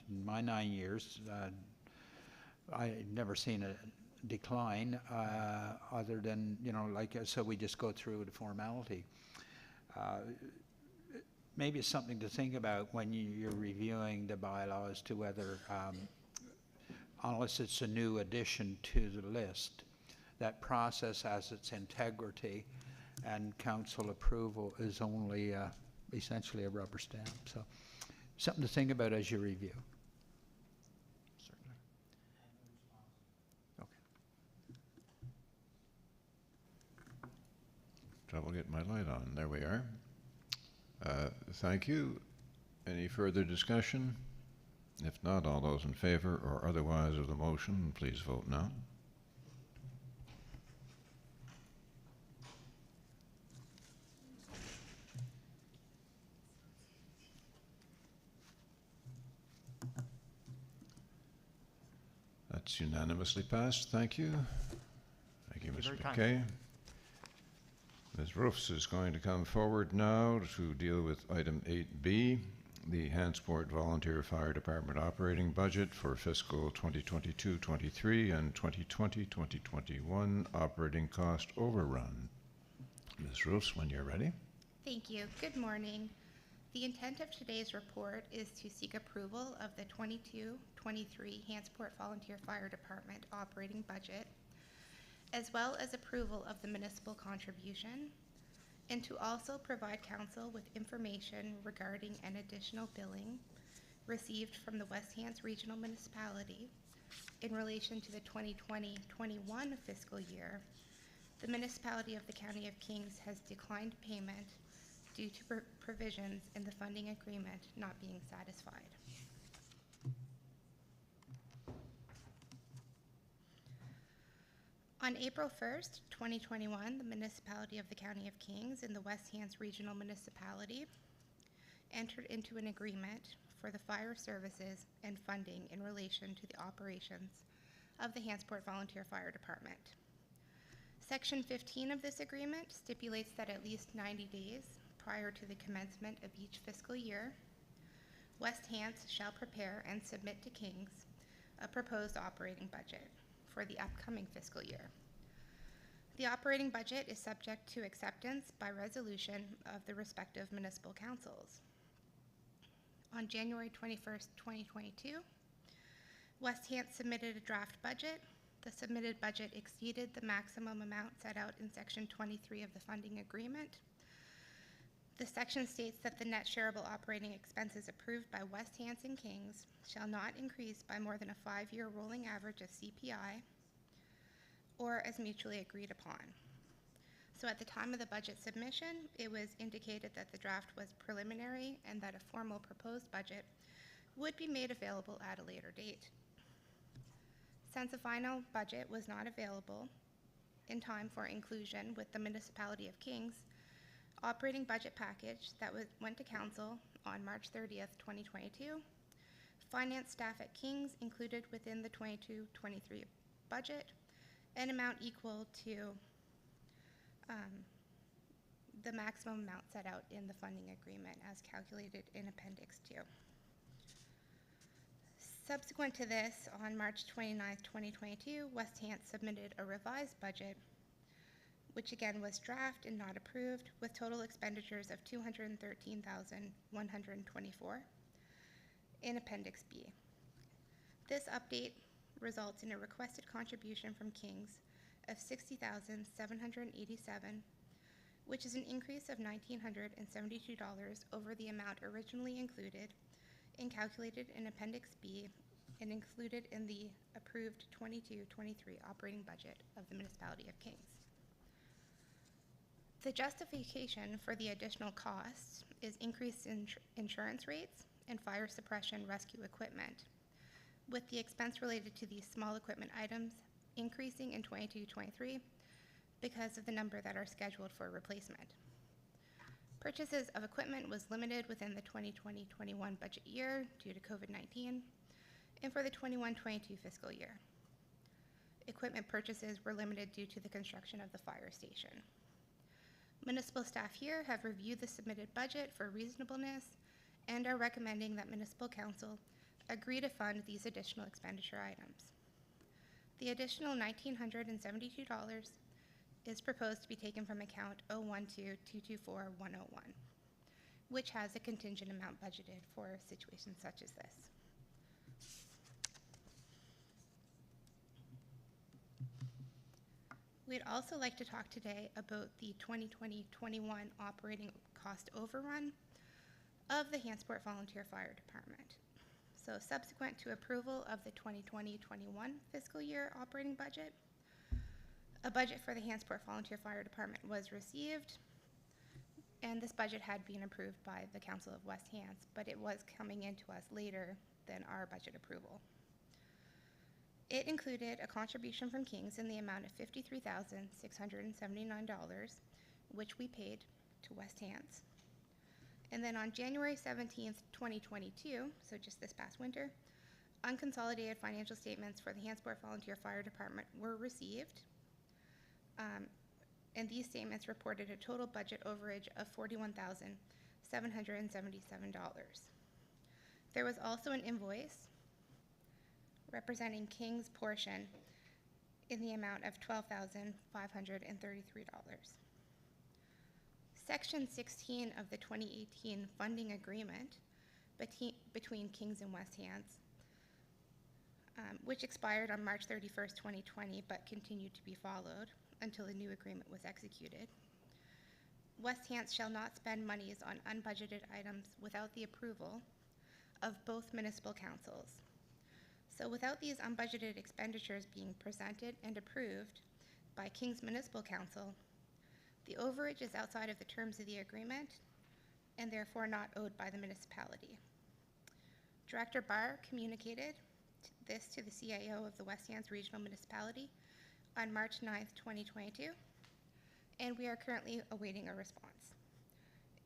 In my 9 years, I've never seen a decline other than, so we just go through the formality. Maybe it's something to think about when you're reviewing the bylaws to whether, unless it's a new addition to the list, that process has its integrity, and council approval is only essentially a rubber stamp. So something to think about as you review. Certainly. Okay. Trouble getting my light on. There we are. Thank you. Any further discussion? If not, all those in favor or otherwise of the motion, please vote now. That's unanimously passed. Thank you. Thank you, Ms. Very McKay. kind. Ms. Roofs is going to come forward now to deal with item 8B, the Hansport Volunteer Fire Department operating budget for fiscal 2022-23 and 2020-2021 operating cost overrun. Ms. Roofs, when you're ready. Thank you. Good morning. The intent of today's report is to seek approval of the 22-23 Hansport Volunteer Fire Department operating budget, as well as approval of the municipal contribution, and to also provide council with information regarding an additional billing received from the West Hants Regional Municipality in relation to the 2020-21 fiscal year. The municipality of the County of Kings has declined payment due to provisions in the funding agreement not being satisfied. On April 1st, 2021, the municipality of the County of Kings and the West Hants Regional Municipality entered into an agreement for the fire services and funding in relation to the operations of the Hansport Volunteer Fire Department. Section 15 of this agreement stipulates that at least 90 days prior to the commencement of each fiscal year, West Hants shall prepare and submit to Kings a proposed operating budget for the upcoming fiscal year. The operating budget is subject to acceptance by resolution of the respective municipal councils. On January 21st, 2022, West Hants submitted a draft budget. The submitted budget exceeded the maximum amount set out in Section 23 of the funding agreement. The section states that the net shareable operating expenses approved by West Hants and Kings shall not increase by more than a 5-year rolling average of CPI or as mutually agreed upon. So at the time of the budget submission, it was indicated that the draft was preliminary and that a formal proposed budget would be made available at a later date. Since a final budget was not available in time for inclusion with the municipality of Kings operating budget package that went to council on March 30th, 2022, finance staff at Kings included within the 22-23 budget an amount equal to the maximum amount set out in the funding agreement as calculated in Appendix 2. Subsequent to this, on March 29th, 2022, West Hants submitted a revised budget, which again was draft and not approved, with total expenditures of $213,124 in Appendix B. This update results in a requested contribution from Kings of $60,787, which is an increase of $1,972 over the amount originally included and calculated in Appendix B and included in the approved 22-23 operating budget of the municipality of Kings. The justification for the additional costs is increased insurance rates and fire suppression rescue equipment, with the expense related to these small equipment items increasing in 22-23 because of the number that are scheduled for replacement. Purchases of equipment was limited within the 2020-21 budget year due to COVID-19 and for the 21-22 fiscal year. Equipment purchases were limited due to the construction of the fire station. Municipal staff here have reviewed the submitted budget for reasonableness and are recommending that Municipal Council agree to fund these additional expenditure items. The additional $1,972 is proposed to be taken from account 012-224-101, which has a contingent amount budgeted for situations such as this. We'd also like to talk today about the 2020-21 operating cost overrun of the Hansport Volunteer Fire Department. So subsequent to approval of the 2020-21 fiscal year operating budget, a budget for the Hansport Volunteer Fire Department was received, and this budget had been approved by the Council of West Hants, but it was coming into us later than our budget approval. It included a contribution from Kings in the amount of $53,679, which we paid to West Hants. And then on January 17th, 2022, so just this past winter, unconsolidated financial statements for the Hansport Volunteer Fire Department were received. And these statements reported a total budget overage of $41,777. There was also an invoice representing King's portion in the amount of $12,533. Section 16 of the 2018 funding agreement between Kings and West Hants, which expired on March 31st, 2020, but continued to be followed until a new agreement was executed. West Hants shall not spend monies on unbudgeted items without the approval of both municipal councils. So without these unbudgeted expenditures being presented and approved by King's Municipal Council, the overage is outside of the terms of the agreement and therefore not owed by the municipality. Director Barr communicated this to the CAO of the West Hants Regional Municipality on March 9th, 2022, and we are currently awaiting a response.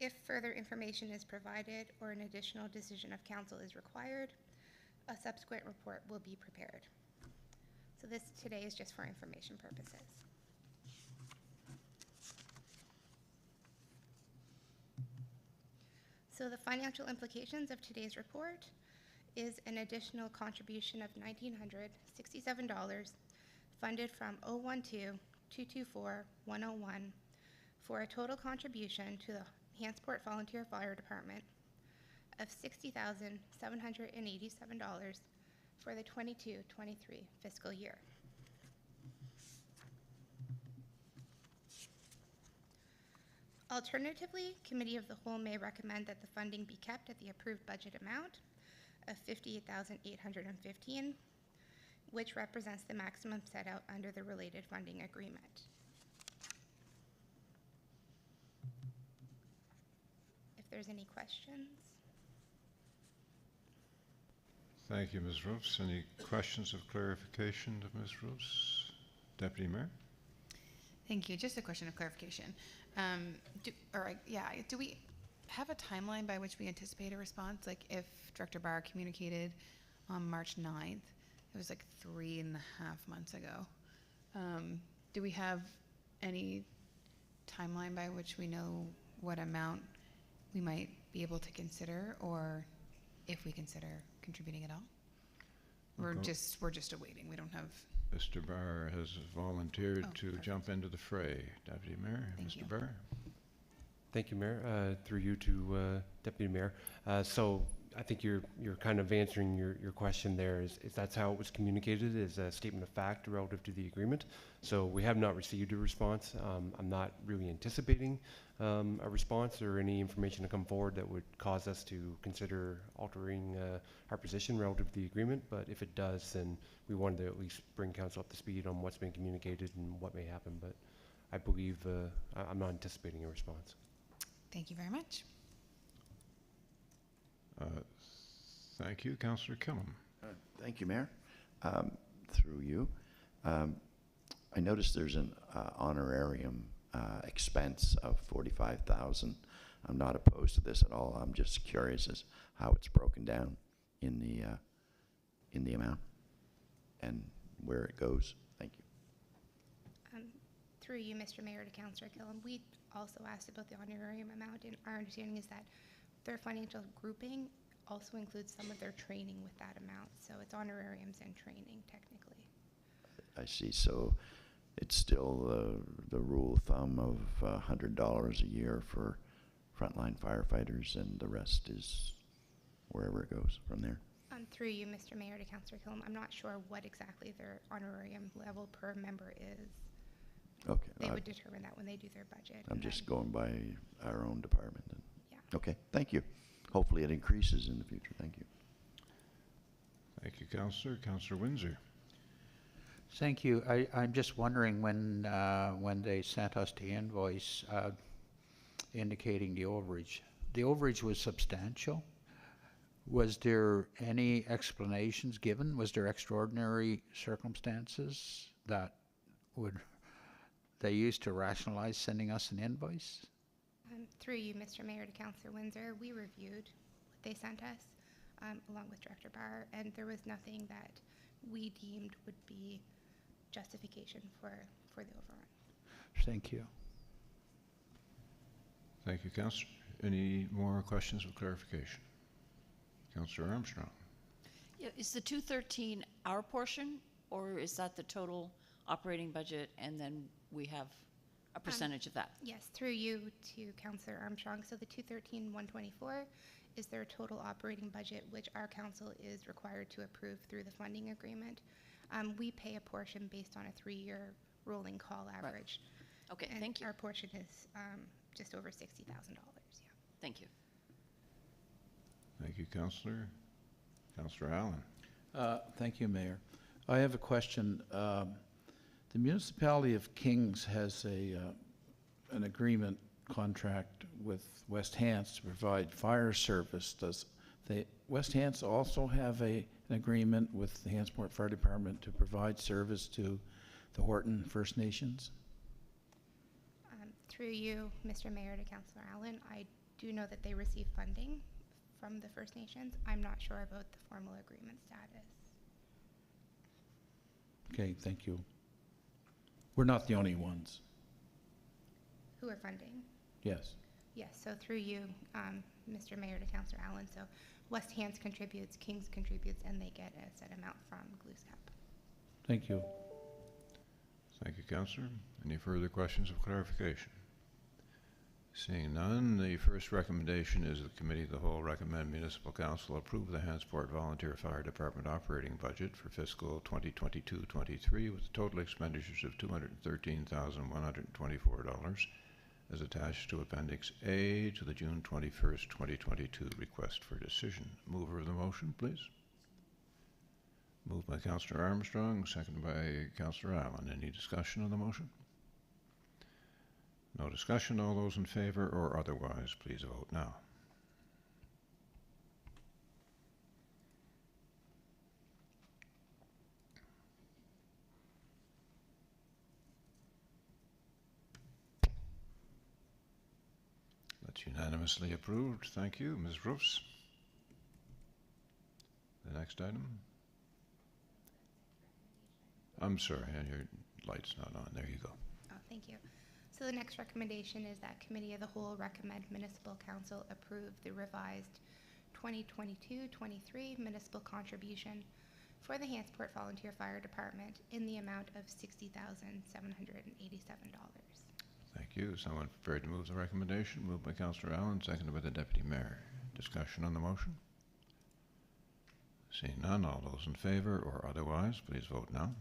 If further information is provided or an additional decision of council is required, a subsequent report will be prepared. So this today is just for information purposes. So the financial implications of today's report is an additional contribution of $1,967 funded from 012-224-101 for a total contribution to the Hansport Volunteer Fire Department of $60,787 for the 22-23 fiscal year. Alternatively, Committee of the Whole may recommend that the funding be kept at the approved budget amount of $58,815, which represents the maximum set out under the related funding agreement. If there's any questions. Thank you, Ms. Roos. Any questions of clarification to Ms. Roos? Deputy Mayor? Thank you. Just a question of clarification. Do we have a timeline by which we anticipate a response? Like if Director Barr communicated on March 9th, it was like 3.5 months ago. Do we have any timeline by which we know what amount we might be able to consider, or if we consider contributing at all? We're just awaiting. We don't have. Mr. Barr has volunteered to jump into the fray. Deputy Mayor, Mr. Barr. Thank you, Mayor. Through you to Deputy Mayor. So I think you're kind of answering your question there. Is that's how it was communicated, as a statement of fact relative to the agreement. So we have not received a response. I'm not really anticipating a response or any information to come forward that would cause us to consider altering our position relative to the agreement. But if it does, then we wanted to at least bring council up to speed on what's been communicated and what may happen. But I believe I'm not anticipating a response. Thank you very much. Thank you. Councillor Killam. Thank you, Mayor. Through you. I noticed there's an honorarium expense of 45,000. I'm not opposed to this at all. I'm just curious as how it's broken down in the amount and where it goes. Thank you. Through you, Mr. Mayor, to Councillor Killam, we also asked about the honorarium amount, and our understanding is that their financial grouping also includes some of their training with that amount, so it's honorariums and training technically. I see. So it's still the rule of thumb of $100 a year for frontline firefighters, and the rest is wherever it goes from there. Through you, Mr. Mayor, to Councillor Killam, I'm not sure what exactly their honorarium level per member is. Okay. They would determine that when they do their budget. I'm and just then- going by our own department. Then. Yeah. Okay. Thank you. Hopefully it increases in the future. Thank you. Thank you, Councillor. Councillor Windsor. Thank you. I'm just wondering when they sent us the invoice indicating the overage was substantial. Was there any explanations given? Was there extraordinary circumstances that they used to rationalize sending us an invoice? Through you, Mr. Mayor, to Councillor Windsor, we reviewed what they sent us along with Director Barr, and there was nothing that we deemed would be justification for the overrun. Thank you. Thank you, Councillor. Any more questions of clarification? Councillor Armstrong. Yeah, is the 213 our portion, or is that the total operating budget, and then we have a percentage of that? Yes, through you to Councillor Armstrong. So the 213,124 is their total operating budget, which our council is required to approve through the funding agreement. We pay a portion based on a 3-year rolling call average. Okay, And thank you. our portion is just over $60,000. Yeah. Thank you. Thank you, Councillor. Councillor Allen. Thank you, Mayor. I have a question. The municipality of Kings has an agreement contract with West Hants to provide fire service. Does West Hants also have an agreement with the Hantsport Fire Department to provide service to the Horton First Nations? Through you, Mr. Mayor, to Councillor Allen, I do know that they receive funding from the First Nations. I'm not sure about the formal agreement status. Okay, thank you. We're not the only ones. Who are funding? Yes. Yes, so through you, Mr. Mayor, to Councillor Allen, so West Hants contributes, Kings contributes, and they get a set amount from GLUSCAP. Thank you. Thank you, Councillor. Any further questions of clarification? Seeing none, the first recommendation is the Committee of the Whole recommend Municipal Council approve the Hantsport Volunteer Fire Department operating budget for fiscal 2022-23 with total expenditures of $213,124 as attached to Appendix A to the June 21st, 2022 request for decision. Mover of the motion, please. Moved by Councillor Armstrong, seconded by Councillor Allen. Any discussion on the motion? No discussion. All those in favor or otherwise, please vote now. That's unanimously approved. Thank you. Ms. Roofs. The next item. I'm sorry, your light's not on. There you go. Oh, thank you. So the next recommendation is that Committee of the Whole recommend Municipal Council approve the revised 2022-23 municipal contribution for the Hantsport Volunteer Fire Department in the amount of $60,787. Thank you. Someone prepared to move the recommendation? Moved by Councillor Allen, seconded by the Deputy Mayor. Discussion on the motion? Seeing none, all those in favor or otherwise, please vote now.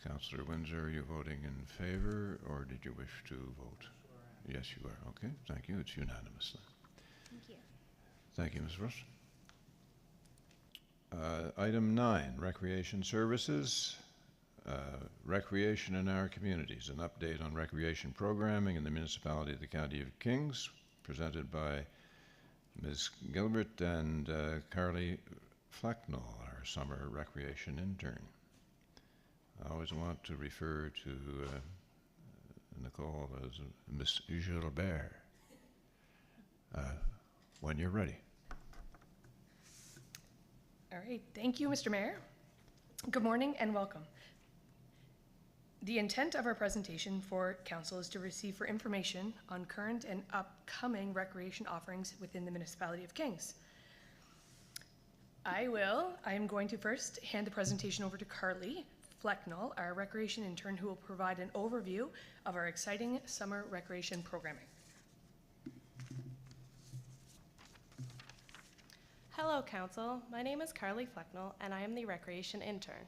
Councillor Windsor, are you voting in favor, or did you wish to vote? Yes, you are. Okay, thank you. It's unanimous then. Thank you. Thank you, Ms. Russ. Item 9, Recreation Services. recreation in our communities, an update on recreation programming in the municipality of the County of Kings, presented by Ms. Gilbert and Carly Flecknell, our summer recreation intern. I always want to refer to Nicole as Miss Gilbert. When you're ready. All right, thank you, Mr. Mayor. Good morning and welcome. The intent of our presentation for council is to receive for information on current and upcoming recreation offerings within the municipality of Kings. I am going to first hand the presentation over to Carly Flecknell, our recreation intern, who will provide an overview of our exciting summer recreation programming. Hello, Council. My name is Carly Flecknell, and I am the Recreation Intern.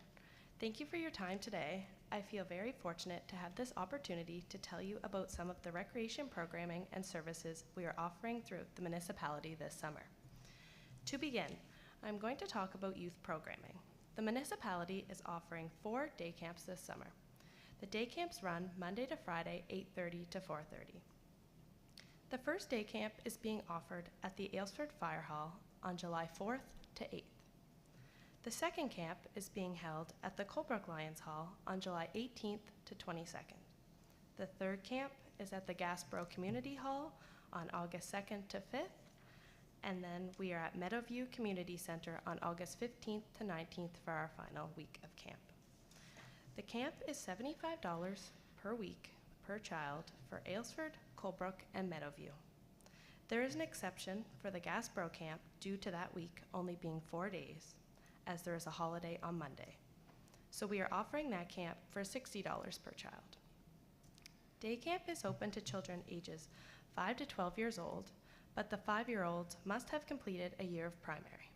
Thank you for your time today. I feel very fortunate to have this opportunity to tell you about some of the recreation programming and services we are offering throughout the municipality this summer. To begin, I'm going to talk about youth programming. The municipality is offering 4 day camps this summer. The day camps run Monday to Friday, 8:30 to 4:30. The first day camp is being offered at the Aylesford Fire Hall on July 4th to 8th. The second camp is being held at the Colebrook Lions Hall on July 18th to 22nd. The third camp is at the Gasbro Community Hall on August 2nd to 5th, and then we are at Meadowview Community Center on August 15th to 19th for our final week of camp. The camp is $75 per week per child for Aylesford, Colebrook, and Meadowview. There is an exception for the Gasbro camp due to that week only being 4 days, as there is a holiday on Monday. So we are offering that camp for $60 per child. Day camp is open to children ages 5 to 12 years old, but the 5-year-olds must have completed a year of primary.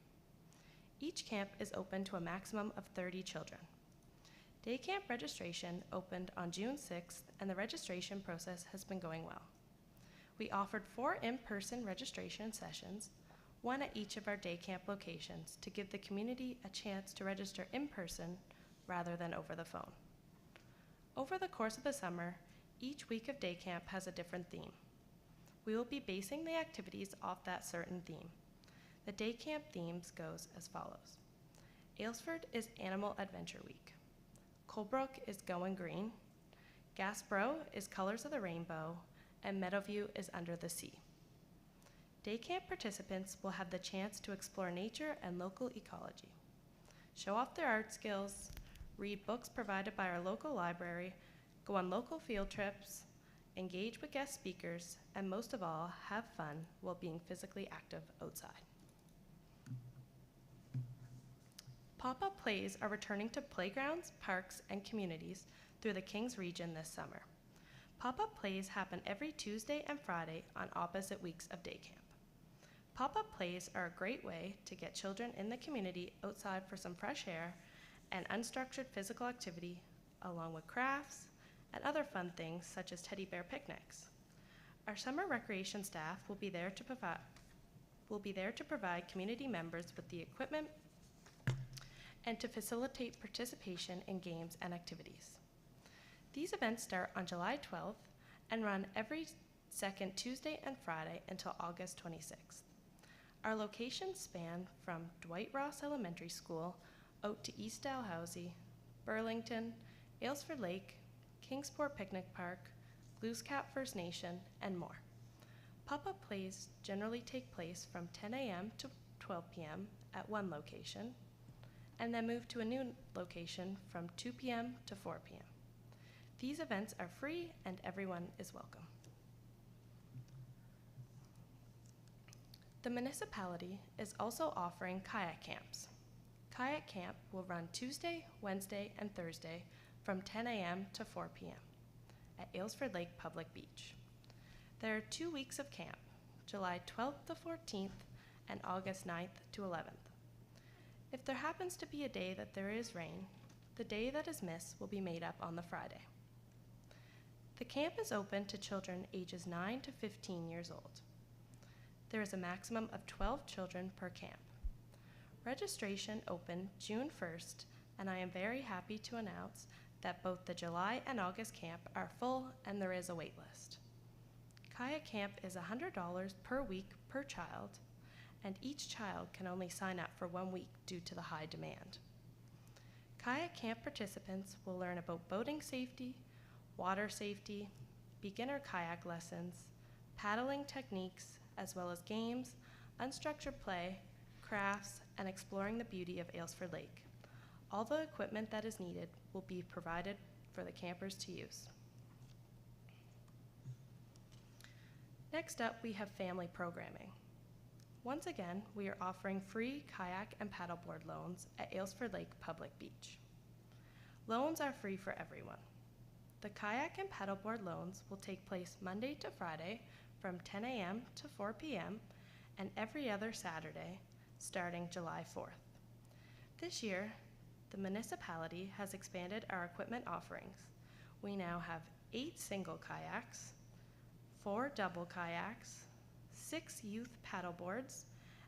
Each camp is open to a maximum of 30 children. Day camp registration opened on June 6th, and the registration process has been going well. We offered 4 in-person registration sessions, 1 at each of our day camp locations, to give the community a chance to register in person rather than over the phone. Over the course of the summer, each week of day camp has a different theme. We will be basing the activities off that certain theme. The day camp themes goes as follows. Aylesford is Animal Adventure Week. Colebrook is Going Green. Gasbro is Colors of the Rainbow, and Meadowview is Under the Sea. Day camp participants will have the chance to explore nature and local ecology, show off their art skills, read books provided by our local library, go on local field trips, engage with guest speakers, and most of all, have fun while being physically active outside. Pop-up plays are returning to playgrounds, parks, and communities through the Kings region this summer. Pop-up plays happen every Tuesday and Friday on opposite weeks of day camp. Pop-up plays are a great way to get children in the community outside for some fresh air and unstructured physical activity, along with crafts and other fun things such as teddy bear picnics. Our summer recreation staff will be there to provide community members with the equipment and to facilitate participation in games and activities. These events start on July 12th and run every second Tuesday and Friday until August 26th. Our locations span from Dwight Ross Elementary School out to East Dalhousie, Burlington, Aylesford Lake, Kingsport Picnic Park, Glooscap First Nation, and more. Pop-up plays generally take place from 10 a.m. to 12 p.m. at one location, and then move to a new location from 2 p.m. to 4 p.m. These events are free and everyone is welcome. The municipality is also offering kayak camps. Kayak camp will run Tuesday, Wednesday, and Thursday from 10 a.m. to 4 p.m. at Aylesford Lake Public Beach. There are 2 weeks of camp, July 12th to 14th and August 9th to 11th. If there happens to be a day that there is rain, the day that is missed will be made up on the Friday. The camp is open to children ages 9 to 15 years old. There is a maximum of 12 children per camp. Registration opened June 1st, and I am very happy to announce that both the July and August camp are full and there is a wait list. Kayak camp is $100 per week per child, and each child can only sign up for 1 week due to the high demand. Kayak camp participants will learn about boating safety, water safety, beginner kayak lessons, paddling techniques, as well as games, unstructured play, crafts, and exploring the beauty of Aylesford Lake. All the equipment that is needed will be provided for the campers to use. Next up, we have family programming. Once again, we are offering free kayak and paddleboard loans at Aylesford Lake Public Beach. Loans are free for everyone. The kayak and paddleboard loans will take place Monday to Friday from 10 a.m. to 4 p.m. and every other Saturday starting July 4th. This year, the municipality has expanded our equipment offerings. We now have 8 single kayaks, 4 double kayaks, 6 youth paddleboards,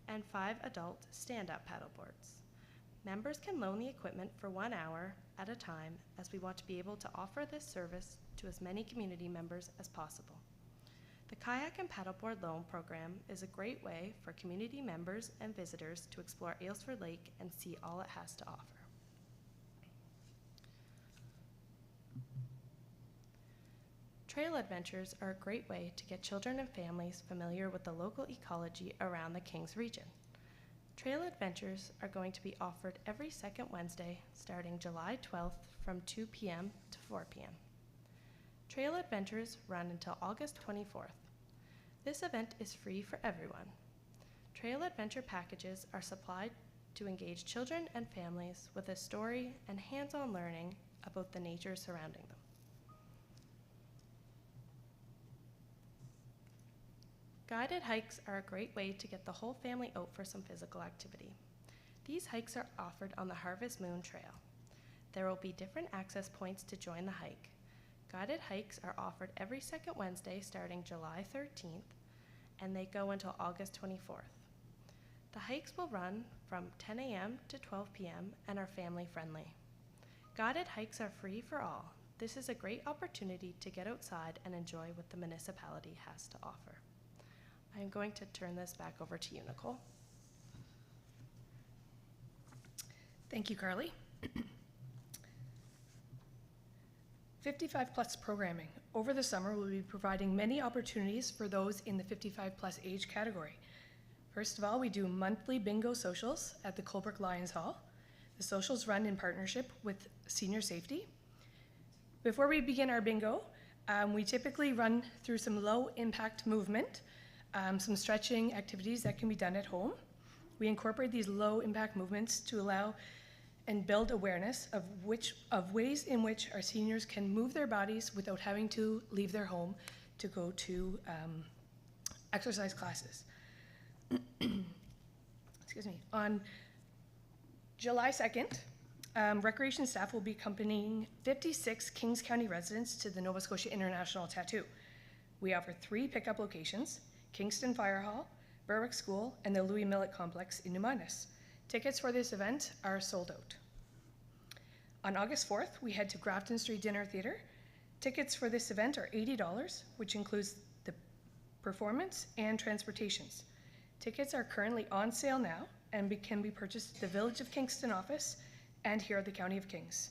and 5 adult stand-up paddleboards. Members can loan the equipment for 1 hour at a time, as we want to be able to offer this service to as many community members as possible. The Kayak and Paddleboard Loan Program is a great way for community members and visitors to explore Aylesford Lake and see all it has to offer. Trail adventures are a great way to get children and families familiar with the local ecology around the Kings region. Trail adventures are going to be offered every second Wednesday starting July 12th from 2 p.m. to 4 p.m. Trail adventures run until August 24th. This event is free for everyone. Trail adventure packages are supplied to engage children and families with a story and hands-on learning about the nature surrounding them. Guided hikes are a great way to get the whole family out for some physical activity. These hikes are offered on the Harvest Moon Trail. There will be different access points to join the hike. Guided hikes are offered every second Wednesday starting July 13th, and they go until August 24th. The hikes will run from 10 a.m. to 12 p.m. and are family friendly. Guided hikes are free for all. This is a great opportunity to get outside and enjoy what the municipality has to offer. I'm going to turn this back over to you, Nicole. Thank you, Carly. 55 plus programming. Over the summer, we'll be providing many opportunities for those in the 55 plus age category. First of all, we do monthly bingo socials at the Colebrook Lions Hall. The socials run in partnership with Senior Safety. Before we begin our bingo, we typically run through some low impact movement, some stretching activities that can be done at home. We incorporate these low impact movements to allow and build awareness of ways in which our seniors can move their bodies without having to leave their home to go to exercise classes. Excuse me. On July 2nd, recreation staff will be accompanying 56 Kings County residents to the Nova Scotia International Tattoo. We offer 3 pickup locations: Kingston Fire Hall, Berwick School, and the Louis Millet Complex in New Minas. Tickets for this event are sold out. On August 4th, we head to Grafton Street Dinner Theatre. Tickets for this event are $80, which includes the performance and transportations. Tickets are currently on sale now and can be purchased at the Village of Kingston office and here at the County of Kings.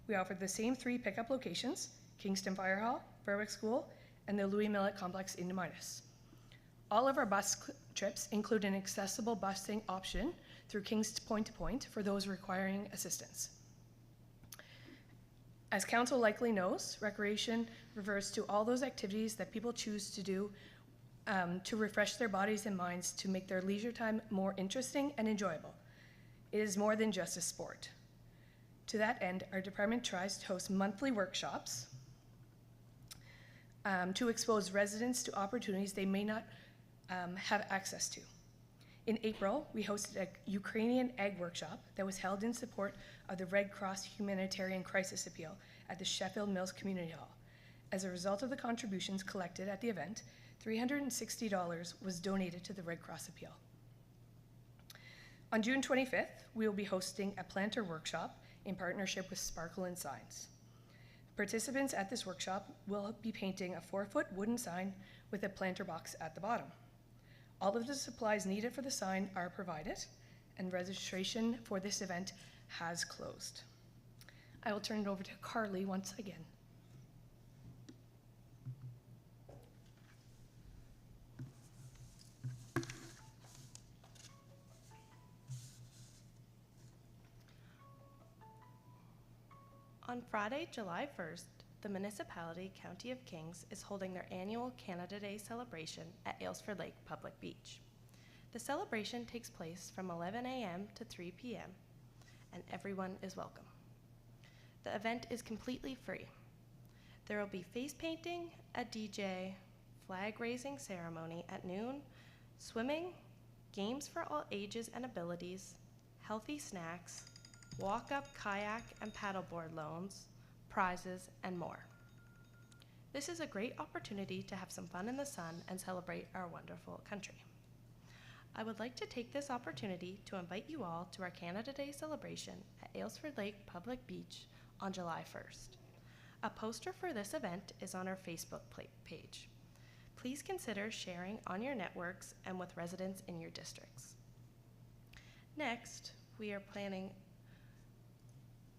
We offer the same 3 pickup locations: Kingston Fire Hall, Berwick School, and the Louis Millet Complex in New Minas. All of our bus trips include an accessible busing option through Kings Point to Point for those requiring assistance. As council likely knows, recreation refers to all those activities that people choose to do to refresh their bodies and minds to make their leisure time more interesting and enjoyable. It is more than just a sport. To that end, our department tries to host monthly workshops to expose residents to opportunities they may not have access to. In April, we hosted a Ukrainian egg workshop that was held in support of the Red Cross Humanitarian Crisis Appeal at the Sheffield Mills Community Hall. As a result of the contributions collected at the event, $360 was donated to the Red Cross Appeal. On June 25th, we will be hosting a planter workshop in partnership with Sparkle and Signs. Participants at this workshop will be painting a 4-foot wooden sign with a planter box at the bottom. All of the supplies needed for the sign are provided, and registration for this event has closed. I will turn it over to Carly once again. On Friday, July 1st, the municipality, County of Kings, is holding their annual Canada Day celebration at Aylesford Lake Public Beach. The celebration takes place from 11 a.m. to 3 p.m., and everyone is welcome. The event is completely free. There will be face painting, a DJ, flag raising ceremony at noon, swimming, games for all ages and abilities, healthy snacks, walk-up kayak and paddleboard loans, prizes, and more. This is a great opportunity to have some fun in the sun and celebrate our wonderful country. I would like to take this opportunity to invite you all to our Canada Day celebration at Aylesford Lake Public Beach on July 1st. A poster for this event is on our Facebook page. Please consider sharing on your networks and with residents in your districts. Next, we are planning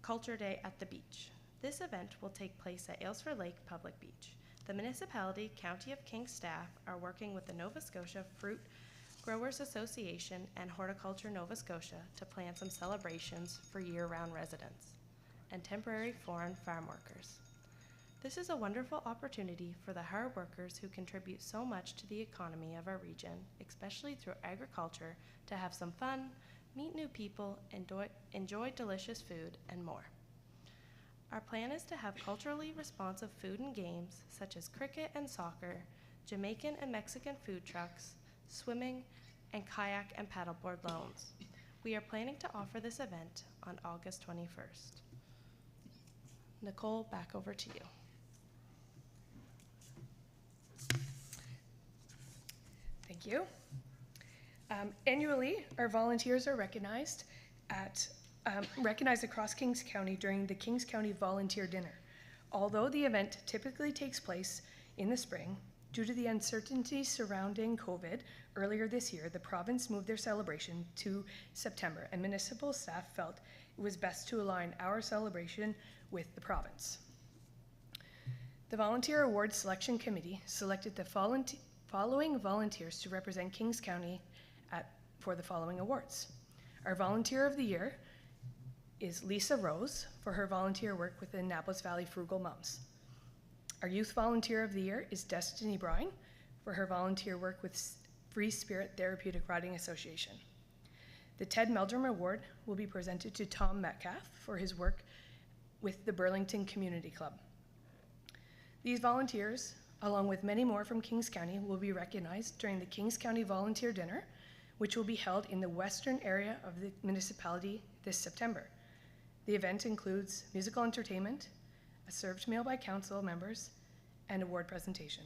Culture Day at the Beach. This event will take place at Aylesford Lake Public Beach. The municipality, County of Kings staff are working with the Nova Scotia Fruit Growers Association and Horticulture Nova Scotia to plan some celebrations for year-round residents and temporary foreign farm workers. This is a wonderful opportunity for the hard workers who contribute so much to the economy of our region, especially through agriculture, to have some fun, meet new people, enjoy delicious food, and more. Our plan is to have culturally responsive food and games such as cricket and soccer, Jamaican and Mexican food trucks, swimming, and kayak and paddleboard loans. We are planning to offer this event on August 21st. Nicole, back over to you. Thank you. Annually, our volunteers are recognized across Kings County during the Kings County Volunteer Dinner. Although the event typically takes place in the spring, due to the uncertainty surrounding COVID, earlier this year, the province moved their celebration to September, and municipal staff felt it was best to align our celebration with the province. The Volunteer Award Selection Committee selected the following volunteers to represent Kings County for the following awards. Our Volunteer of the Year is Lisa Rose for her volunteer work with the Annapolis Valley Frugal Moms. Our Youth Volunteer of the Year is Destiny Brine for her volunteer work with Free Spirit Therapeutic Riding Association. The Ted Meldrum Award will be presented to Tom Metcalf for his work with the Burlington Community Club. These volunteers, along with many more from Kings County, will be recognized during the Kings County Volunteer Dinner, which will be held in the western area of the municipality this September. The event includes musical entertainment, a served meal by council members, and award presentation.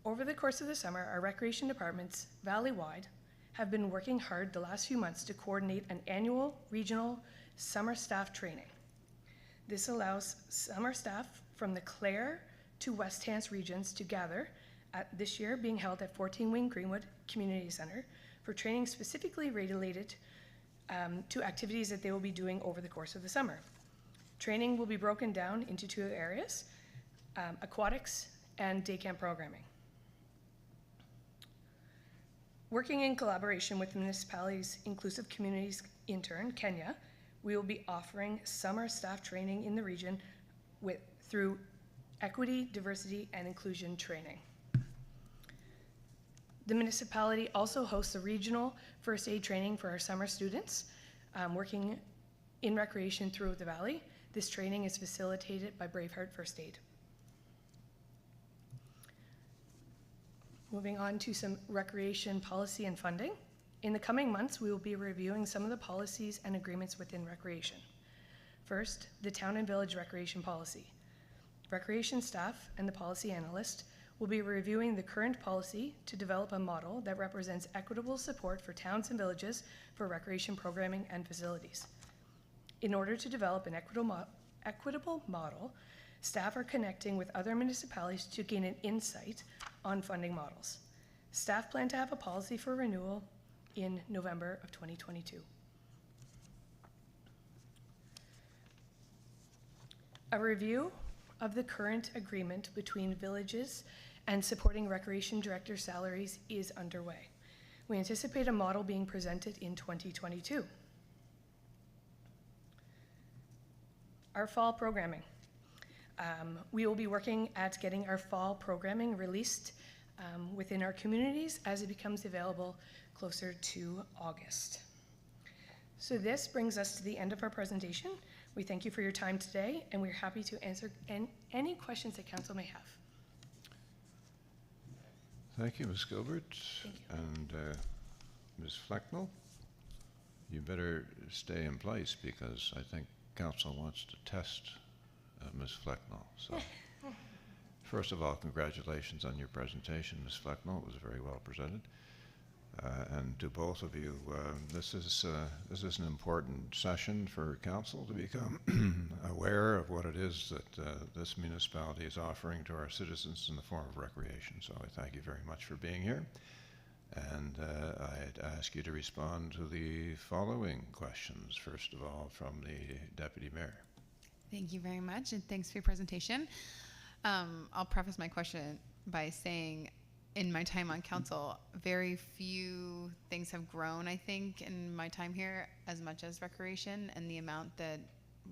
Over the course of the summer, our recreation departments, valley-wide, have been working hard the last few months to coordinate an annual regional summer staff training. This allows summer staff from the Clare to West Hants regions to gather at this year being held at 14 Wing Greenwood Community Center for training specifically related to activities that they will be doing over the course of the summer. Training will be broken down into 2 areas, aquatics and day camp programming. Working in collaboration with the municipality's Inclusive Communities intern, Kenya, we will be offering summer staff training in the region through equity, diversity, and inclusion training. The municipality also hosts a regional first aid training for our summer students working in recreation throughout the valley. This training is facilitated by Braveheart First Aid. Moving on to some recreation policy and funding. In the coming months, we will be reviewing some of the policies and agreements within recreation. First, the Town and Village Recreation Policy. Recreation staff and the policy analyst will be reviewing the current policy to develop a model that represents equitable support for towns and villages for recreation programming and facilities. In order to develop an equitable model, staff are connecting with other municipalities to gain an insight on funding models. Staff plan to have a policy for renewal in November of 2022. A review of the current agreement between villages and supporting recreation director salaries is underway. We anticipate a model being presented in 2022. Our fall programming. We will be working at getting our fall programming released within our communities as it becomes available closer to August. So this brings us to the end of our presentation. We thank you for your time today, and we're happy to answer any questions that council may have. Thank you, Ms. Gilbert. And Ms. Flecknell, you better stay in place because I think council wants to test Ms. Flecknell. So, first of all, congratulations on your presentation, Ms. Flecknell. It was very well presented. And to both of you, this is an important session for council to become aware of what it is that this municipality is offering to our citizens in the form of recreation. So I thank you very much for being here. And I'd ask you to respond to the following questions, first of all, from the Deputy Mayor. Thank you very much, and thanks for your presentation. I'll preface my question by saying, in my time on council, very few things have grown, I think, in my time here as much as recreation and the amount that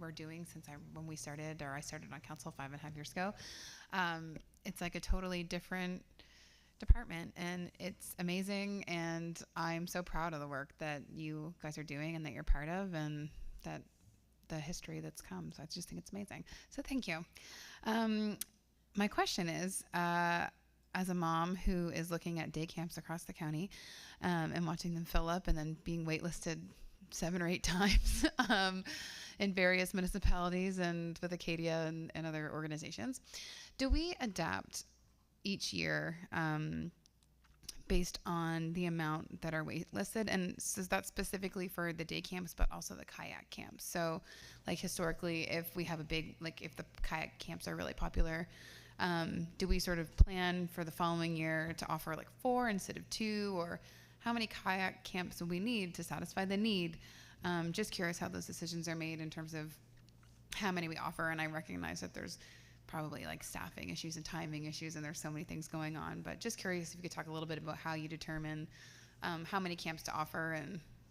we're doing since when we started, or I started on council 5.5 years ago. It's like a totally different department, and it's amazing, and I'm so proud of the work that you guys are doing and that you're part of, and that the history that's come. So I just think it's amazing. So thank you. My question is, as a mom who is looking at day camps across the county and watching them fill up and then being waitlisted 7 or 8 times in various municipalities and with Acadia and other organizations, do we adapt each year based on the amount that are waitlisted? And so is that specifically for the day camps, but also the kayak camps? So like historically, if we have a big, like if the kayak camps are really popular, do we sort of plan for the following year to offer like 4 instead of 2, or how many kayak camps do we need to satisfy the need? Just curious how those decisions are made in terms of how many we offer. And I recognize that there's probably like staffing issues and timing issues, and there's so many things going on, but just curious if you could talk a little bit about how you determine how many camps to offer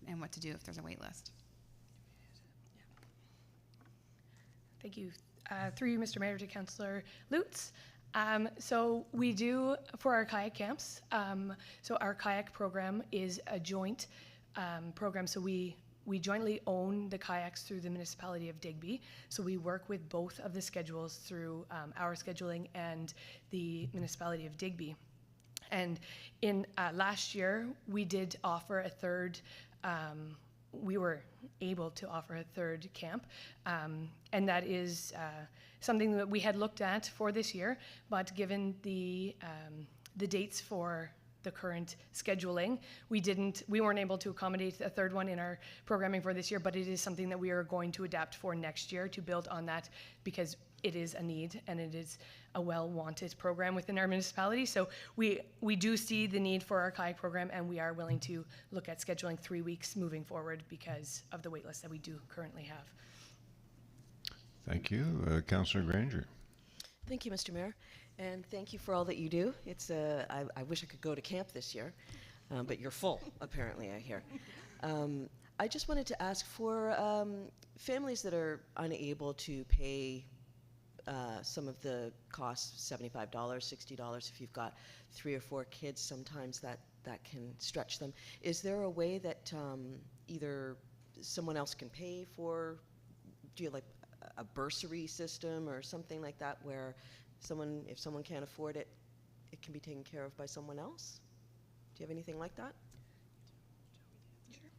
and what to do if there's a wait list. Thank you. Through you, Mr. Mayor, to Councillor Lutz. So we do for our kayak camps. So our kayak program is a joint program. So we jointly own the kayaks through the municipality of Digby. So we work with both of the schedules through our scheduling and the municipality of Digby. And in last year, we did offer a third. We were able to offer a third camp, and that is something that we had looked at for this year, but given the dates for the current scheduling, we weren't able to accommodate a third one in our programming for this year, but it is something that we are going to adapt for next year to build on that, because it is a need and it is a well-wanted program within our municipality. So we do see the need for our kayak program, and we are willing to look at scheduling 3 weeks moving forward because of the wait list that we do currently have. Thank you. Councillor Granger. Thank you, Mr. Mayor, and thank you for all that you do. It's I wish I could go to camp this year, but you're full, apparently, I hear. I just wanted to ask for families that are unable to pay some of the costs, $75, $60, if you've got 3 or 4 kids, sometimes that can stretch them. Is there a way that either someone else can pay for, do you like a bursary system or something like that, where if someone can't afford it, it can be taken care of by someone else? Do you have anything like that? Sure.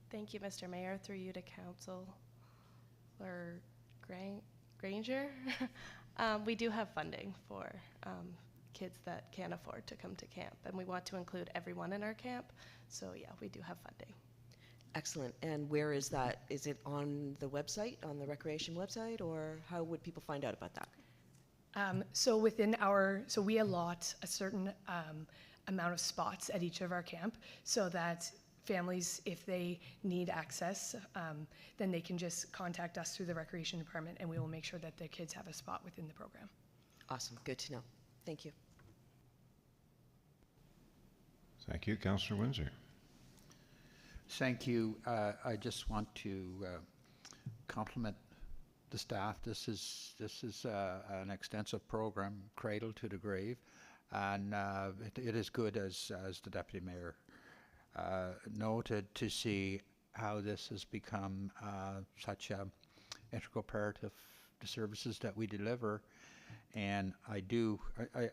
Thank you, Mr. Mayor. Through you to Councillor Granger. We do have funding for kids that can't afford to come to camp, and we want to include everyone in our camp. So yeah, we do have funding. Excellent. And where is that? Is it on the website, on the recreation website, or how would people find out about that? So we allot a certain amount of spots at each of our camp, so that families, if they need access, then they can just contact us through the recreation department, and we will make sure that their kids have a spot within the program. Awesome. Good to know. Thank you. Thank you, Councillor Windsor. Thank you. I just want to compliment the staff. This is an extensive program, cradle to the grave, and it is good, as the Deputy Mayor noted, to see how this has become such an integral part of the services that we deliver. And I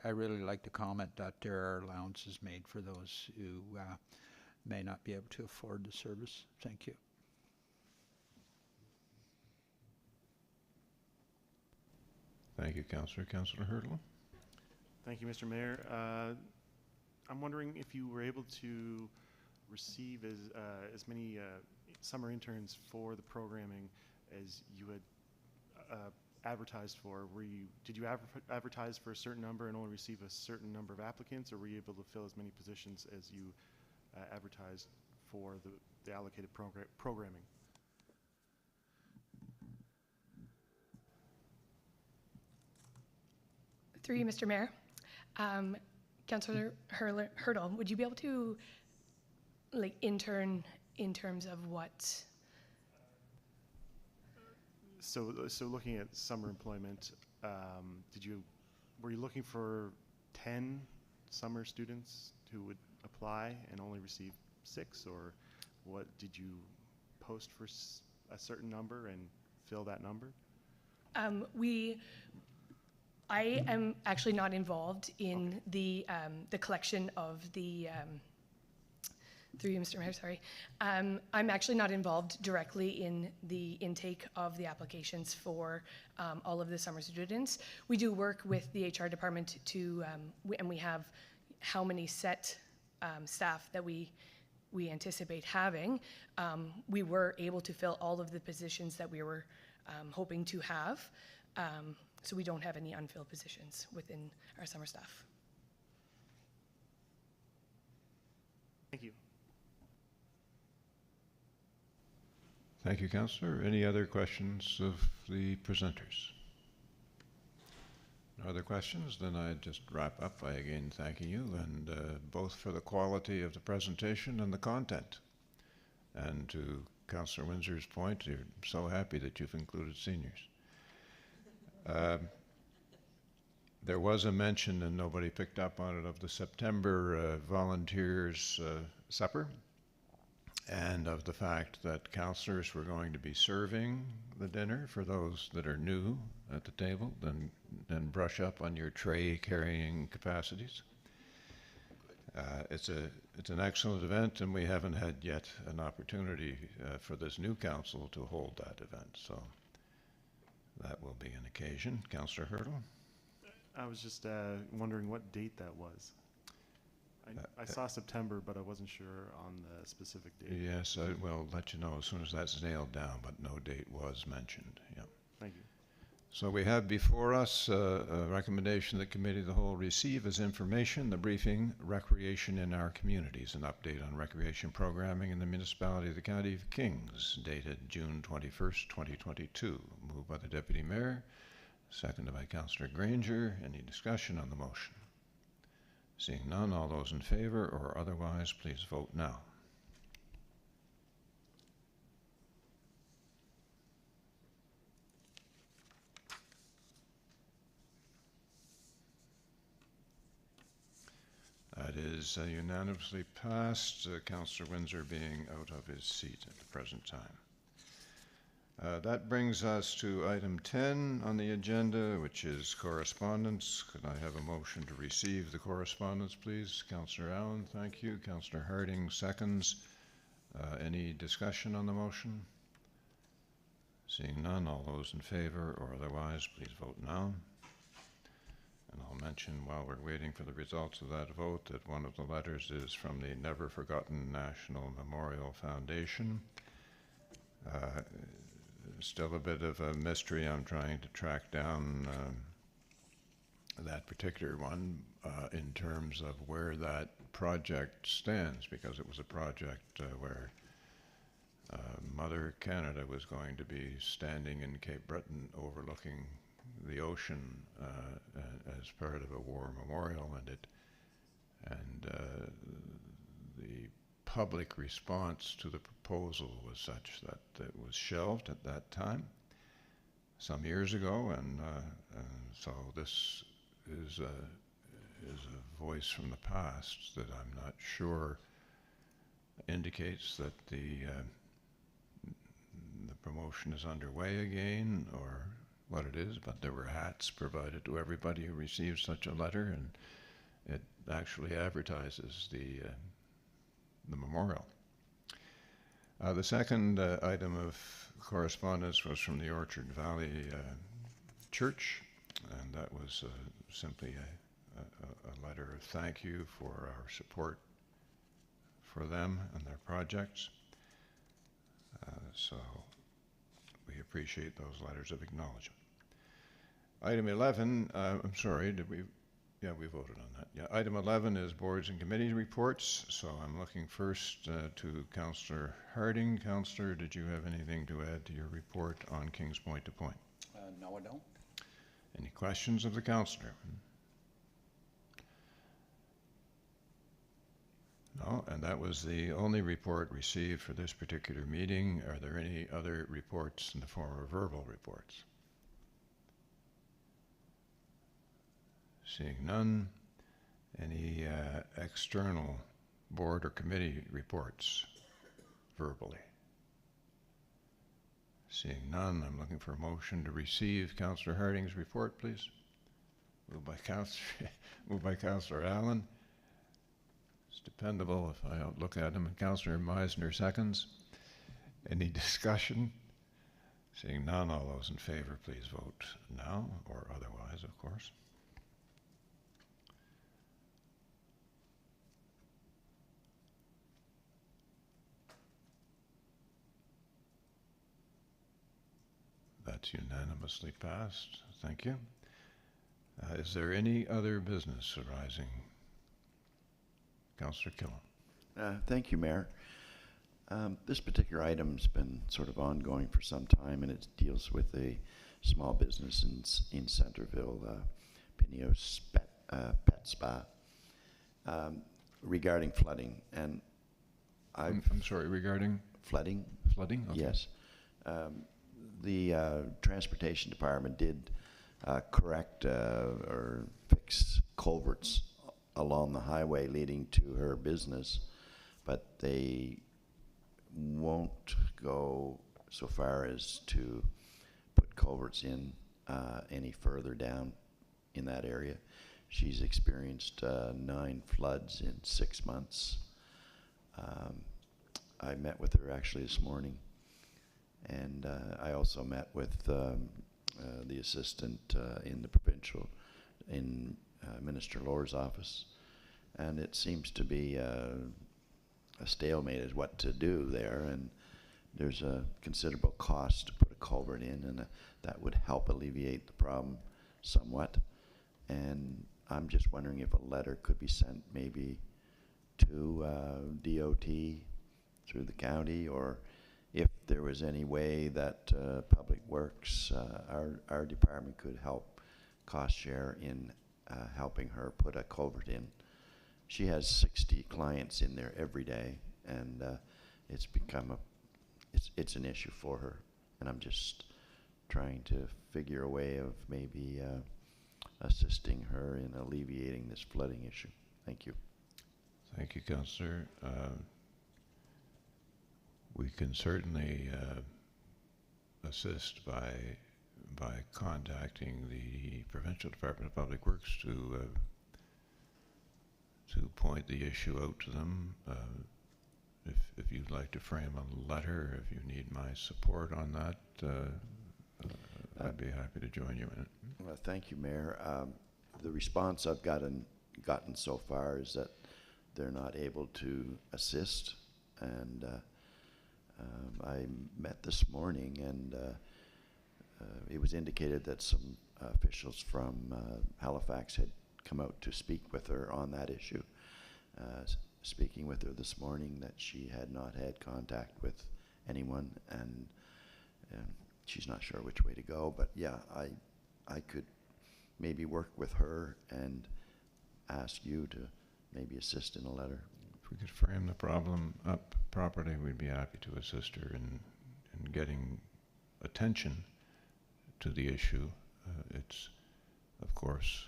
really like to comment that there are allowances made for those who may not be able to afford the service. Thank you. Thank you, Councillor. Councillor Hurtle. Thank you, Mr. Mayor. I'm wondering if you were able to receive as many summer interns for the programming as you had advertised for. Did you advertise for a certain number and only receive a certain number of applicants, or were you able to fill as many positions as you advertised for the allocated programming? Through you, Mr. Mayor. Councillor Hurtle, would you be able to intern in terms of what? So looking at summer employment, were you looking for 10 summer students who would apply and only receive 6, or what did you post for a certain number and fill that number? I am actually not involved in the collection of the. Through you, Mr. Mayor, sorry. I'm actually not involved directly in the intake of the applications for all of the summer students. We do work with the HR department and we have how many set staff that we anticipate having. We were able to fill all of the positions that we were hoping to have. So we don't have any unfilled positions within our summer staff. Thank you. Thank you, Councillor. Any other questions of the presenters? No other questions? Then I'd just wrap up by again thanking you, and both for the quality of the presentation and the content. And to Councillor Windsor's point, you're so happy that you've included seniors. There was a mention, and nobody picked up on it, of the September volunteers supper, and of the fact that councillors were going to be serving the dinner for those that are new at the table, then brush up on your tray carrying capacities. It's an excellent event, and we haven't had yet an opportunity for this new council to hold that event, so that will be an occasion. Councillor Hurtle? I was just wondering what date that was. I saw September, but I wasn't sure on the specific date. Yes, I will let you know as soon as that's nailed down, but no date was mentioned. Yep. Thank you. So we have before us a recommendation that Committee of the Whole receive as information the briefing Recreation in Our Communities, an update on recreation programming in the municipality of the County of Kings, dated June 21st, 2022. Moved by the Deputy Mayor, seconded by Councillor Granger. Any discussion on the motion? Seeing none, all those in favor or otherwise, please vote now. That is unanimously passed, Councillor Windsor being out of his seat at the present time. That brings us to item 10 on the agenda, which is correspondence. Could I have a motion to receive the correspondence, please? Councillor Allen, thank you. Councillor Harding seconds. Any discussion on the motion? Seeing none, all those in favor or otherwise, please vote now. And I'll mention while we're waiting for the results of that vote that one of the letters is from the Never Forgotten National Memorial Foundation. Still a bit of a mystery. I'm trying to track down that particular one in terms of where that project stands, because it was a project where Mother Canada was going to be standing in Cape Breton overlooking the ocean as part of a war memorial, and the public response to the proposal was such that it was shelved at that time some years ago, and so this is a voice from the past that I'm not sure indicates that the promotion is underway again or what it is, but there were hats provided to everybody who received such a letter, and it actually advertises the memorial. The second item of correspondence was from the Orchard Valley Church, and that was simply a letter of thank you for our support for them and their projects. So we appreciate those letters of acknowledgement. Item 11, I'm sorry, did we? Yeah, we voted on that. Yeah, item 11 is boards and committee reports. So I'm looking first to Councillor Harding. Councillor, did you have anything to add to your report on Kings Point to Point? No, I don't. Any questions of the councillor? No, and that was the only report received for this particular meeting. Are there any other reports in the form of verbal reports? Seeing none, any external board or committee reports verbally? Seeing none, I'm looking for a motion to receive Councillor Harding's report, please. Moved by Councillor Allen. It's dependable if I don't look at him. And Councillor Meisner seconds. Any discussion? Seeing none, all those in favor, please vote now, or otherwise, of course. That's unanimously passed. Thank you. Is there any other business arising? Councillor Killam. Thank you, Mayor. This particular item's been sort of ongoing for some time, and it deals with a small business in Centerville, Pineos Pet Spa, regarding flooding. And I'm sorry, regarding? Flooding. Flooding? Okay. Yes. The Transportation Department did correct or fix culverts along the highway leading to her business, but they won't go so far as to put culverts in any further down in that area. She's experienced 9 floods in 6 months. I met with her actually this morning, and I also met with the assistant in the provincial, in Minister Lohr's office, and it seems to be a stalemate as what to do there, and there's a considerable cost to put a culvert in, and that would help alleviate the problem somewhat. And I'm just wondering if a letter could be sent maybe to DOT through the county, or if there was any way that Public Works, our department, could help cost share in helping her put a culvert in. She has 60 clients in there every day, and it's become it's an issue for her, and I'm just trying to figure a way of maybe assisting her in alleviating this flooding issue. Thank you. Thank you, Councillor. We can certainly assist by contacting the Provincial Department of Public Works to point the issue out to them. If you'd like to frame a letter, if you need my support on that, I'd be happy to join you in it. Well, thank you, Mayor. the response I've gotten so far is that they're not able to assist. And I met this morning, and it was indicated that some officials from Halifax had come out to speak with her on that issue. Speaking with her this morning, that she had not had contact with anyone, and she's not sure which way to go. But yeah, I could maybe work with her and ask you to maybe assist in a letter. If we could frame the problem up properly, we'd be happy to assist her in getting attention to the issue. It's, of course,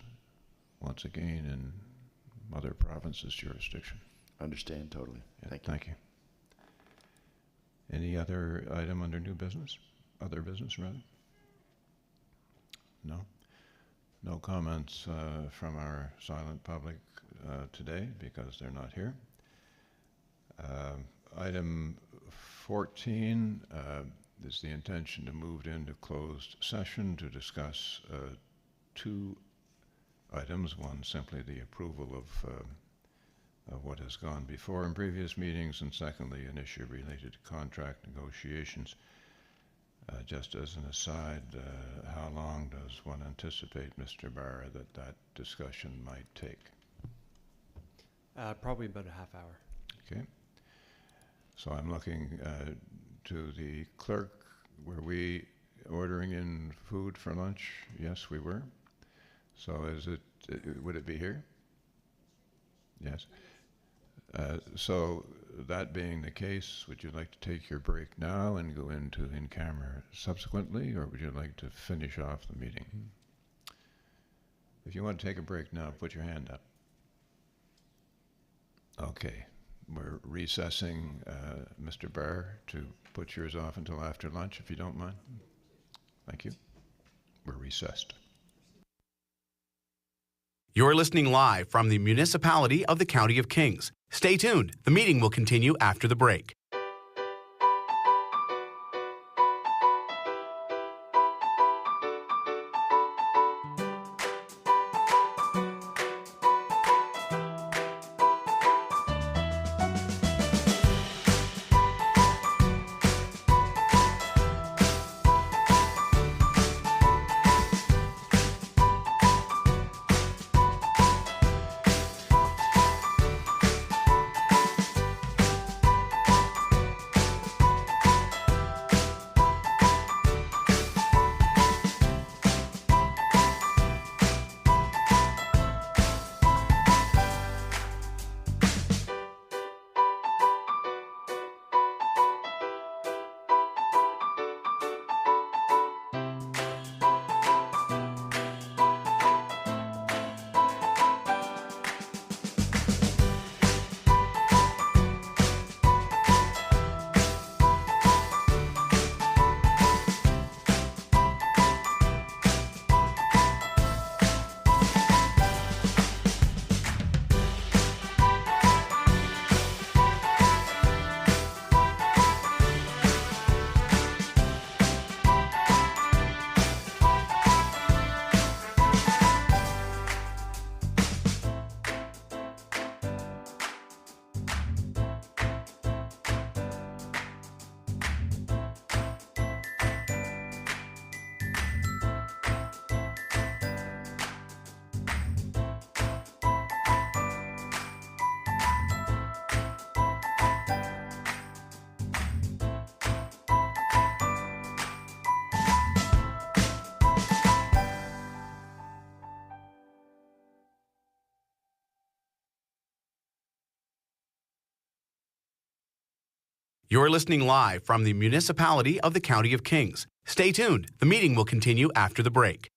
once again in Mother Province's jurisdiction. Understand totally. Yeah, Thank you. Thank you. Any other item under new business? Other business, rather? No? No comments from our silent public today because they're not here. Item 14 is the intention to move into closed session to discuss two items. One, simply the approval of what has gone before in previous meetings, and secondly, an issue related to contract negotiations. Just as an aside, how long does one anticipate, Mr. Barra, that discussion might take? Probably about a half hour. Okay. So I'm looking to the clerk. Were we ordering in food for lunch? Yes, we were. So would it be here? Yes. So that being the case, would you like to take your break now and go into in-camera subsequently, or would you like to finish off the meeting? If you want to take a break now, put your hand up. Okay. We're recessing, Mr. Barr, to put yours off until after lunch, if you don't mind. Thank you. We're recessed. You're listening live from the municipality of the County of Kings. Stay tuned. The meeting will continue after the break. You're listening live from the municipality of the County of Kings. Stay tuned. The meeting will continue after the break.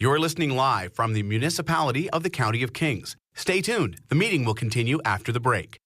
You're listening live from the municipality of the County of Kings. Stay tuned. The meeting will continue after the break.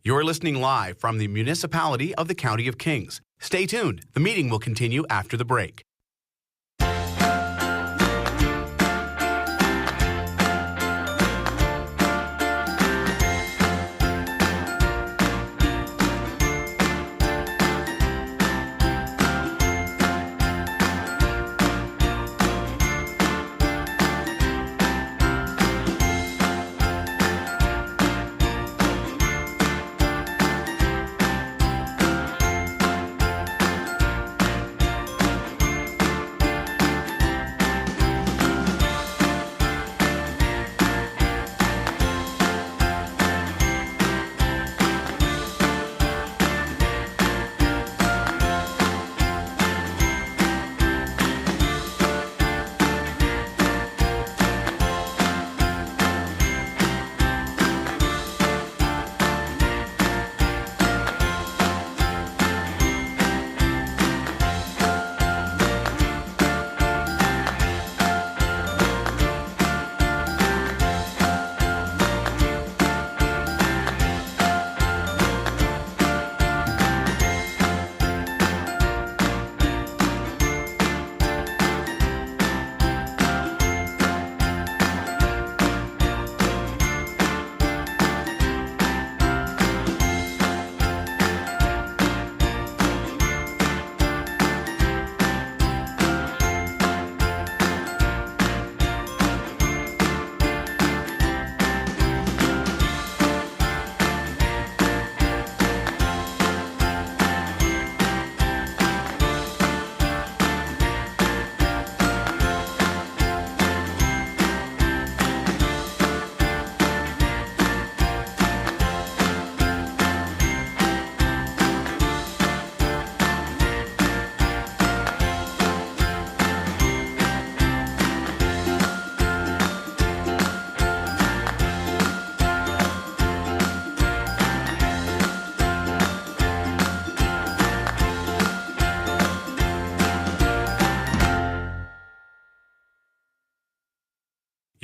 You're listening live from the municipality of the County of Kings. Stay tuned. The meeting will continue after the break.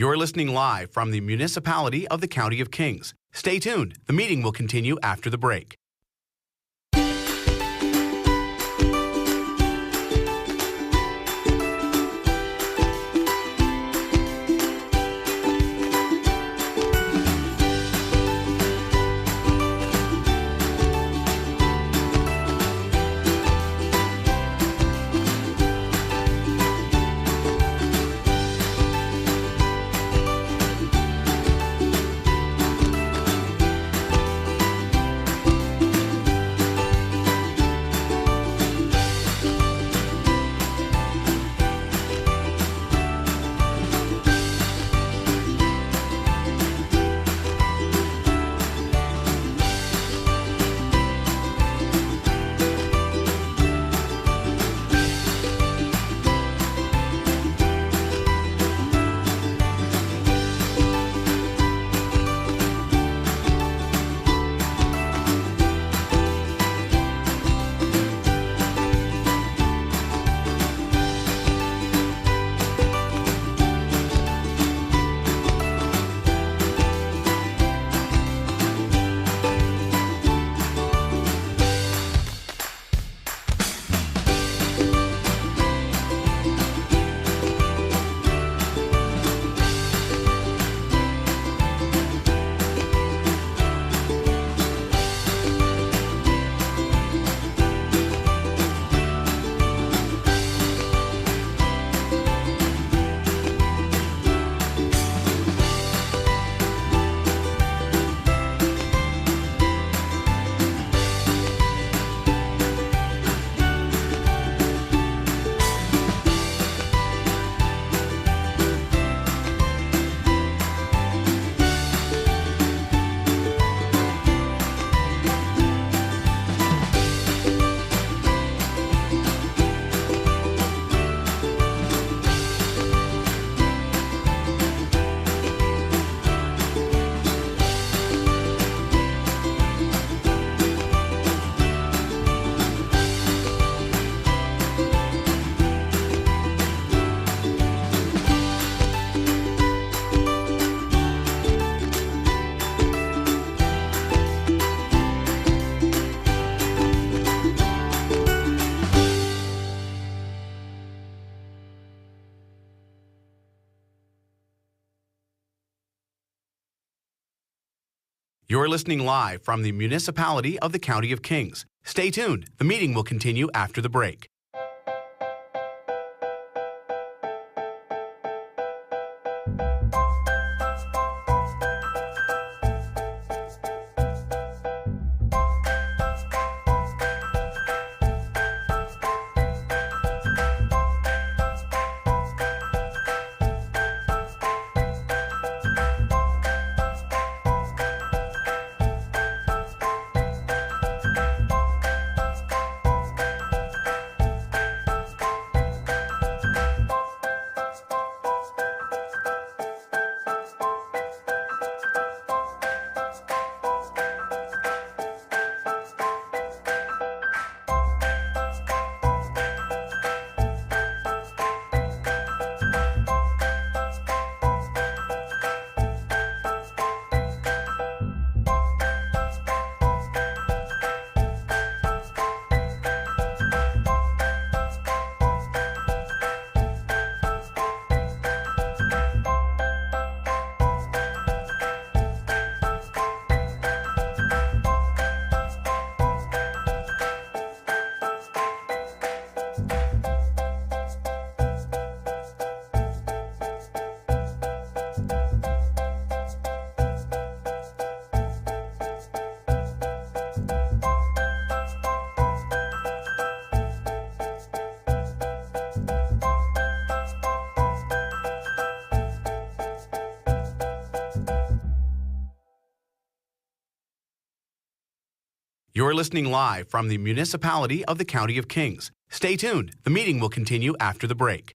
You're listening live from the municipality of the County of Kings. Stay tuned. The meeting will continue after the break. You're listening live from the municipality of the County of Kings. Stay tuned. The meeting will continue after the break. You're listening live from the municipality of the County of Kings. Stay tuned. The meeting will continue after the break.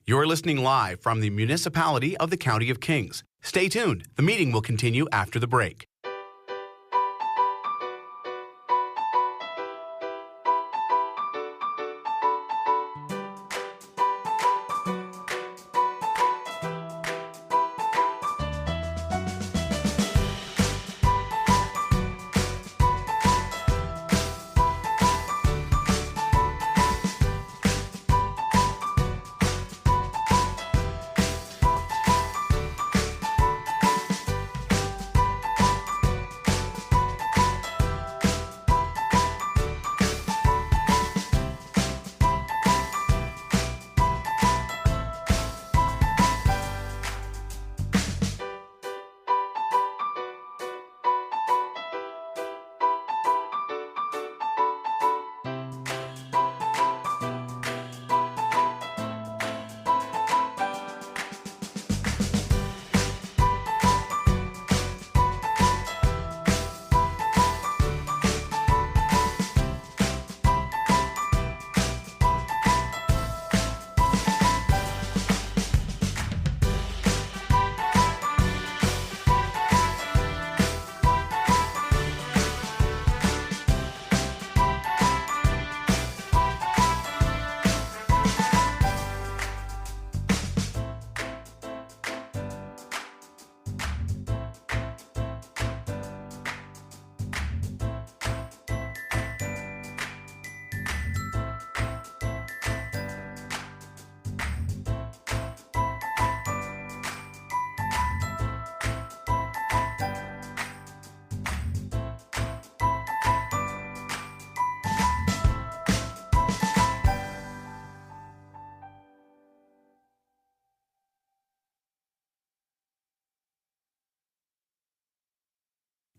You're listening live from the municipality of the County of Kings. Stay tuned. The meeting will continue after the break.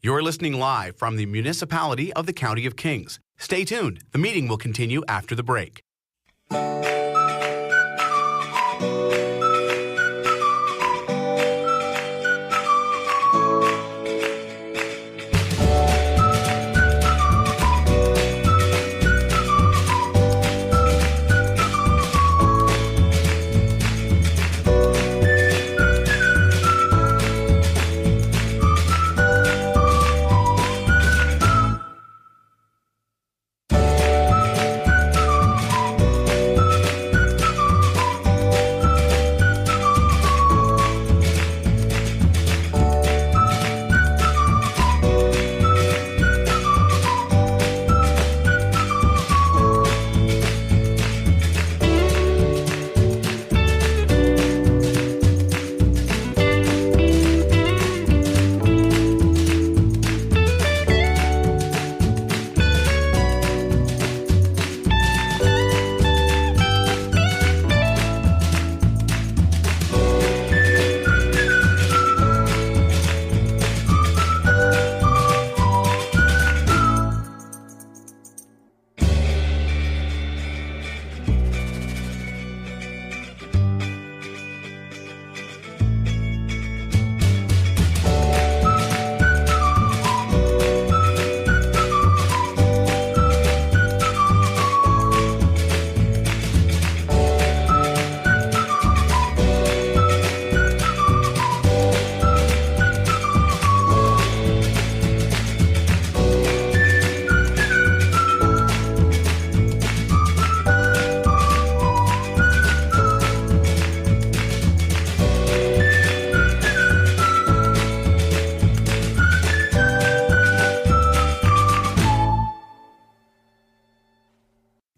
You're listening live from the municipality of the County of Kings. Stay tuned. The meeting will continue after the break.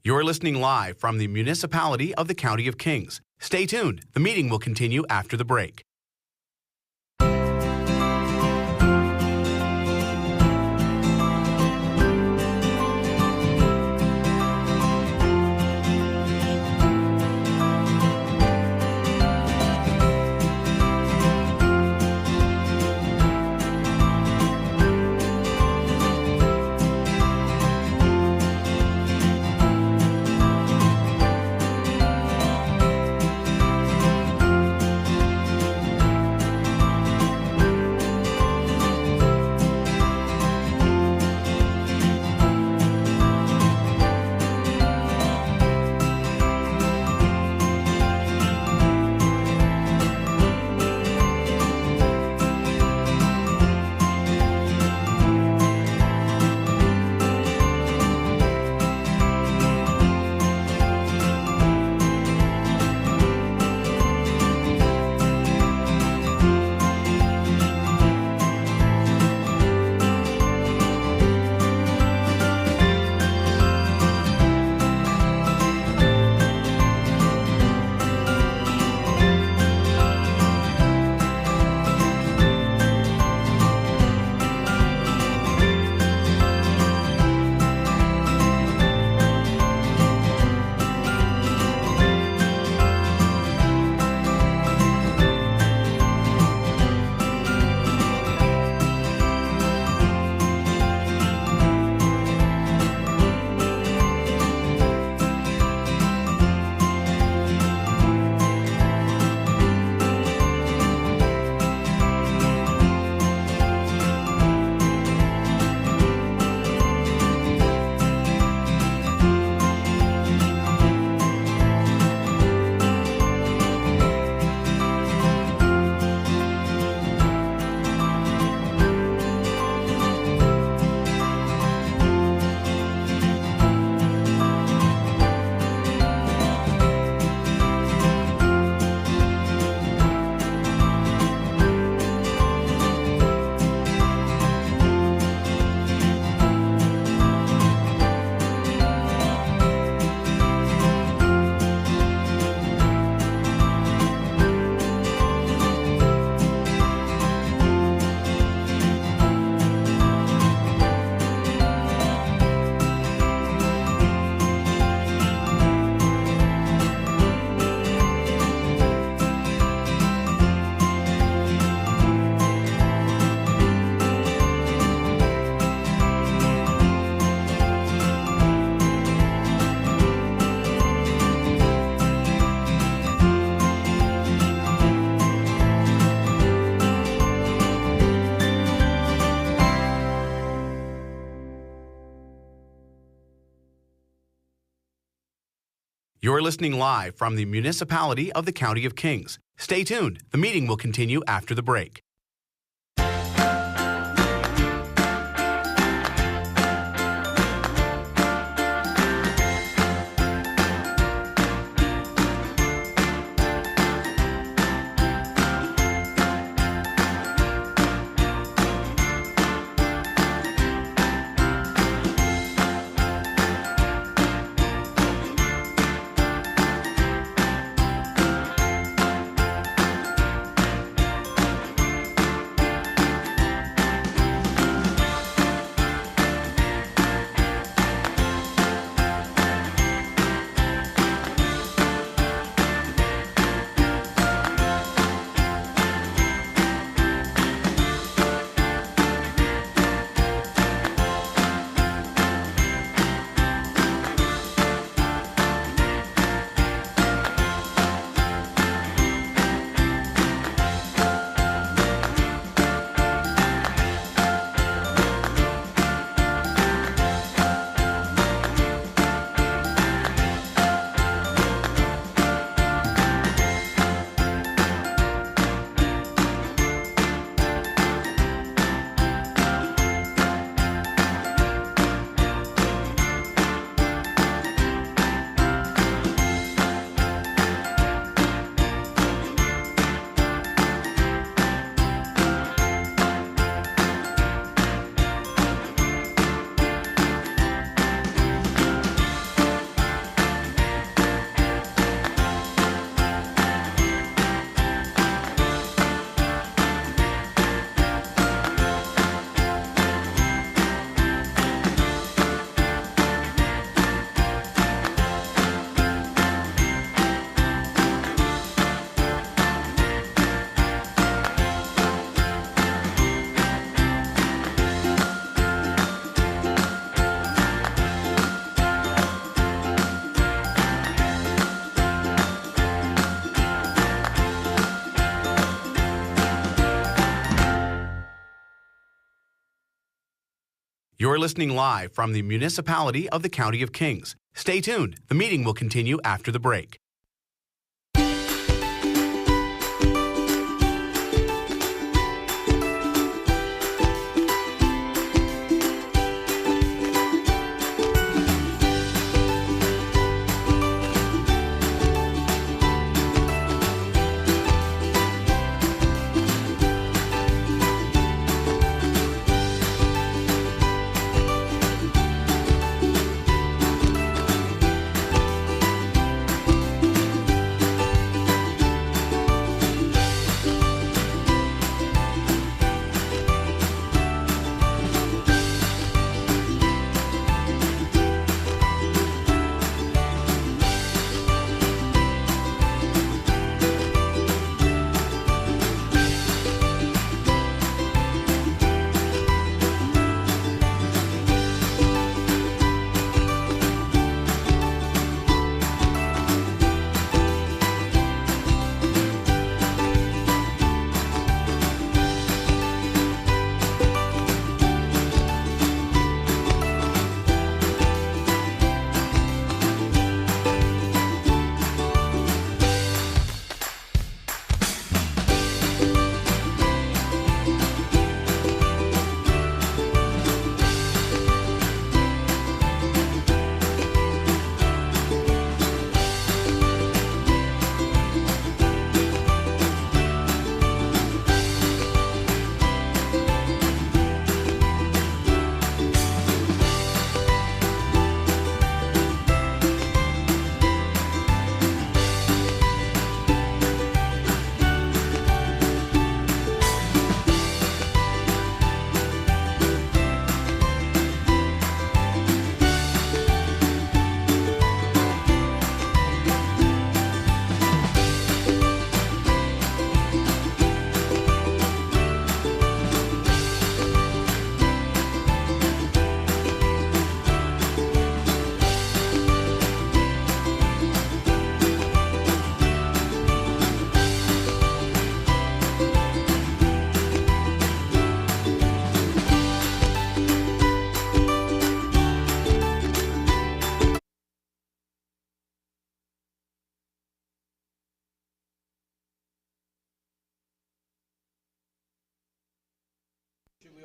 You're listening live from the municipality of the County of Kings. Stay tuned. The meeting will continue after the break. You're listening live from the municipality of the County of Kings. Stay tuned. The meeting will continue after the break. You're listening live from the municipality of the County of Kings. Stay tuned. The meeting will continue after the break.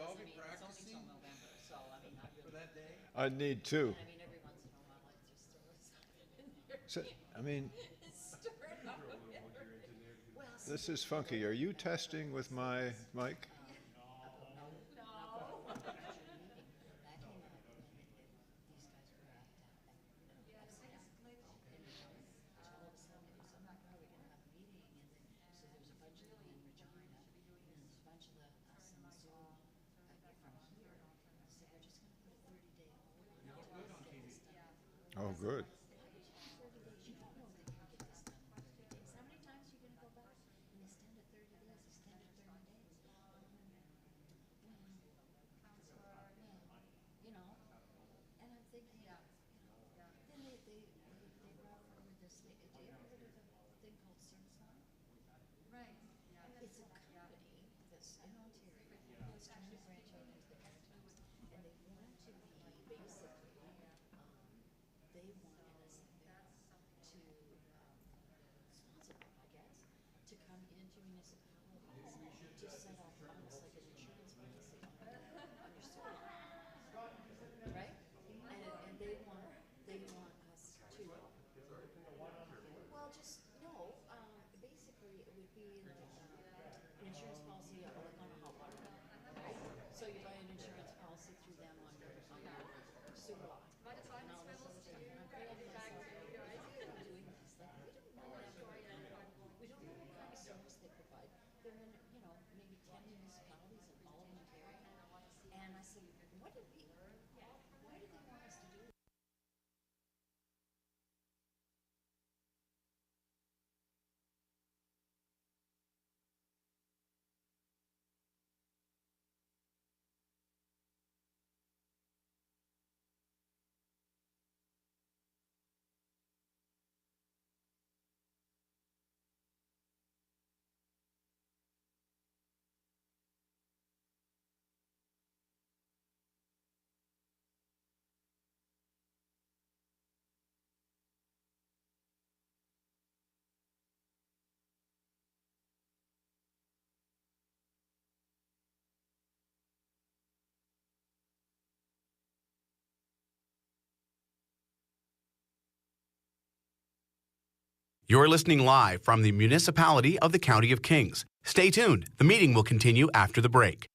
all be practicing for that day? I'd need two. I mean, every once in a while, I just throw something in there. So, I mean, Stir it up. Well, this is funky. Are you testing with my mic? Oh, good. You know, and I'm thinking, then they brought forward this thing. Do you ever heard of a thing called ServiceNow? Right. It's a company that's in Ontario that's trying to branch out into the Maritimes, and they want to be basically, they wanted us to sponsor them, I guess, to come into municipalities to set up almost like an insurance policy on your sewer. Right? And they want us to, well, just, no, basically it would be like an insurance policy like on a hot water bill, right? So you buy an insurance policy through them on your sewer line. And all this other stuff. And I'm thinking to myself, the idea of doing this, like, we don't know what kind of service they provide. They're in, you know, maybe 10 municipalities in all of Ontario. And I said, why do they want us to do this? You're listening live from the municipality of the County of Kings. Stay tuned. The meeting will continue after the break.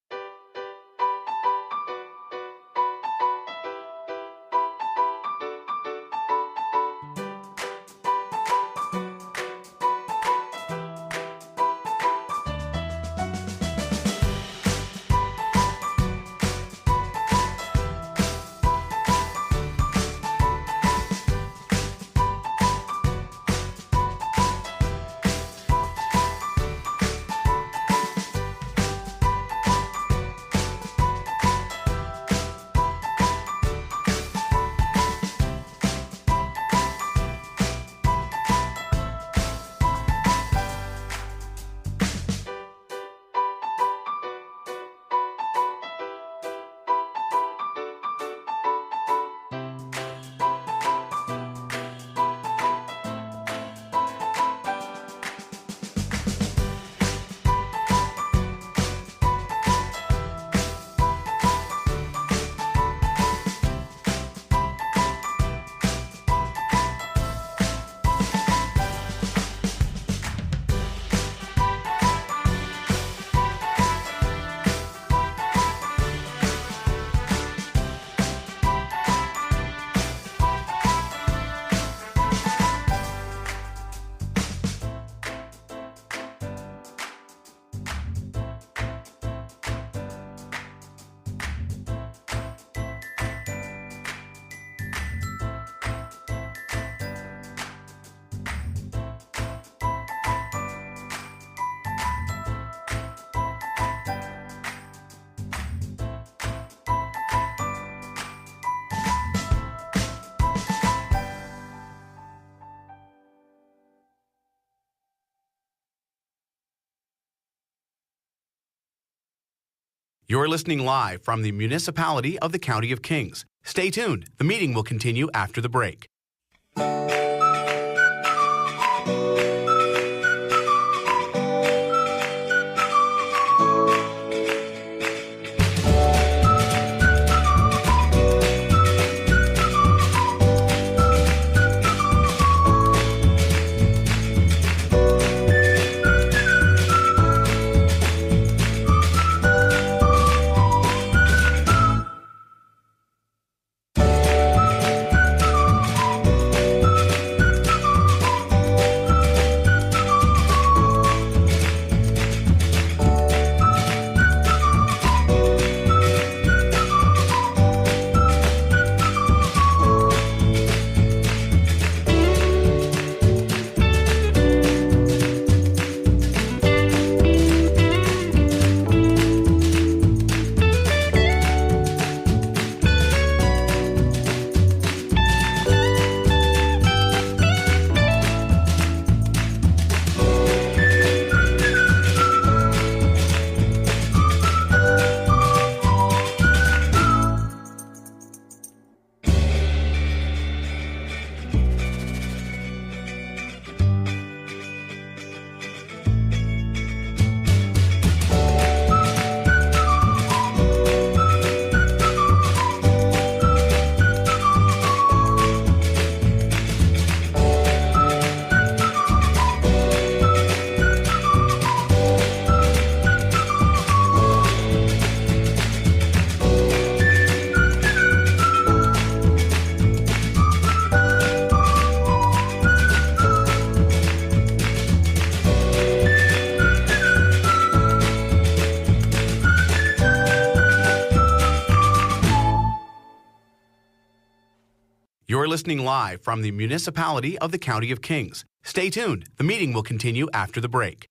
You're listening live from the municipality of the County of Kings. Stay tuned. The meeting will continue after the break. You're listening live from the municipality of the County of Kings. Stay tuned. The meeting will continue after the break.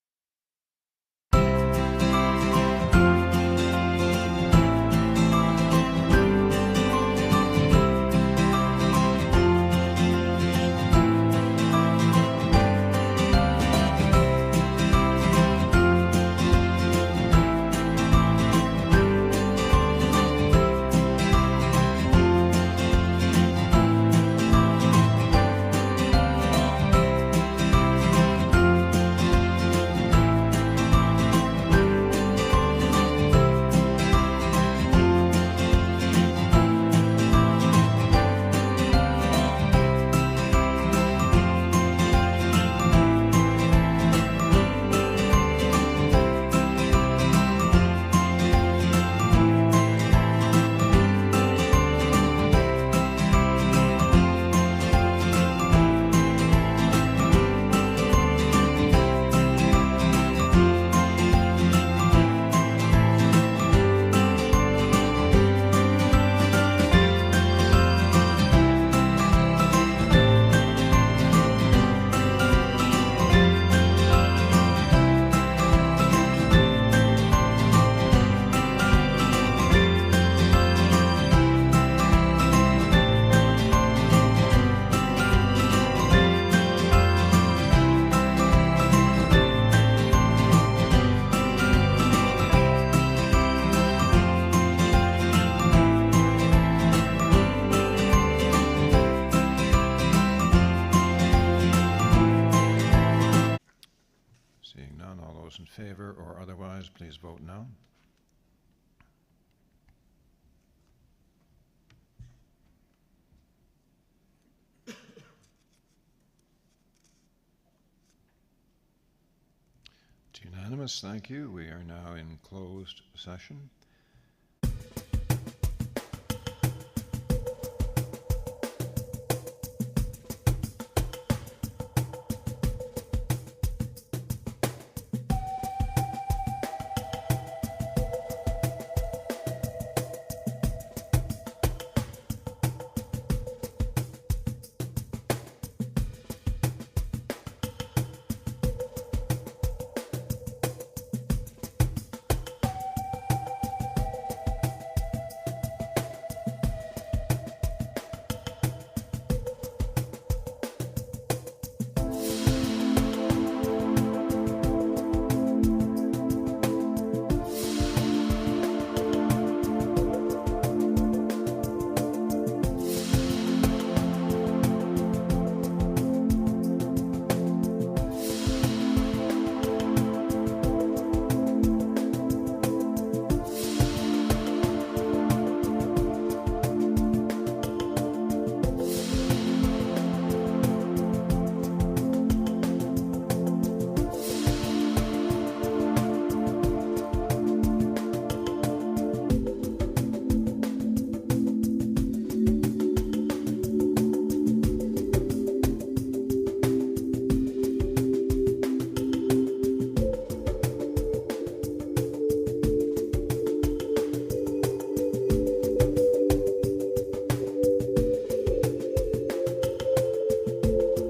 Seeing none, all those in favor or otherwise, please vote now. It's unanimous, thank you. We are now in closed session.